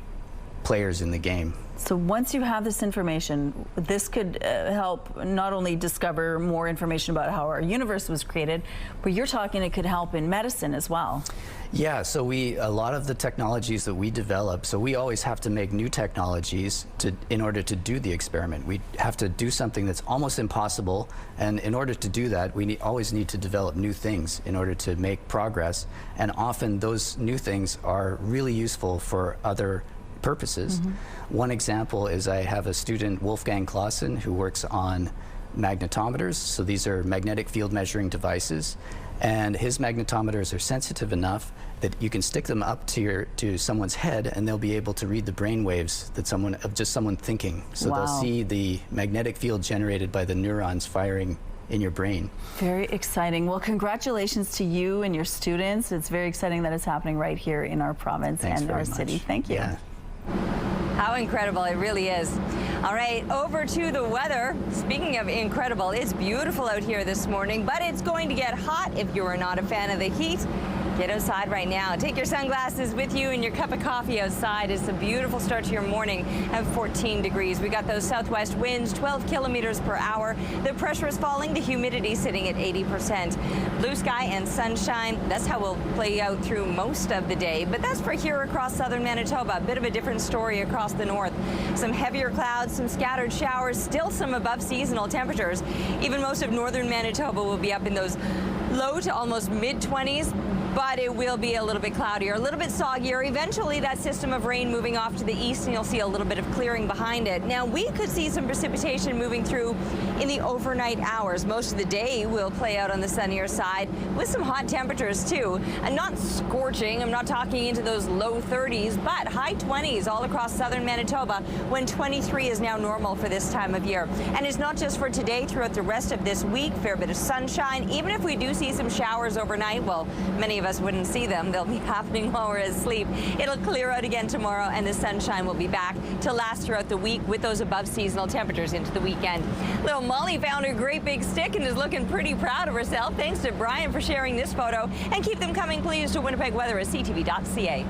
players in the game. So once you have this information, this could help not only discover more information about how our universe was created, but you're talking it could help in medicine as well. Yeah, so a lot of the technologies that we develop, so we always have to make new technologies in order to do the experiment. We have to do something that's almost impossible, and in order to do that, we always need to develop new things in order to make progress, and often those new things are really useful for other purposes. One example is I have a student, Wolfgang Clausen, who works on magnetometers. So these are magnetic field measuring devices, and his magnetometers are sensitive enough that you can stick them up to someone's head, and they'll be able to read the brain waves that just someone thinking. So they'll see the magnetic field generated by the neurons firing in your brain. Very exciting. Well, congratulations to you and your students. It's very exciting that it's happening right here in our province and our city. Thank you. Yeah. How incredible, it really is. All right, over to the weather. Speaking of incredible, it's beautiful out here this morning, but it's going to get hot if you are not a fan of the heat. Get outside right now. Take your sunglasses with you and your cup of coffee outside. It's a beautiful start to your morning at 14 degrees. We got those southwest winds, 12 kilometers per hour. The pressure is falling, the humidity sitting at 80%. Blue sky and sunshine, that's how we'll play out through most of the day. But that's for here across southern Manitoba. A bit of a different story across the north. Some heavier clouds, some scattered showers, still some above seasonal temperatures. Even most of northern Manitoba will be up in those low to almost mid-20s. But it will be a little bit cloudier, a little bit soggier. Eventually, that system of rain moving off to the east, and you'll see a little bit of clearing behind it. Now, we could see some precipitation moving through in the overnight hours. Most of the day will play out on the sunnier side with some hot temperatures, too. And not scorching. I'm not talking into those low 30s, but high 20s all across southern Manitoba, when 23 is now normal for this time of year. And it's not just for today. Throughout the rest of this week, fair bit of sunshine. Even if we do see some showers overnight, well, many of us wouldn't see them. They'll be happening while we're asleep. It'll clear out again tomorrow, and the sunshine will be back to last throughout the week with those above seasonal temperatures into the weekend. Little Molly found her great big stick and is looking pretty proud of herself. Thanks to Brian for sharing this photo. And keep them coming, please, to Winnipeg Weather at ctv.ca.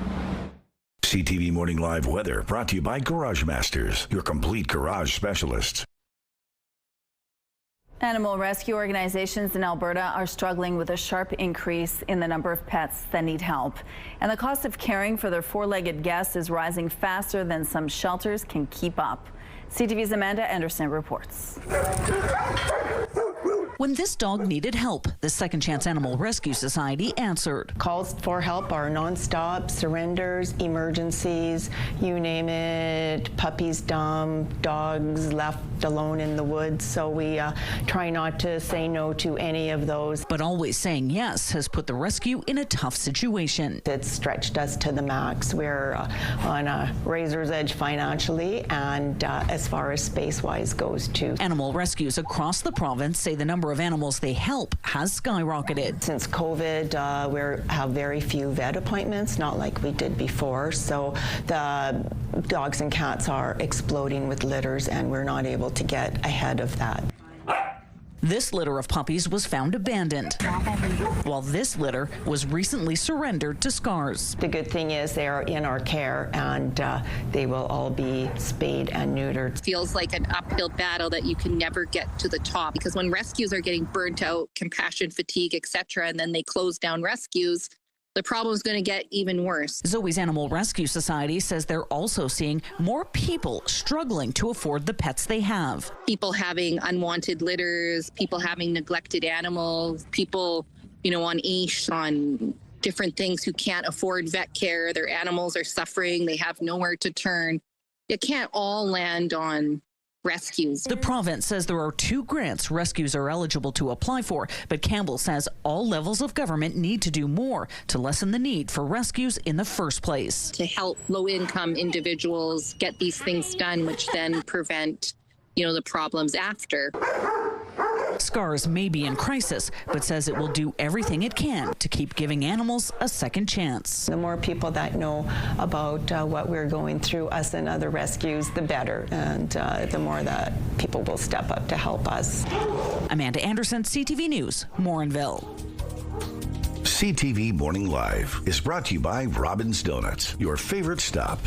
CTV Morning Live Weather brought to you by Garage Masters, your complete garage specialists. Animal rescue organizations in Alberta are struggling with a sharp increase in the number of pets that need help. And the cost of caring for their four-legged guests is rising faster than some shelters can keep up. CTV's Amanda Anderson reports. When this dog needed help, the Second Chance Animal Rescue Society answered. Calls for help are nonstop, surrenders, emergencies, you name it, puppies dumped, dogs left alone in the woods. So we try not to say no to any of those. But always saying yes has put the rescue in a tough situation. It's stretched us to the max. We're on a razor's edge financially and as far as space-wise goes too. Animal rescues across the province say the number of animals they help has skyrocketed. Since COVID, we have very few vet appointments, not like we did before. So the dogs and cats are exploding with litters, and we're not able to get ahead of that. This litter of puppies was found abandoned, while this litter was recently surrendered to SCARS. The good thing is they are in our care, and they will all be spayed and neutered. Feels like an uphill battle that you can never get to the top, because when rescues are getting burnt out, compassion fatigue, etc., and then they close down rescues, the problem is going to get even worse. Zoe's Animal Rescue Society says they're also seeing more people struggling to afford the pets they have. People having unwanted litters, people having neglected animals, people, on AISH, on different things who can't afford vet care. Their animals are suffering. They have nowhere to turn. It can't all land on rescues. The province says there are 2 grants rescues are eligible to apply for, but Campbell says all levels of government need to do more to lessen the need for rescues in the first place. To help low-income individuals get these things done, which then prevent, the problems after. SCARS may be in crisis, but says it will do everything it can to keep giving animals a second chance. The more people that know about what we're going through, us and other rescues, the better, and the more that people will step up to help us. Amanda Anderson, CTV News, Morinville. CTV Morning Live is brought to you by Robin's Donuts, your favorite stop.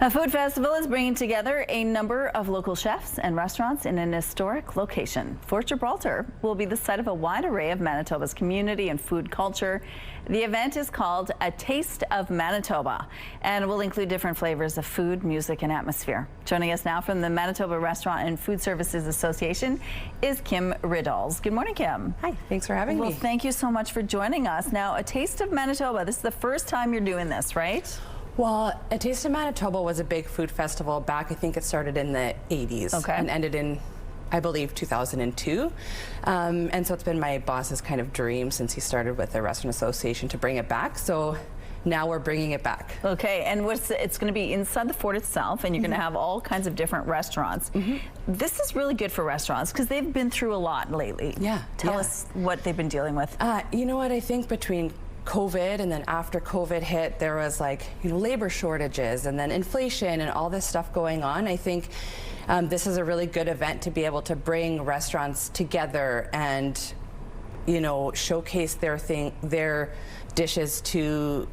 A food festival is bringing together a number of local chefs and restaurants in an historic location. Fort Gibraltar will be the site of a wide array of Manitoba's community and food culture. The event is called A Taste of Manitoba and will include different flavors of food, music, and atmosphere. Joining us now from the Manitoba Restaurant and Food Services Association is Kim Riddles. Good morning, Kim. Hi, thanks for having me. Well, thank you so much for joining us. Now, A Taste of Manitoba, this is the first time you're doing this, right? Well, A Taste of Manitoba was a big food festival back, I think it started in the 80s and ended in, I believe, 2002. And so it's been my boss's kind of dream since he started with the Restaurant Association to bring it back. So now we're bringing it back. Okay, and it's going to be inside the fort itself, and you're going to have all kinds of different restaurants. This is really good for restaurants because they've been through a lot lately. Yeah. Tell us what they've been dealing with. You know what, I think between COVID, and then after COVID hit, there was like, you know, labor shortages and then inflation and all this stuff going on. I think this is a really good event to be able to bring restaurants together and, you know, showcase their dishes to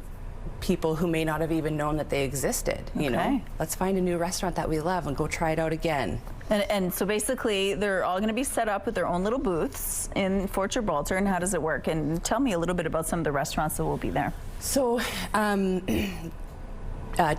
people who may not have even known that they existed. You know, let's find a new restaurant that we love and go try it out again. And so basically, they're all going to be set up with their own little booths in Fort Gibraltar. And how does it work? And tell me a little bit about some of the restaurants that will be there. So,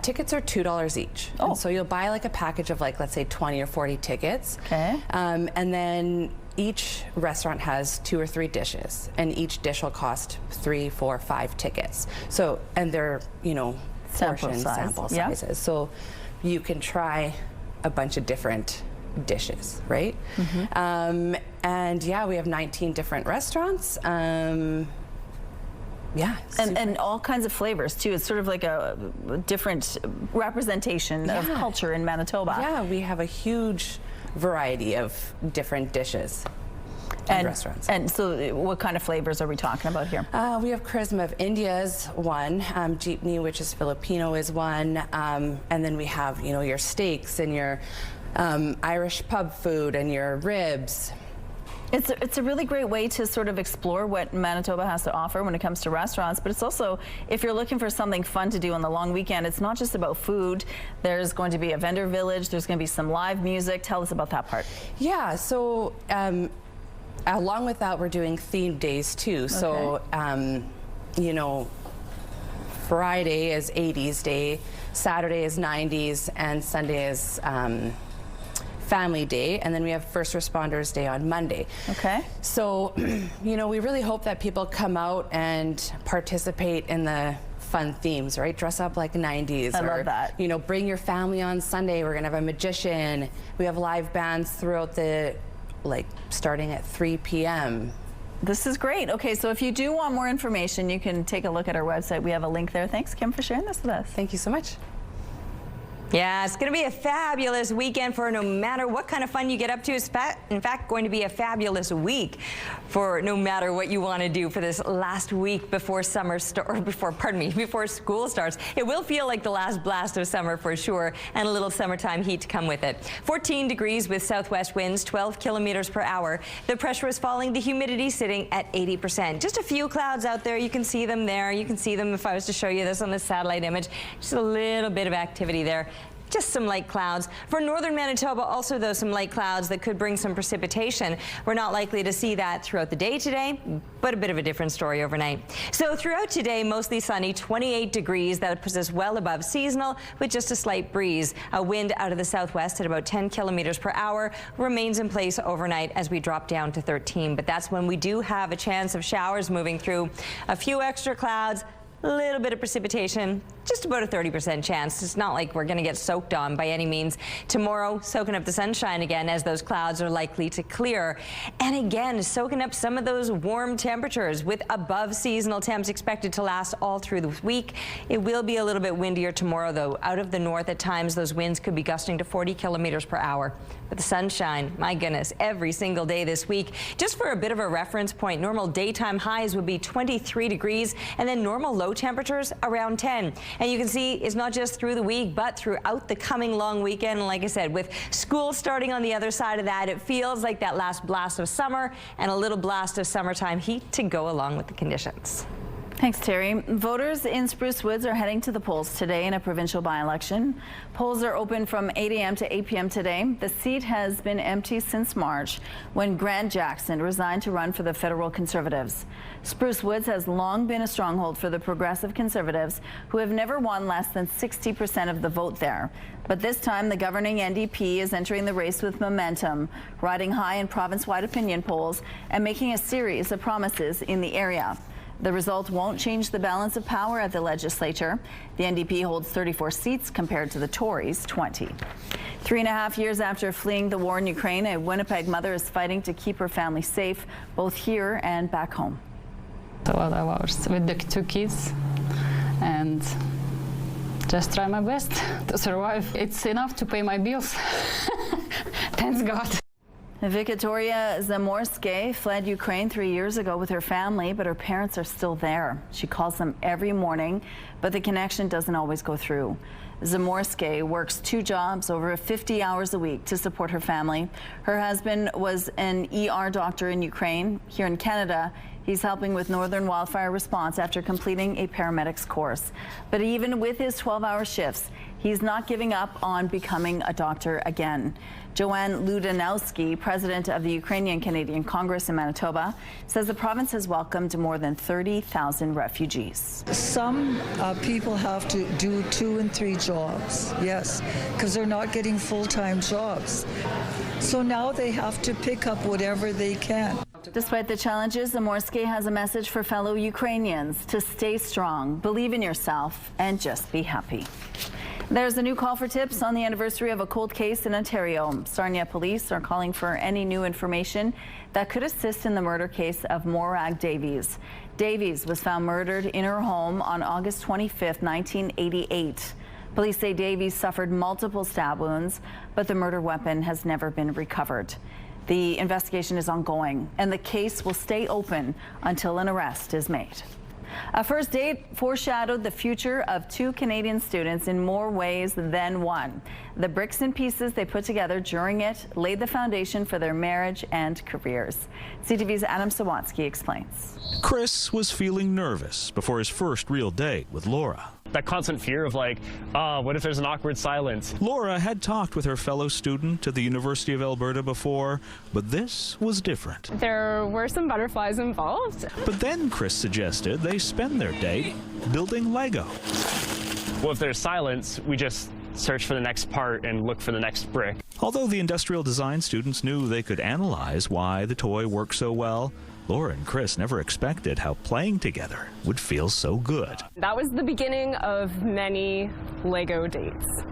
tickets are $2 each. Oh. And so you'll buy like a package of like, let's say 20 or 40 tickets. Okay. And then each restaurant has 2 or 3 dishes, and each dish will cost 3, 4, 5 tickets. So, and they're, you know, sample sizes. Yeah. So you can try a bunch of different dishes, right? Mm-hmm. And yeah, we have 19 different restaurants. Yeah, and all kinds of flavors too. It's sort of like a different representation of culture in Manitoba. Yeah, we have a huge variety of different dishes and restaurants. And so what kind of flavors are we talking about here? We have Charisma of India is one, Jeepney, which is Filipino, is one, and then we have, you know, your steaks and your Irish pub food and your ribs. It's a really great way to sort of explore what Manitoba has to offer when it comes to restaurants, but it's also, if you're looking for something fun to do on the long weekend, it's not just about food. There's going to be a vendor village, there's going to be some live music. Tell us about that part. Yeah, so along with that, we're doing themed days too. So, you know, Friday is 80s Day, Saturday is 90s, and Sunday is Family Day, and then we have First Responders Day on Monday. Okay. So, you know, we really hope that people come out and participate in the fun themes, right? Dress up like 90s. I love that. You know, bring your family on Sunday. We're gonna have a magician. We have live bands throughout the, like, starting at 3 p.m. This is great. Okay, so if you do want more information, you can take a look at our website. We have a link there. Thanks, Kim, for sharing this with us. Thank you so much. Yeah, it's going to be a fabulous weekend for no matter what kind of fun you get up to. It's in fact going to be a fabulous week for no matter what you want to do for this last week before before school starts. It will feel like the last blast of summer for sure, and a little summertime heat to come with it. 14 degrees with southwest winds, 12 kilometers per hour. The pressure is falling, the humidity sitting at 80%. Just a few clouds out there. You can see them there. You can see them if I was to show you this on the satellite image. Just a little bit of activity there. Just some light clouds. For northern Manitoba, also, though, some light clouds that could bring some precipitation. We're not likely to see that throughout the day today, but a bit of a different story overnight. So throughout today, mostly sunny, 28 degrees. That puts us well above seasonal with just a slight breeze. A wind out of the southwest at about 10 kilometers per hour remains in place overnight as we drop down to 13. But that's when we do have a chance of showers moving through. A few extra clouds. A little bit of precipitation, just about a 30% chance. It's not like we're going to get soaked on by any means. Tomorrow, soaking up the sunshine again as those clouds are likely to clear. And again, soaking up some of those warm temperatures with above seasonal temps expected to last all through the week. It will be a little bit windier tomorrow, though. Out of the north at times, those winds could be gusting to 40 kilometers per hour. But the sunshine, my goodness, every single day this week. Just for a bit of a reference point, normal daytime highs would be 23 degrees and then normal low temperatures around 10. And you can see it's not just through the week, but throughout the coming long weekend. And like I said, with school starting on the other side of that, it feels like that last blast of summer and a little blast of summertime heat to go along with the conditions. Thanks, Terry. Voters in Spruce Woods are heading to the polls today in a provincial by-election. Polls are open from 8 a.m. to 8 p.m. today. The seat has been empty since March when Grant Jackson resigned to run for the federal Conservatives. Spruce Woods has long been a stronghold for the progressive Conservatives, who have never won less than 60% of the vote there. But this time, the governing NDP is entering the race with momentum, riding high in province-wide opinion polls and making a series of promises in the area. The result won't change the balance of power at the legislature. The NDP holds 34 seats compared to the Tories' 20. 3.5 years after fleeing the war in Ukraine, a Winnipeg mother is fighting to keep her family safe, both here and back home. A lot of hours with the 2 kids and just try my best to survive. It's enough to pay my bills. Thanks God. Victoria Zamorske fled Ukraine 3 years ago with her family, but her parents are still there. She calls them every morning, but the connection doesn't always go through. Zamorske works 2 jobs over 50 hours a week to support her family. Her husband was an ER doctor in Ukraine. Here in Canada, he's helping with northern wildfire response after completing a paramedics course. But even with his 12-hour shifts, he's not giving up on becoming a doctor again. Joanne Ludanowski, president of the Ukrainian-Canadian Congress in Manitoba, says the province has welcomed more than 30,000 refugees. Some people have to do 2 and 3 jobs, yes, because they're not getting full-time jobs. So now they have to pick up whatever they can. Despite the challenges, Zamorske has a message for fellow Ukrainians to stay strong, believe in yourself, and just be happy. There's a new call for tips on the anniversary of a cold case in Ontario. Sarnia police are calling for any new information that could assist in the murder case of Morag Davies. Davies was found murdered in her home on August 25, 1988. Police say Davies suffered multiple stab wounds, but the murder weapon has never been recovered. The investigation is ongoing, and the case will stay open until an arrest is made. A first date foreshadowed the future of 2 Canadian students in more ways than one. The bricks and pieces they put together during it laid the foundation for their marriage and careers. CTV's Adam Sawatsky explains. Chris was feeling nervous before his first real date with Laura. That constant fear of like, what if there's an awkward silence? Laura had talked with her fellow student at the University of Alberta before, but this was different. There were some butterflies involved. But then Chris suggested they spend their date building Lego. Well, if there's silence, we just search for the next part and look for the next brick. Although the industrial design students knew they could analyze why the toy worked so well, Laura and Chris never expected how playing together would feel so good. That was the beginning of many Lego dates.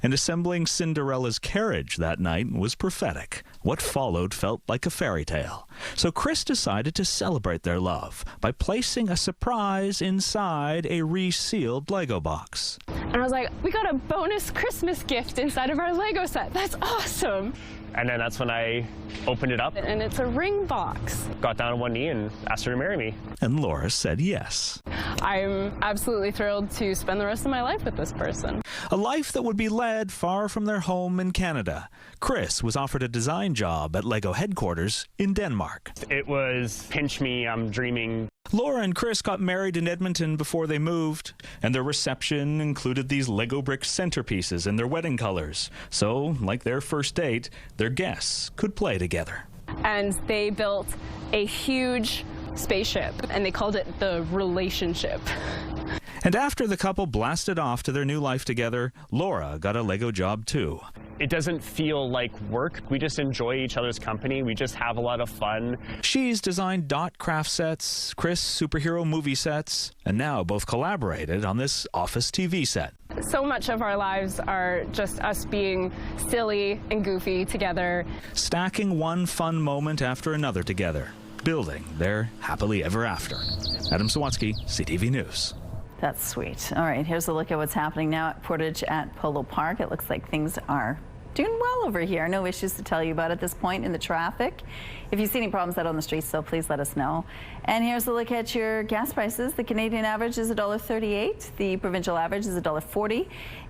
And assembling Cinderella's carriage that night was prophetic. What followed felt like a fairy tale. So Chris decided to celebrate their love by placing a surprise inside a resealed Lego box. And I was like, we got a bonus Christmas gift inside of our Lego set. That's awesome. And then that's when I opened it up. And it's a ring box. Got down on one knee and asked her to marry me. And Laura said yes. I'm absolutely thrilled to spend the rest of my life with this person. A life that would be led far from their home in Canada. Chris was offered a design job at Lego headquarters in Denmark. It was pinch me, I'm dreaming. Laura and Chris got married in Edmonton before they moved, and their reception included these Lego brick centerpieces in their wedding colors. So, like their first date, their guests could play together. And they built a huge spaceship, and they called it the relationship. And after the couple blasted off to their new life together, Laura got a Lego job too. It doesn't feel like work. We just enjoy each other's company. We just have a lot of fun. She's designed dot craft sets, Chris superhero movie sets, and now both collaborated on this office TV set. So much of our lives are just us being silly and goofy together. Stacking one fun moment after another together, building their happily ever after. Adam Sawatsky, CTV News. That's sweet. All right, here's a look at what's happening now at Portage at Polo Park. It looks like things are doing well over here. No issues to tell you about at this point in the traffic. If you see any problems out on the streets, though, please let us know. And here's a look at your gas prices. The Canadian average is $1.38. The provincial average is $1.40.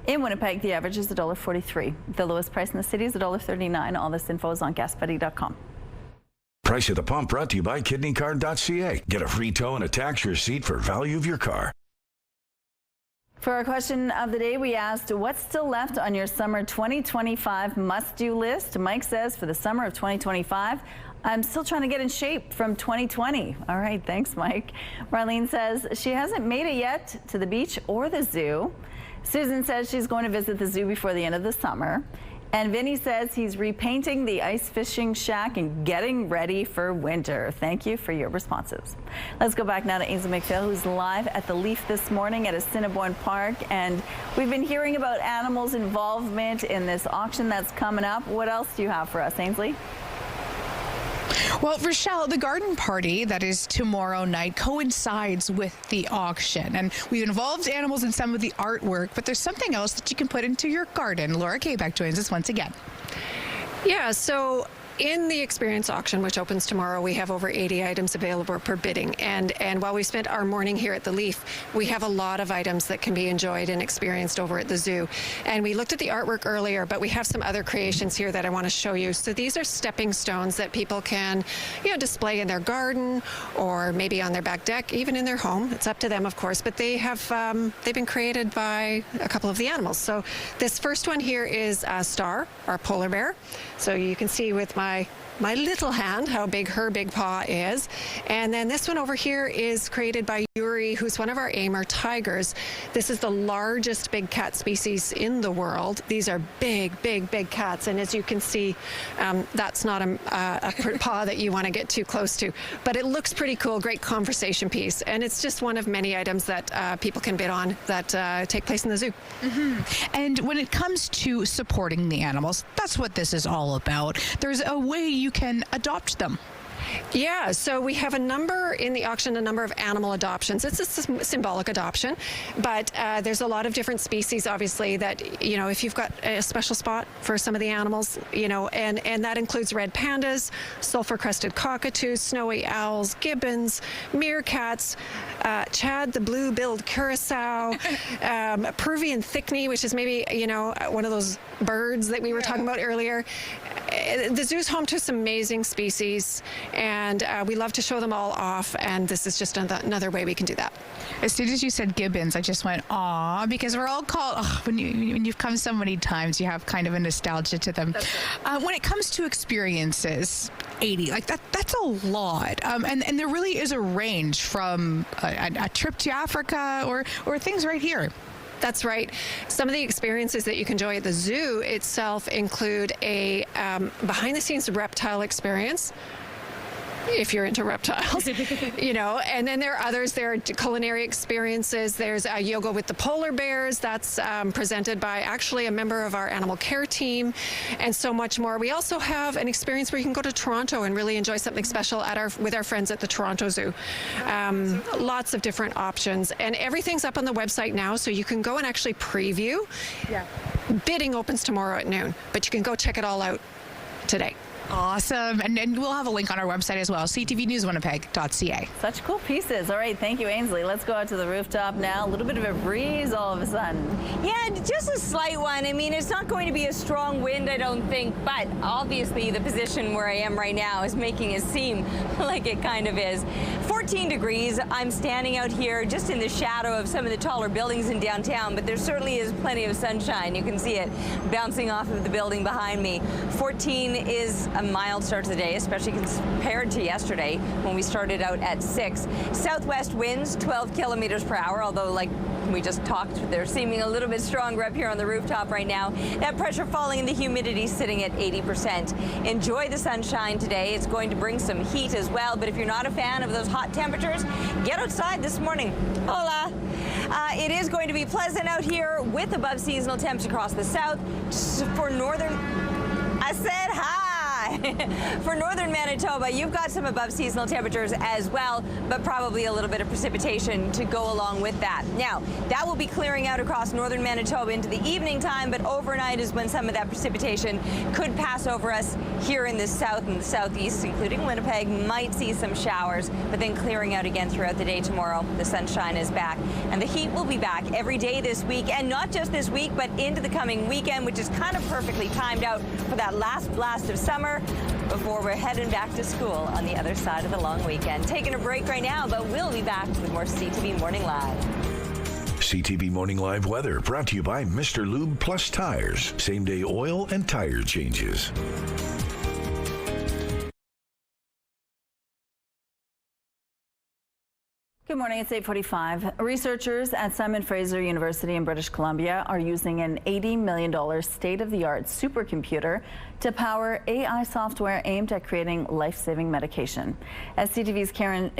In Winnipeg, the average is $1.43. The lowest price in the city is $1.39. All this info is on gasbuddy.com. Price at the pump brought to you by kidneycard.ca. Get a free tow and a tax receipt for value of your car. For our question of the day, we asked, what's still left on your summer 2025 must-do list? Mike says, for the summer of 2025, I'm still trying to get in shape from 2020. All right, thanks, Mike. Marlene says she hasn't made it yet to the beach or the zoo. Susan says she's going to visit the zoo before the end of the summer. And Vinny says he's repainting the ice fishing shack and getting ready for winter. Thank you for your responses. Let's go back now to Ainsley McPhail, who's live at the Leaf this morning at Assiniboine Park. And we've been hearing about animals' involvement in this auction that's coming up. What else do you have for us, Ainsley? Well, Rochelle, the garden party that is tomorrow night coincides with the auction. And we've involved animals in some of the artwork, but there's something else that you can put into your garden. Laura Kaybeck joins us once again. Yeah, so In the experience auction, which opens tomorrow, we have over 80 items available per bidding. And while we spent our morning here at the Leaf, we have a lot of items that can be enjoyed and experienced over at the zoo. And we looked at the artwork earlier, but we have some other creations here that I want to show you. So these are stepping stones that people can, display in their garden or maybe on their back deck, even in their home. It's up to them, of course, but they've been created by a couple of the animals. So this first one here is Star, our polar bear. So you can see with my little hand how big her big paw is. And then this one over here is created by Yuri, who's one of our Amur tigers. This is the largest big cat species in the world. These are big, big, big cats. And as you can see, that's not a paw that you want to get too close to. But it looks pretty cool, great conversation piece. And it's just one of many items that people can bid on that take place in the zoo. And when it comes to supporting the animals, that's what this is all about. There's a way you can adopt them. Yeah, so we have a number in the auction, a number of animal adoptions. It's a symbolic adoption, but there's a lot of different species, obviously, that, if you've got a special spot for some of the animals, and that includes red pandas, sulfur-crested cockatoos, snowy owls, gibbons, meerkats, Chad the blue-billed curassow, Peruvian thickney, which is maybe, one of those birds that we were talking about earlier. The zoo's home to some amazing species, and we love to show them all off, and this is just another way we can do that. As soon as you said gibbons, I just went, aw, because we're all called, when you've come so many times, you have kind of a nostalgia to them. Right. When it comes to experiences, 80, that's a lot. And there really is a range from a trip to Africa or things right here. That's right. Some of the experiences that you can enjoy at the zoo itself include a behind-the-scenes reptile experience, if you're into reptiles, and then there are others. There are culinary experiences. There's yoga with the polar bears. That's presented by actually a member of our animal care team, and so much more. We also have an experience where you can go to Toronto and really enjoy something special with our friends at the Toronto Zoo. Lots of different options, and everything's up on the website now, so you can go and actually preview. Yeah. Bidding opens tomorrow at noon, but you can go check it all out today. Awesome. And we'll have a link on our website as well, ctvnewswinnipeg.ca. Such cool pieces. All right, thank you, Ainsley. Let's go out to the rooftop now. A little bit of a breeze all of a sudden. Yeah, just a slight one. I mean, it's not going to be a strong wind, I don't think, but obviously the position where I am right now is making it seem like it kind of is. 14 degrees. I'm standing out here just in the shadow of some of the taller buildings in downtown, but there certainly is plenty of sunshine. You can see it bouncing off of the building behind me. 14 is a mild start to the day, especially compared to yesterday when we started out at 6. Southwest winds 12 kilometers per hour, although like we just talked, they're seeming a little bit stronger up here on the rooftop right now. That pressure falling and the humidity sitting at 80%. Enjoy the sunshine today. It's going to bring some heat as well, but if you're not a fan of those hot temperatures, get outside this morning. Hola. It is going to be pleasant out here with above seasonal temps across the south. For northern, I said hi. For northern Manitoba, you've got some above seasonal temperatures as well, but probably a little bit of precipitation to go along with that. Now, that will be clearing out across northern Manitoba into the evening time, but overnight is when some of that precipitation could pass over us here in the south and the southeast, including Winnipeg. Might see some showers, but then clearing out again throughout the day tomorrow. The sunshine is back, and the heat will be back every day this week, and not just this week, but into the coming weekend, which is kind of perfectly timed out for that last blast of summer before we're heading back to school on the other side of the long weekend. Taking a break right now, but we'll be back with more CTV Morning Live. CTV Morning Live weather brought to you by Mr. Lube Plus Tires. Same-day oil and tire changes. Good morning, it's 8:45. Researchers at Simon Fraser University in British Columbia are using an $80 million state-of-the-art supercomputer to power AI software aimed at creating life-saving medication. As CTV's Kevin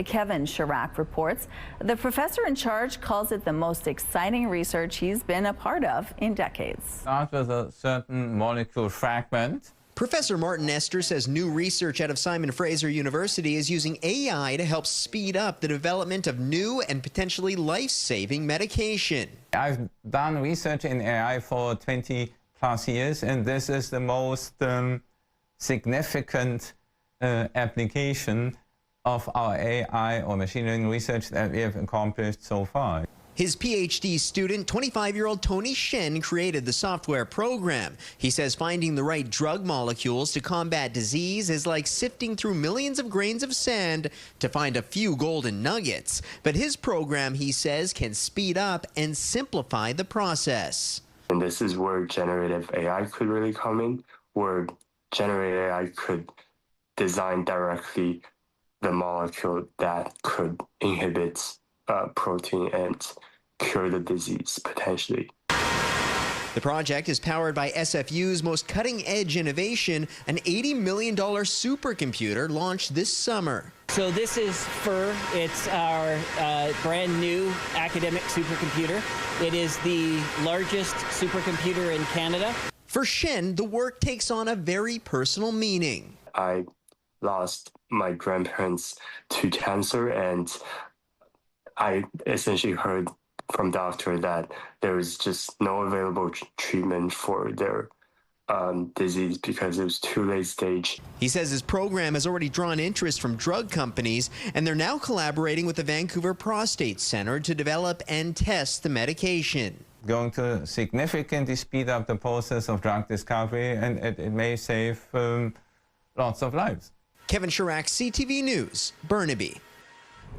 Chirac reports, the professor in charge calls it the most exciting research he's been a part of in decades. Start with a certain molecule fragment. Professor Martin Nestor says new research out of Simon Fraser University is using AI to help speed up the development of new and potentially life-saving medication. I've done research in AI for 20+ years, and this is the most significant application of our AI or machine learning research that we have accomplished so far. His PhD student, 25-year-old Tony Shen, created the software program. He says finding the right drug molecules to combat disease is like sifting through millions of grains of sand to find a few golden nuggets. But his program, he says, can speed up and simplify the process. And this is where generative AI could really come in, where generative AI could design directly the molecule that could inhibit protein and cure the disease, potentially. The project is powered by SFU's most cutting-edge innovation, an $80 million supercomputer launched this summer. So this is FIR. It's our brand new academic supercomputer. It is the largest supercomputer in Canada. For Shen, the work takes on a very personal meaning. I lost my grandparents to cancer, and I essentially heard from doctor that there is just no available treatment for their disease because it was too late stage. He says his program has already drawn interest from drug companies, and they're now collaborating with the Vancouver Prostate Center to develop and test the medication. Going to significantly speed up the process of drug discovery, and it may save lots of lives. Kevin Chirac, CTV News, Burnaby.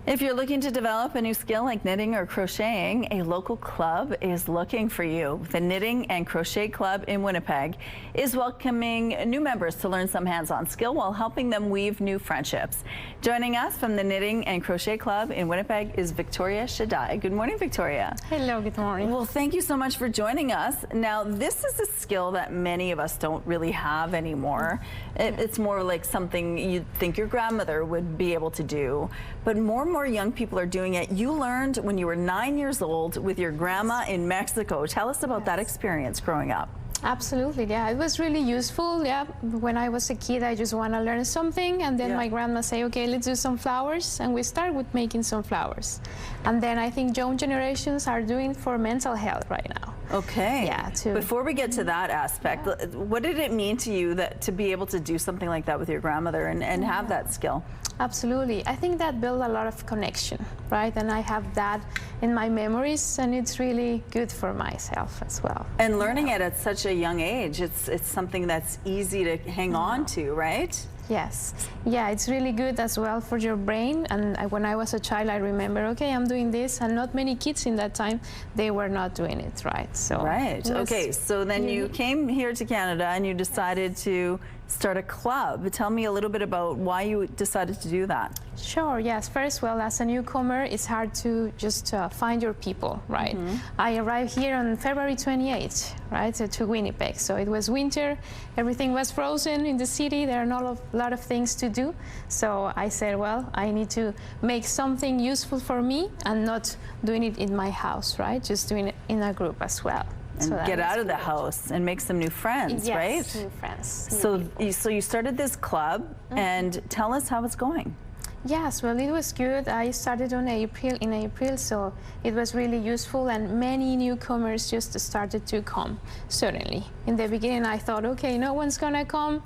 If you're looking to develop a new skill like knitting or crocheting, a local club is looking for you. The Knitting and Crochet Club in Winnipeg is welcoming new members to learn some hands-on skill while helping them weave new friendships. Joining us from the Knitting and Crochet Club in Winnipeg is Victoria Shaddai. Good morning, Victoria. Hello, good morning. Well, thank you so much for joining us. Now, this is a skill that many of us don't really have anymore. It's more like something you'd think your grandmother would be able to do, but more and more young people are doing it. You learned when you were 9 years old with your grandma in Mexico. Tell us about that experience growing up. Absolutely, yeah. It was really useful, yeah. When I was a kid, I just want to learn something, and then my grandma say, okay, let's do some flowers, and we start with making some flowers. And then I think young generations are doing for mental health right now. Okay. Yeah. Before we get to that aspect, what did it mean to you that to be able to do something like that with your grandmother and have that skill? Absolutely. I think that built a lot of connection, right? And I have that in my memories, and it's really good for myself as well. And learning it at such a young age, it's something that's easy to hang on to, right? Yes. Yeah, it's really good as well for your brain. And when I was a child, I remember, okay, I'm doing this, and not many kids in that time, they were not doing it, right? So right. Okay, so then you came here to Canada and you decided to start a club. Tell me a little bit about why you decided to do that. Sure, yes. First, well, as a newcomer, it's hard to just find your people, right? I arrived here on February 28th, right, to Winnipeg. So it was winter, everything was frozen in the city, there are not a lot of things to do. So I said, well, I need to make something useful for me and not doing it in my house, right? Just doing it in a group as well. And so get out of the house and make some new friends, right? Yes, new friends. So you started this club, and tell us how it's going. Yes, well, it was good. I started in April, so it was really useful, and many newcomers just started to come, certainly. In the beginning, I thought, okay, no one's gonna come.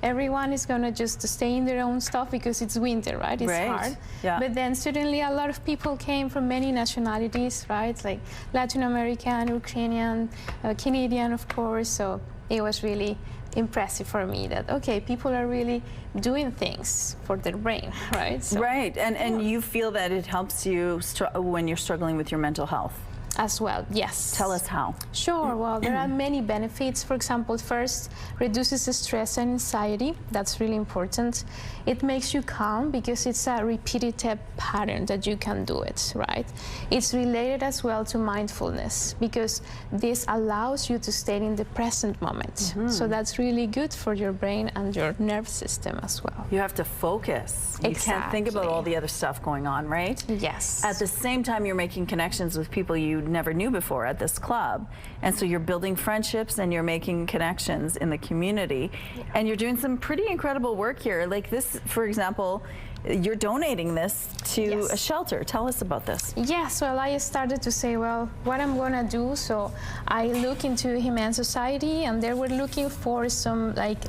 Everyone is gonna just stay in their own stuff because it's winter, right? It's hard. Yeah. But then suddenly a lot of people came from many nationalities, right? Like Latin American, Ukrainian, Canadian, of course. So it was really impressive for me that, okay, people are really doing things for their brain, right? So, right, and you feel that it helps you when you're struggling with your mental health. As well, yes. Tell us how. Sure, well, there are many benefits. For example, first, reduces the stress and anxiety. That's really important. It makes you calm because it's a repetitive pattern that you can do it, right? It's related as well to mindfulness because this allows you to stay in the present moment. So that's really good for your brain and your nerve system as well. You have to focus. You can't think about all the other stuff going on, right? Yes. At the same time, you're making connections with people you never knew before at this club, and so you're building friendships and you're making connections in the community, and you're doing some pretty incredible work here. Like this, for example, you're donating this to a shelter. Tell us about this. Yes, well, I started to say, well, what I'm gonna do. So I look into Humane Society, and they were looking for some like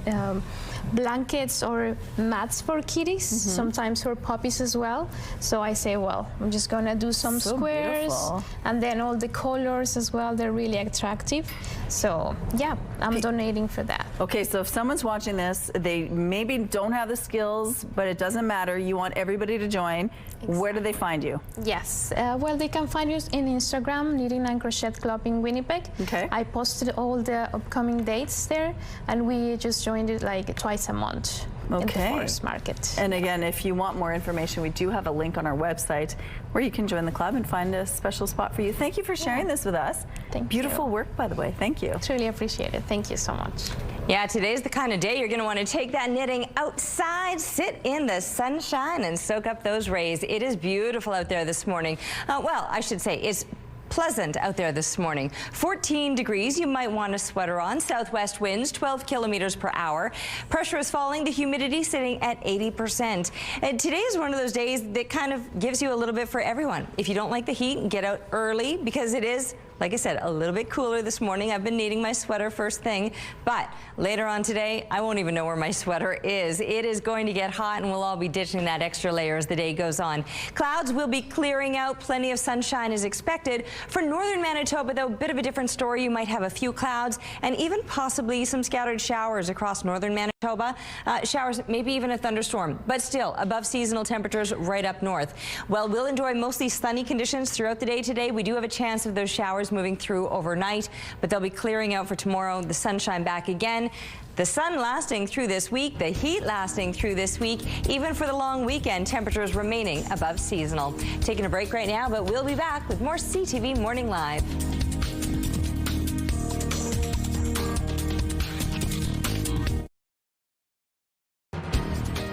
blankets or mats for kitties, sometimes for puppies as well. So I say, well, I'm just gonna do some squares, beautiful. And then all the colors as well, they're really attractive. So yeah, I'm donating for that. Okay, so if someone's watching this, they maybe don't have the skills, but it doesn't matter, you want everybody to join. Exactly. Where do they find you? Yes, well, they can find us in Instagram, Knitting and Crochet Club in Winnipeg. Okay. I posted all the upcoming dates there, and we just joined it like twice a month. In the forest market. And again, if you want more information, we do have a link on our website where you can join the club and find a special spot for you. Thank you for sharing this with us. Beautiful work, by the way. Thank you. Truly appreciate it. Thank you so much. Yeah, today's the kind of day you're going to want to take that knitting outside, sit in the sunshine, and soak up those rays. It is beautiful out there this morning. Well, I should say it's pleasant out there this morning. 14 degrees. You might want a sweater on. Southwest winds 12 kilometers per hour. Pressure is falling. The humidity sitting at 80%. And today is one of those days that kind of gives you a little bit for everyone. If you don't like the heat, get out early because it is, like I said, a little bit cooler this morning. I've been needing my sweater first thing, but later on today, I won't even know where my sweater is. It is going to get hot, and we'll all be ditching that extra layer as the day goes on. Clouds will be clearing out. Plenty of sunshine is expected. For northern Manitoba, though, a bit of a different story. You might have a few clouds and even possibly some scattered showers across northern Manitoba. Showers, maybe even a thunderstorm, but still above seasonal temperatures right up north. Well, we'll enjoy mostly sunny conditions throughout the day today. We do have a chance of those showers moving through overnight, but they'll be clearing out for tomorrow. The sunshine back again. The sun lasting through this week, the heat lasting through this week, even for the long weekend, temperatures remaining above seasonal. Taking a break right now, but we'll be back with more CTV Morning Live.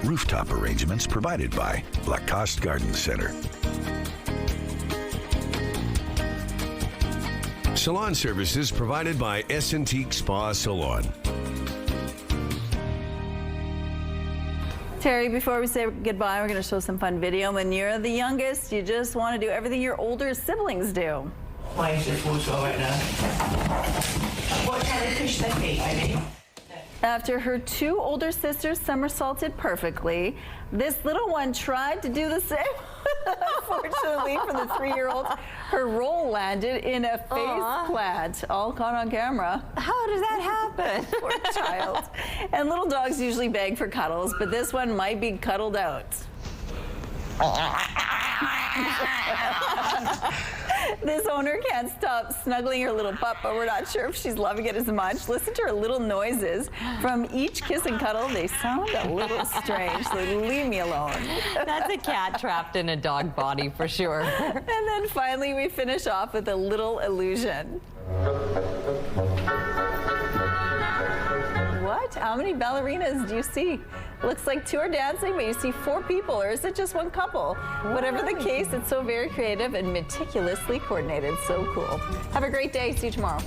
Rooftop arrangements provided by Lacoste Garden Center. Salon services provided by S&T Spa Salon. Terry, before we say goodbye, we're going to show some fun video. When you're the youngest, you just want to do everything your older siblings do. Why is it full right now? What kind of fish they feed, baby? After her two older sisters somersaulted perfectly, this little one tried to do the same. Unfortunately for the 3-year-old, her roll landed in a face plant, all caught on camera. How does that happen? Poor child. And little dogs usually beg for cuddles, but this one might be cuddled out. This owner can't stop snuggling her little pup, but we're not sure if she's loving it as much. Listen to her little noises. From each kiss and cuddle, they sound a little strange, so leave me alone. That's a cat trapped in a dog body for sure. And then finally, we finish off with a little illusion. What? How many ballerinas do you see? Looks like 2 are dancing, but you see 4 people, or is it just 1 couple? Whatever the case, it's so very creative and meticulously coordinated. So cool. Have a great day. See you tomorrow.